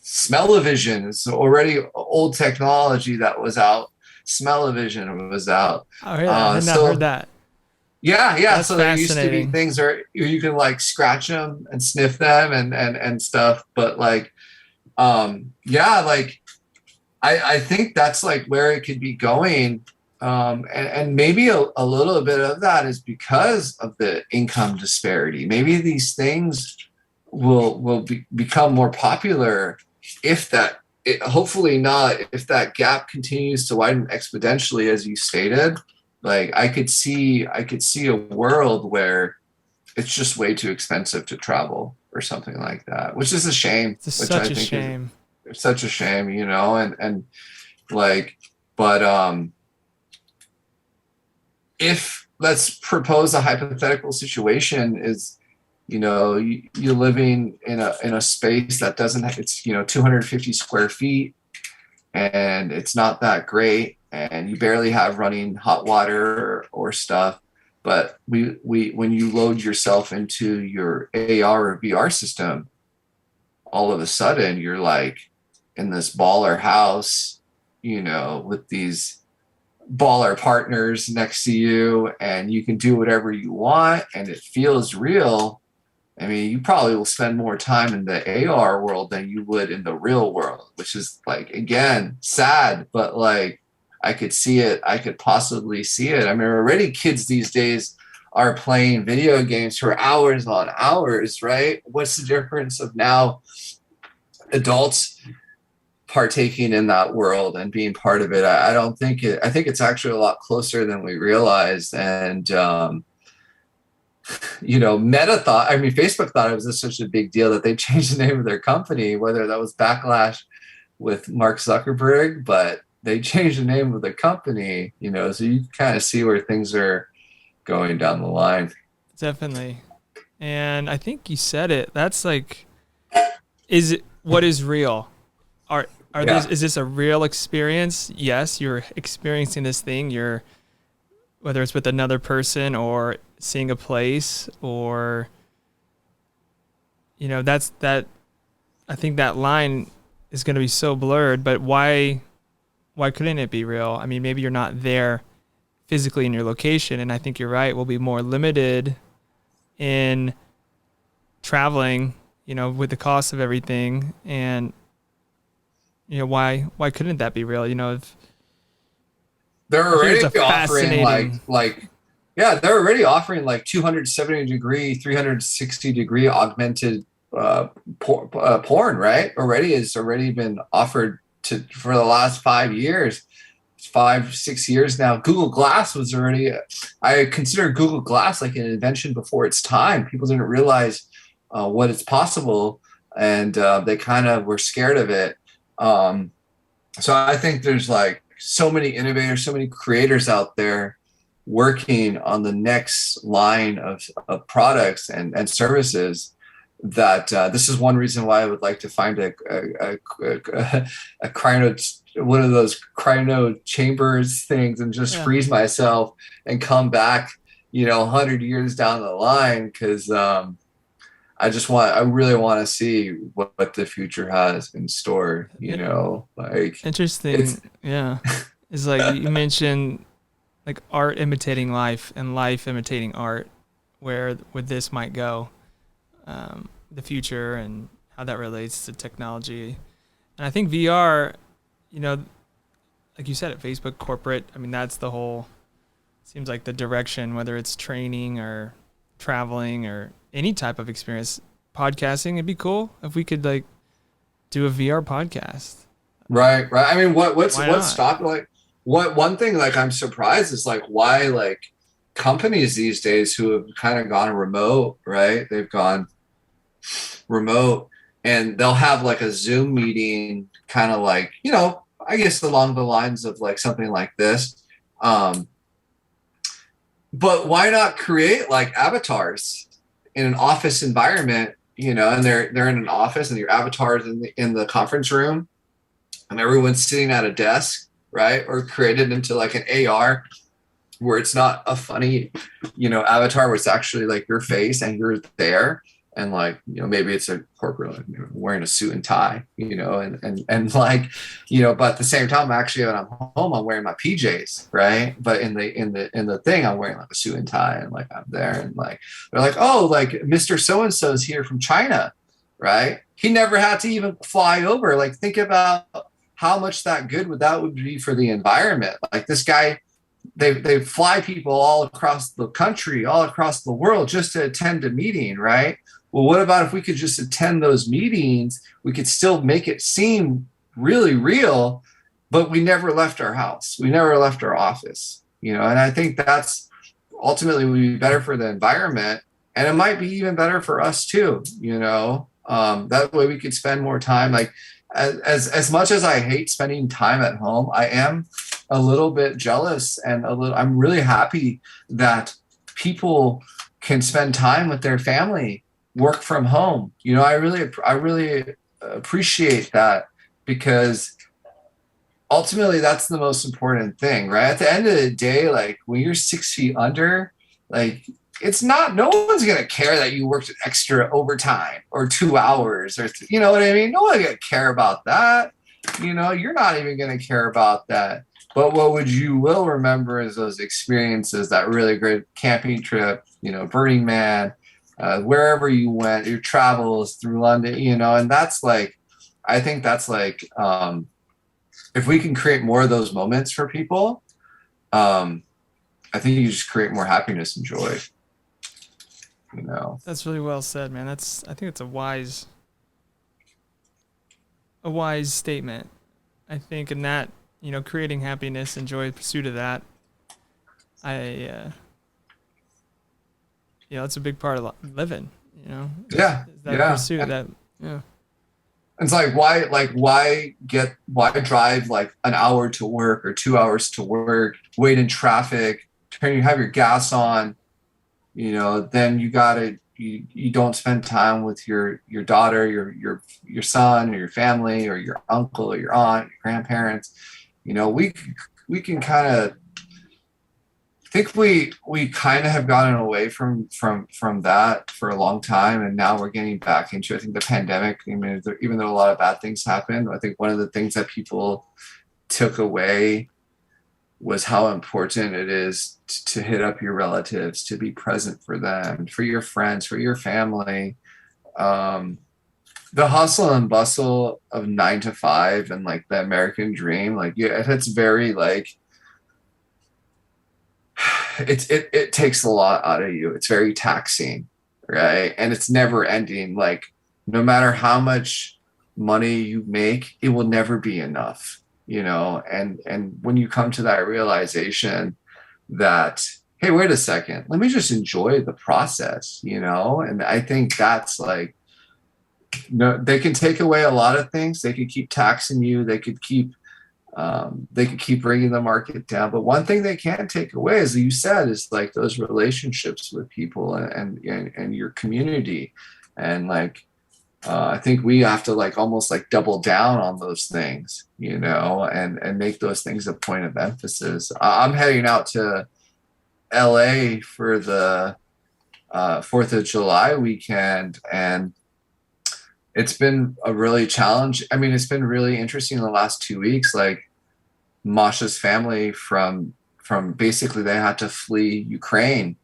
smell-o-vision is already old technology that was out. Smell-o-vision was out. Oh yeah, I had not heard that. Yeah. That's so there used to be fascinating. things where you can like scratch them and sniff them and stuff. But like, like I think that's like where it could be going. And maybe a little bit of that is because of the income disparity. Maybe these things will become more popular if hopefully not, if that gap continues to widen exponentially, as you stated. Like I could see a world where it's just way too expensive to travel or something like that, which is a shame. It's such a shame. It's such a shame, and like, but if let's propose a hypothetical situation is, you're living in a space that doesn't have, it's 250 square feet and it's not that great, and you barely have running hot water or stuff. But when you load yourself into your AR or VR system, all of a sudden you're like in this baller house, with these baller partners next to you, and you can do whatever you want and it feels real. I mean, you probably will spend more time in the AR world than you would in the real world, which is like, again, sad, but like I could see it. I could possibly see it. I mean, already kids these days are playing video games for hours on hours, right? What's the difference of now adults partaking in that world and being part of it? I don't think I think it's actually a lot closer than we realized. And, Facebook thought it was such a big deal that they changed the name of their company, whether that was backlash with Mark Zuckerberg, but they changed the name of the company, so you kind of see where things are going down the line. Definitely. And I think you said it. That's like, what is real? Is this a real experience? Yes, you're experiencing this thing. Whether it's with another person or seeing a place, or I think that line is going to be so blurred. But why couldn't it be real? I mean, maybe you're not there physically in your location, and I think you're right. We'll be more limited in traveling, with the cost of everything. And why couldn't that be real? If they're already offering they're already offering like 270 degree, 360 degree augmented porn, right? It's already been offered for the last 5 years. 5-6 years now. Google Glass was already, I consider Google Glass like an invention before its time. People didn't realize what is possible, and they kind of were scared of it. So I think there's like so many innovators, so many creators out there working on the next line of products and services that this is one reason why I would like to find a cryo, one of those cryo chambers things, and just freeze myself and come back, 100 years down the line. Cause I really want to see what the future has in store, like interesting. Yeah. is like you mentioned like art imitating life and life imitating art, where this might go, the future and how that relates to technology. And I think VR, you know, like you said at Facebook corporate, I mean, that's the whole, seems like the direction, whether it's training or traveling or any type of experience. Podcasting, it'd be cool if we could like do a VR podcast. Right, right. I mean, what's Why what's not? stopping, like, what one thing like I'm surprised is like why like companies these days who have kind of gone remote, right? They've gone remote and they'll have like a Zoom meeting, kind of like, I guess along the lines of like something like this. Um, but why not create like avatars in an office environment, and they're in an office and your avatar's in the conference room and everyone's sitting at a desk, right? Or created into like an AR where it's not a funny, avatar, where it's actually like your face and you're there. And like, maybe it's a corporate, like, wearing a suit and tie, and like, but at the same time, actually, when I'm home, I'm wearing my PJs, right? But in the thing, I'm wearing like a suit and tie, and like I'm there, and like they're like, oh, like Mr. So and so's here from China, right? He never had to even fly over. Like, think about how much that would be for the environment. Like this guy, they fly people all across the country, all across the world, just to attend a meeting, right? Well, what about if we could just attend those meetings? We could still make it seem really real, but we never left our house. We never left our office, and I think that's ultimately would be better for the environment, and it might be even better for us too, that way we could spend more time. Like, as much as I hate spending time at home, I am a little bit jealous and I'm really happy that people can spend time with their family, work from home. I really appreciate that, because ultimately that's the most important thing, right? At the end of the day, like when you're 6 feet under, like no one's going to care that you worked extra overtime or 2 hours or, you know what I mean? No one's going to care about that. You're not even going to care about that. But what you will remember is those experiences, that really great camping trip, Burning Man, wherever you went, your travels through London, and that's like, I think that's like, if we can create more of those moments for people, I think you just create more happiness and joy. That's really well said, man. I think it's a wise statement. I think in that, creating happiness and joy, pursuit of that, it's a big part of living, Yeah. is that Yeah. pursuit, that, yeah. It's like, why drive like an hour to work or 2 hours to work, wait in traffic, have your gas on, then you don't spend time with your daughter, your son, or your family, or your uncle, or your aunt, your grandparents. We can kind of think we kind of have gotten away from that for a long time, and now we're getting back into, I think, the pandemic. I mean, even though a lot of bad things happened, I think one of the things that people took away was how important it is to hit up your relatives, to be present for them, for your friends, for your family. The hustle and bustle of 9 to 5 and like the American dream, like, yeah, it's very like, it takes a lot out of you. It's very taxing, right? And it's never ending. Like, no matter how much money you make, it will never be enough, and when you come to that realization that, hey, wait a second, let me just enjoy the process, and I think that's like, no, they can take away a lot of things. They could keep taxing you. They could keep bringing the market down. But one thing they can't take away, as you said, is like those relationships with people and your community. And like, I think we have to like almost like double down on those things, and make those things a point of emphasis. I'm heading out to LA for the 4th of July weekend, and it's been a really challenge. I mean, it's been really interesting in the last 2 weeks. Like, Masha's family from basically they had to flee Ukraine,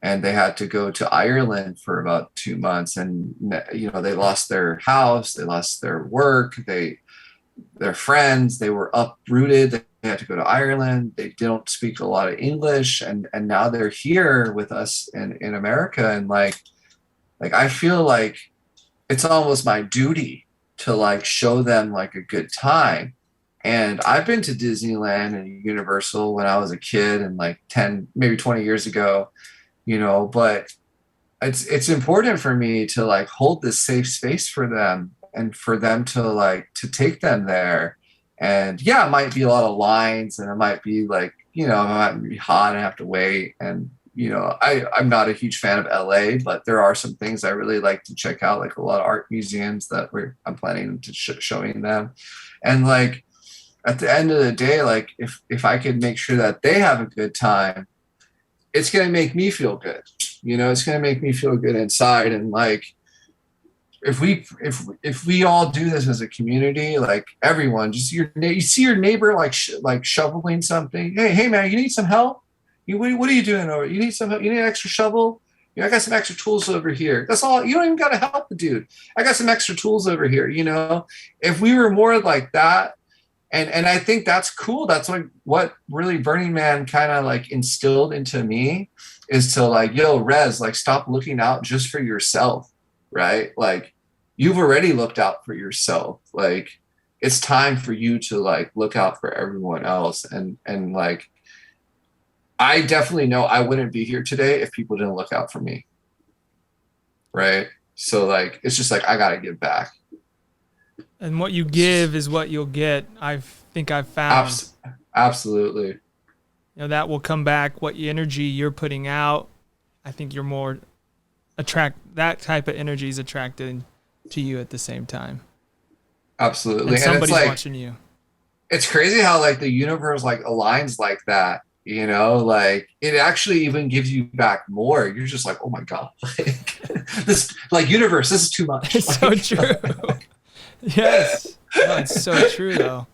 and they had to go to Ireland for about 2 months, and they lost their house, they lost their work, their friends, they were uprooted. They had to go to Ireland. They don't speak a lot of English, and now they're here with us in America, and like I feel like it's almost my duty to like show them like a good time. And I've been to Disneyland and Universal when I was a kid and like 10, maybe 20 years ago, but it's important for me to like hold this safe space for them and for them to take them there. And yeah, it might be a lot of lines, and it might be like, it might be hot and I have to wait. And I'm not a huge fan of LA, but there are some things I really like to check out, like a lot of art museums that I'm planning to showing them. And like at the end of the day, like if I could make sure that they have a good time, it's going to make me feel good. It's going to make me feel good inside. And like if we all do this as a community, like everyone, just you see your neighbor like shoveling something. Hey man, you need some help? What are you doing over? You need some help? You need an extra shovel? I got some extra tools over here. That's all. You don't even got to help the dude. I got some extra tools over here. If we were more like that, and I think that's cool. That's like what really Burning Man kind of like instilled into me, is to like, yo, Rez, like stop looking out just for yourself, right? Like you've already looked out for yourself. Like it's time for you to like look out for everyone else. And like, I definitely know I wouldn't be here today if people didn't look out for me. Right. So like, it's just like, I got to give back. And what you give is what you'll get. I think I've found. Absolutely. That will come back. What energy you're putting out, I think you're more that type of energy is attracted to you at the same time. Absolutely. And somebody's it's like, watching you. It's crazy how like the universe like aligns like that. Like it actually even gives you back more. You're just like, oh my God, this like universe, this is too much. It's so true. Yes. No, it's so true though.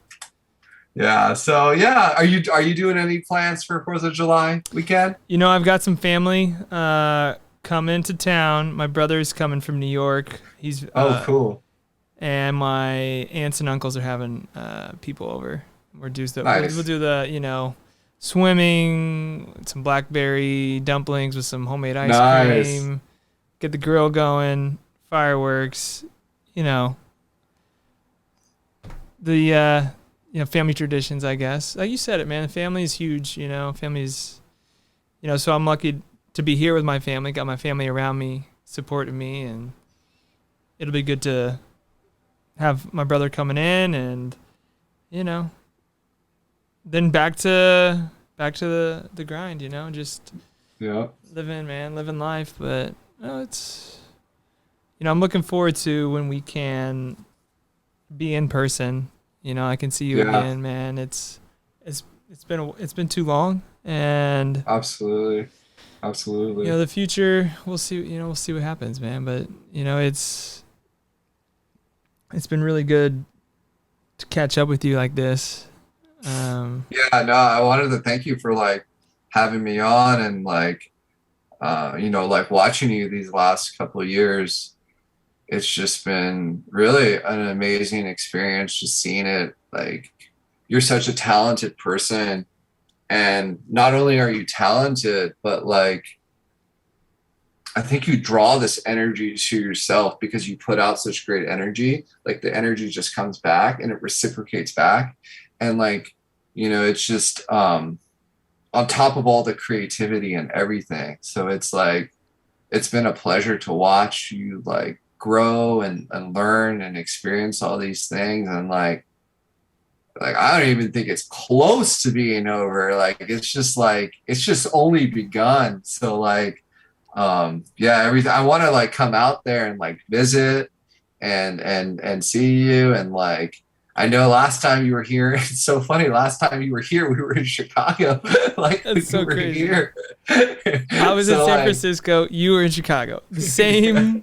Yeah. So yeah, are you doing any plans for 4th of July weekend? I've got some family coming to town. My brother's coming from New York. He's cool. And my aunts and uncles are having people over. We'll do Nice. We'll do the swimming, some blackberry dumplings with some homemade ice cream, get the grill going, fireworks, the family traditions, I guess. Like you said it, man, the family is huge, family's, so I'm lucky to be here with my family, got my family around me, supporting me, and it'll be good to have my brother coming in and, then back to the grind, just living life. But it's, I'm looking forward to when we can be in person. I can see you again, man. It's been too long, and absolutely. The future, we'll see. We'll see what happens, man. But it's been really good to catch up with you like this. I wanted to thank you for like having me on, and like like watching you these last couple of years. It's just been really an amazing experience, just seeing it. Like you're such a talented person, and not only are you talented, but like I think you draw this energy to yourself because you put out such great energy. Like the energy just comes back and it reciprocates back. And like, it's just on top of all the creativity and everything. So it's like, it's been a pleasure to watch you like grow and learn and experience all these things. And like, I don't even think it's close to being over. Like, it's just only begun. So like, everything. I want to like come out there and like visit and see you. And like, I know last time you were here, it's so funny. Last time you were here, we were in Chicago. Like that's so crazy. Here. I was in San Francisco. You were in Chicago. The same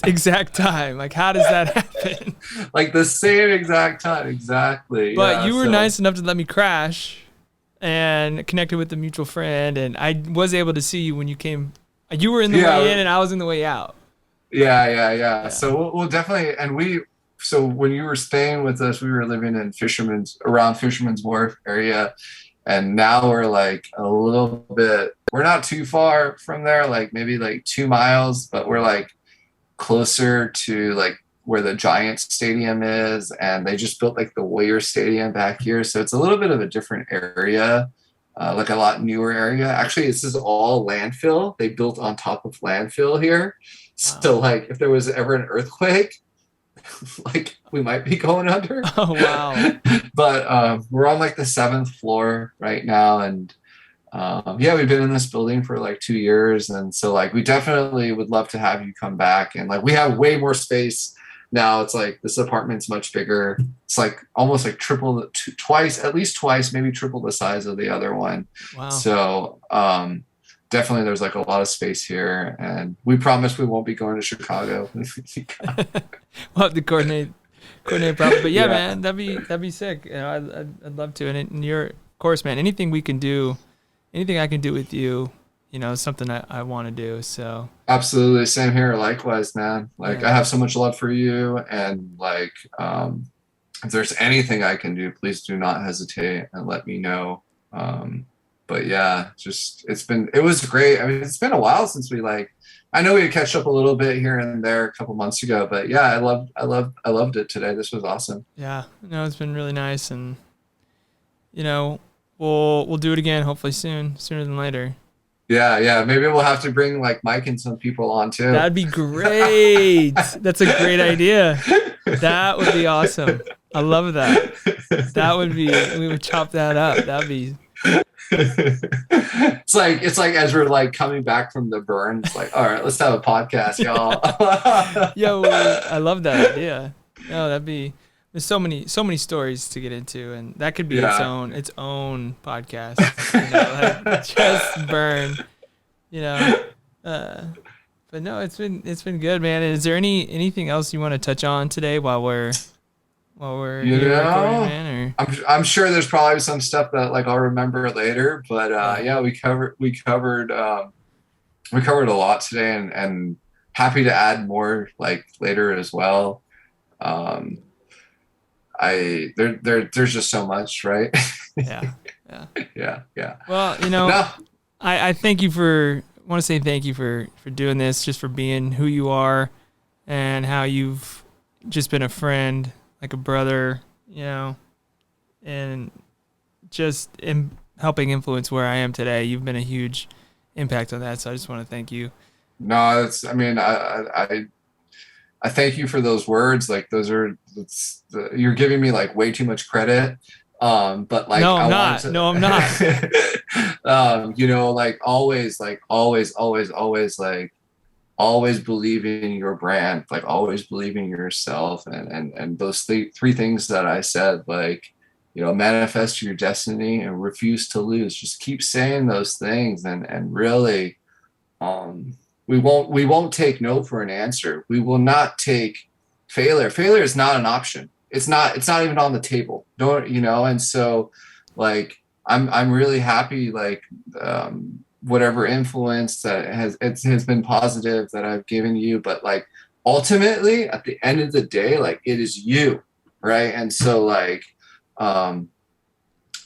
exact time. Like, how does that happen? Like the same exact time. Exactly. But Yeah. you were So nice enough to let me crash and connected with a mutual friend, and I was able to see you when you came. You were in the way yeah, in, and I was in the way out. yeah. Yeah. So we'll definitely, and so when you were staying with us, we were living in around Fisherman's Wharf area. And now we're like a little bit, we're not too far from there, like maybe like 2 miles, but we're like closer to like where the Giants Stadium is. And they just built like the Warrior Stadium back here. So it's a little bit of a different area, like a lot newer area. Actually, this is all landfill. They built on top of landfill here. Wow. So like if there was ever an earthquake, like we might be going under. Oh wow. But we're on like the 7th floor right now, and yeah, we've been in this building for like 2 years, and so like we definitely would love to have you come back. And like we have way more space now. It's like this apartment's much bigger. It's like almost like twice, at least twice, maybe triple the size of the other one. Wow. So definitely there's like a lot of space here, and we promise we won't be going to Chicago. We'll have to coordinate probably. But yeah, Yeah. man, that'd be sick. You know, I'd love to. And you're, of course, man. Anything we can do, anything I can do with you, you know, is something I want to do. So Absolutely. Same here. Likewise, man. Like yeah. I have so much love for you, and like if there's anything I can do, please do not hesitate and let me know. But yeah, just it was great. I mean, it's been a while since I know we had catch up a little bit here and there a couple months ago, but yeah, I loved it today. This was awesome. Yeah. No, it's been really nice, and you know, we'll do it again hopefully sooner than later. Yeah. Maybe we'll have to bring like Mike and some people on too. That'd be great. That's a great idea. That would be awesome. I love that. We would chop that up. That'd be. It's like as we're like coming back from the burn, it's like, all right, let's have a podcast, y'all. Yo, I love that idea. No, there's so many stories to get into, and that could be its own podcast. You know, like just burn, you know. But no, it's been good, man. Is there anything else you want to touch on today while we're here recording, man? Or I'm sure there's probably some stuff that like I'll remember later, but yeah, we covered a lot today, and happy to add more like later as well. There's just so much, right? Yeah. Yeah. Well, you know, I want to say thank you for doing this, just for being who you are, and how you've just been a friend, like a brother, you know, and just in helping influence where I am today. You've been a huge impact on that, so I just want to thank you. No, I mean, I thank you for those words. Like you're giving me like way too much credit. But like, no, I'm not. You know, like always believe in your brand, like always believe in yourself. And those three things that I said, like, you know, manifest your destiny and refuse to lose. Just keep saying those things. And really, we won't take no for an answer. We will not take failure. Failure is not an option. It's not even on the table. Don't, you know? And so like, I'm really happy, like, whatever influence that has been positive that I've given you, but like ultimately at the end of the day, like it is you. Right. And so like,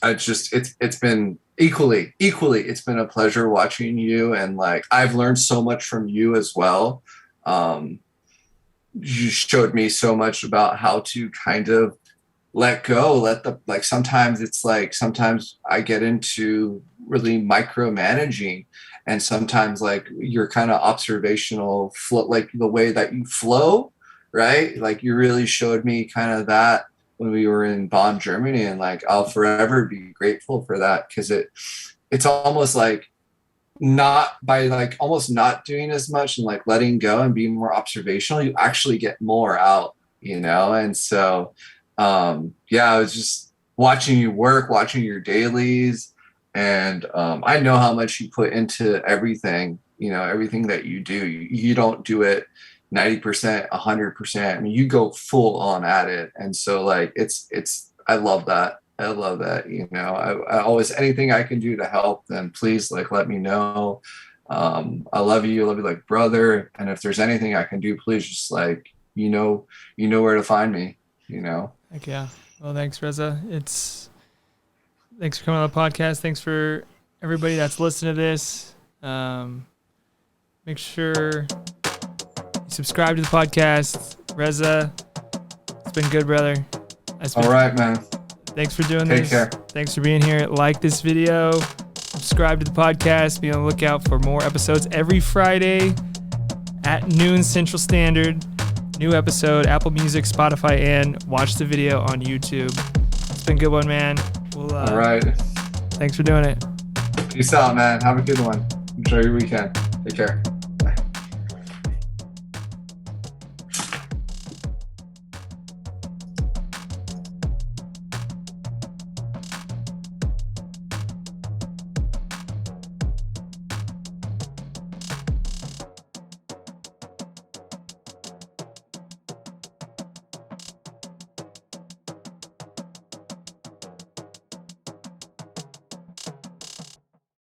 it's been equally, it's been a pleasure watching you. And like, I've learned so much from you as well. You showed me so much about how to kind of let go, sometimes I get into really micromanaging, and sometimes like your kind of observational flow, like the way that you flow, right? Like you really showed me kind of that when we were in Bonn, Germany, and like I'll forever be grateful for that, because it's almost like almost not doing as much and like letting go and being more observational, you actually get more out, you know? And so I was just watching you work, watching your dailies, and I know how much you put into everything, you know, everything that you do. You don't do it 90%, 100%. I mean, you go full on at it. And so like, I love that. I love that. You know, I always, anything I can do to help, then please like, let me know. I love you like brother. And if there's anything I can do, please just like, you know where to find me, you know? Heck yeah. Well, thanks, Reza. Thanks for coming on the podcast. Thanks for everybody that's listening to this. Make sure you subscribe to the podcast. Reza, it's been good, brother. All right, man. Thanks for doing Take this. care. Thanks for being here. Like this video. Subscribe to the podcast. Be on the lookout for more episodes every Friday at noon Central Standard. New episode, Apple Music, Spotify, and watch the video on YouTube. It's been a good one, man. All right. Thanks for doing it. Peace out, man. Have a good one. Enjoy your weekend. Take care.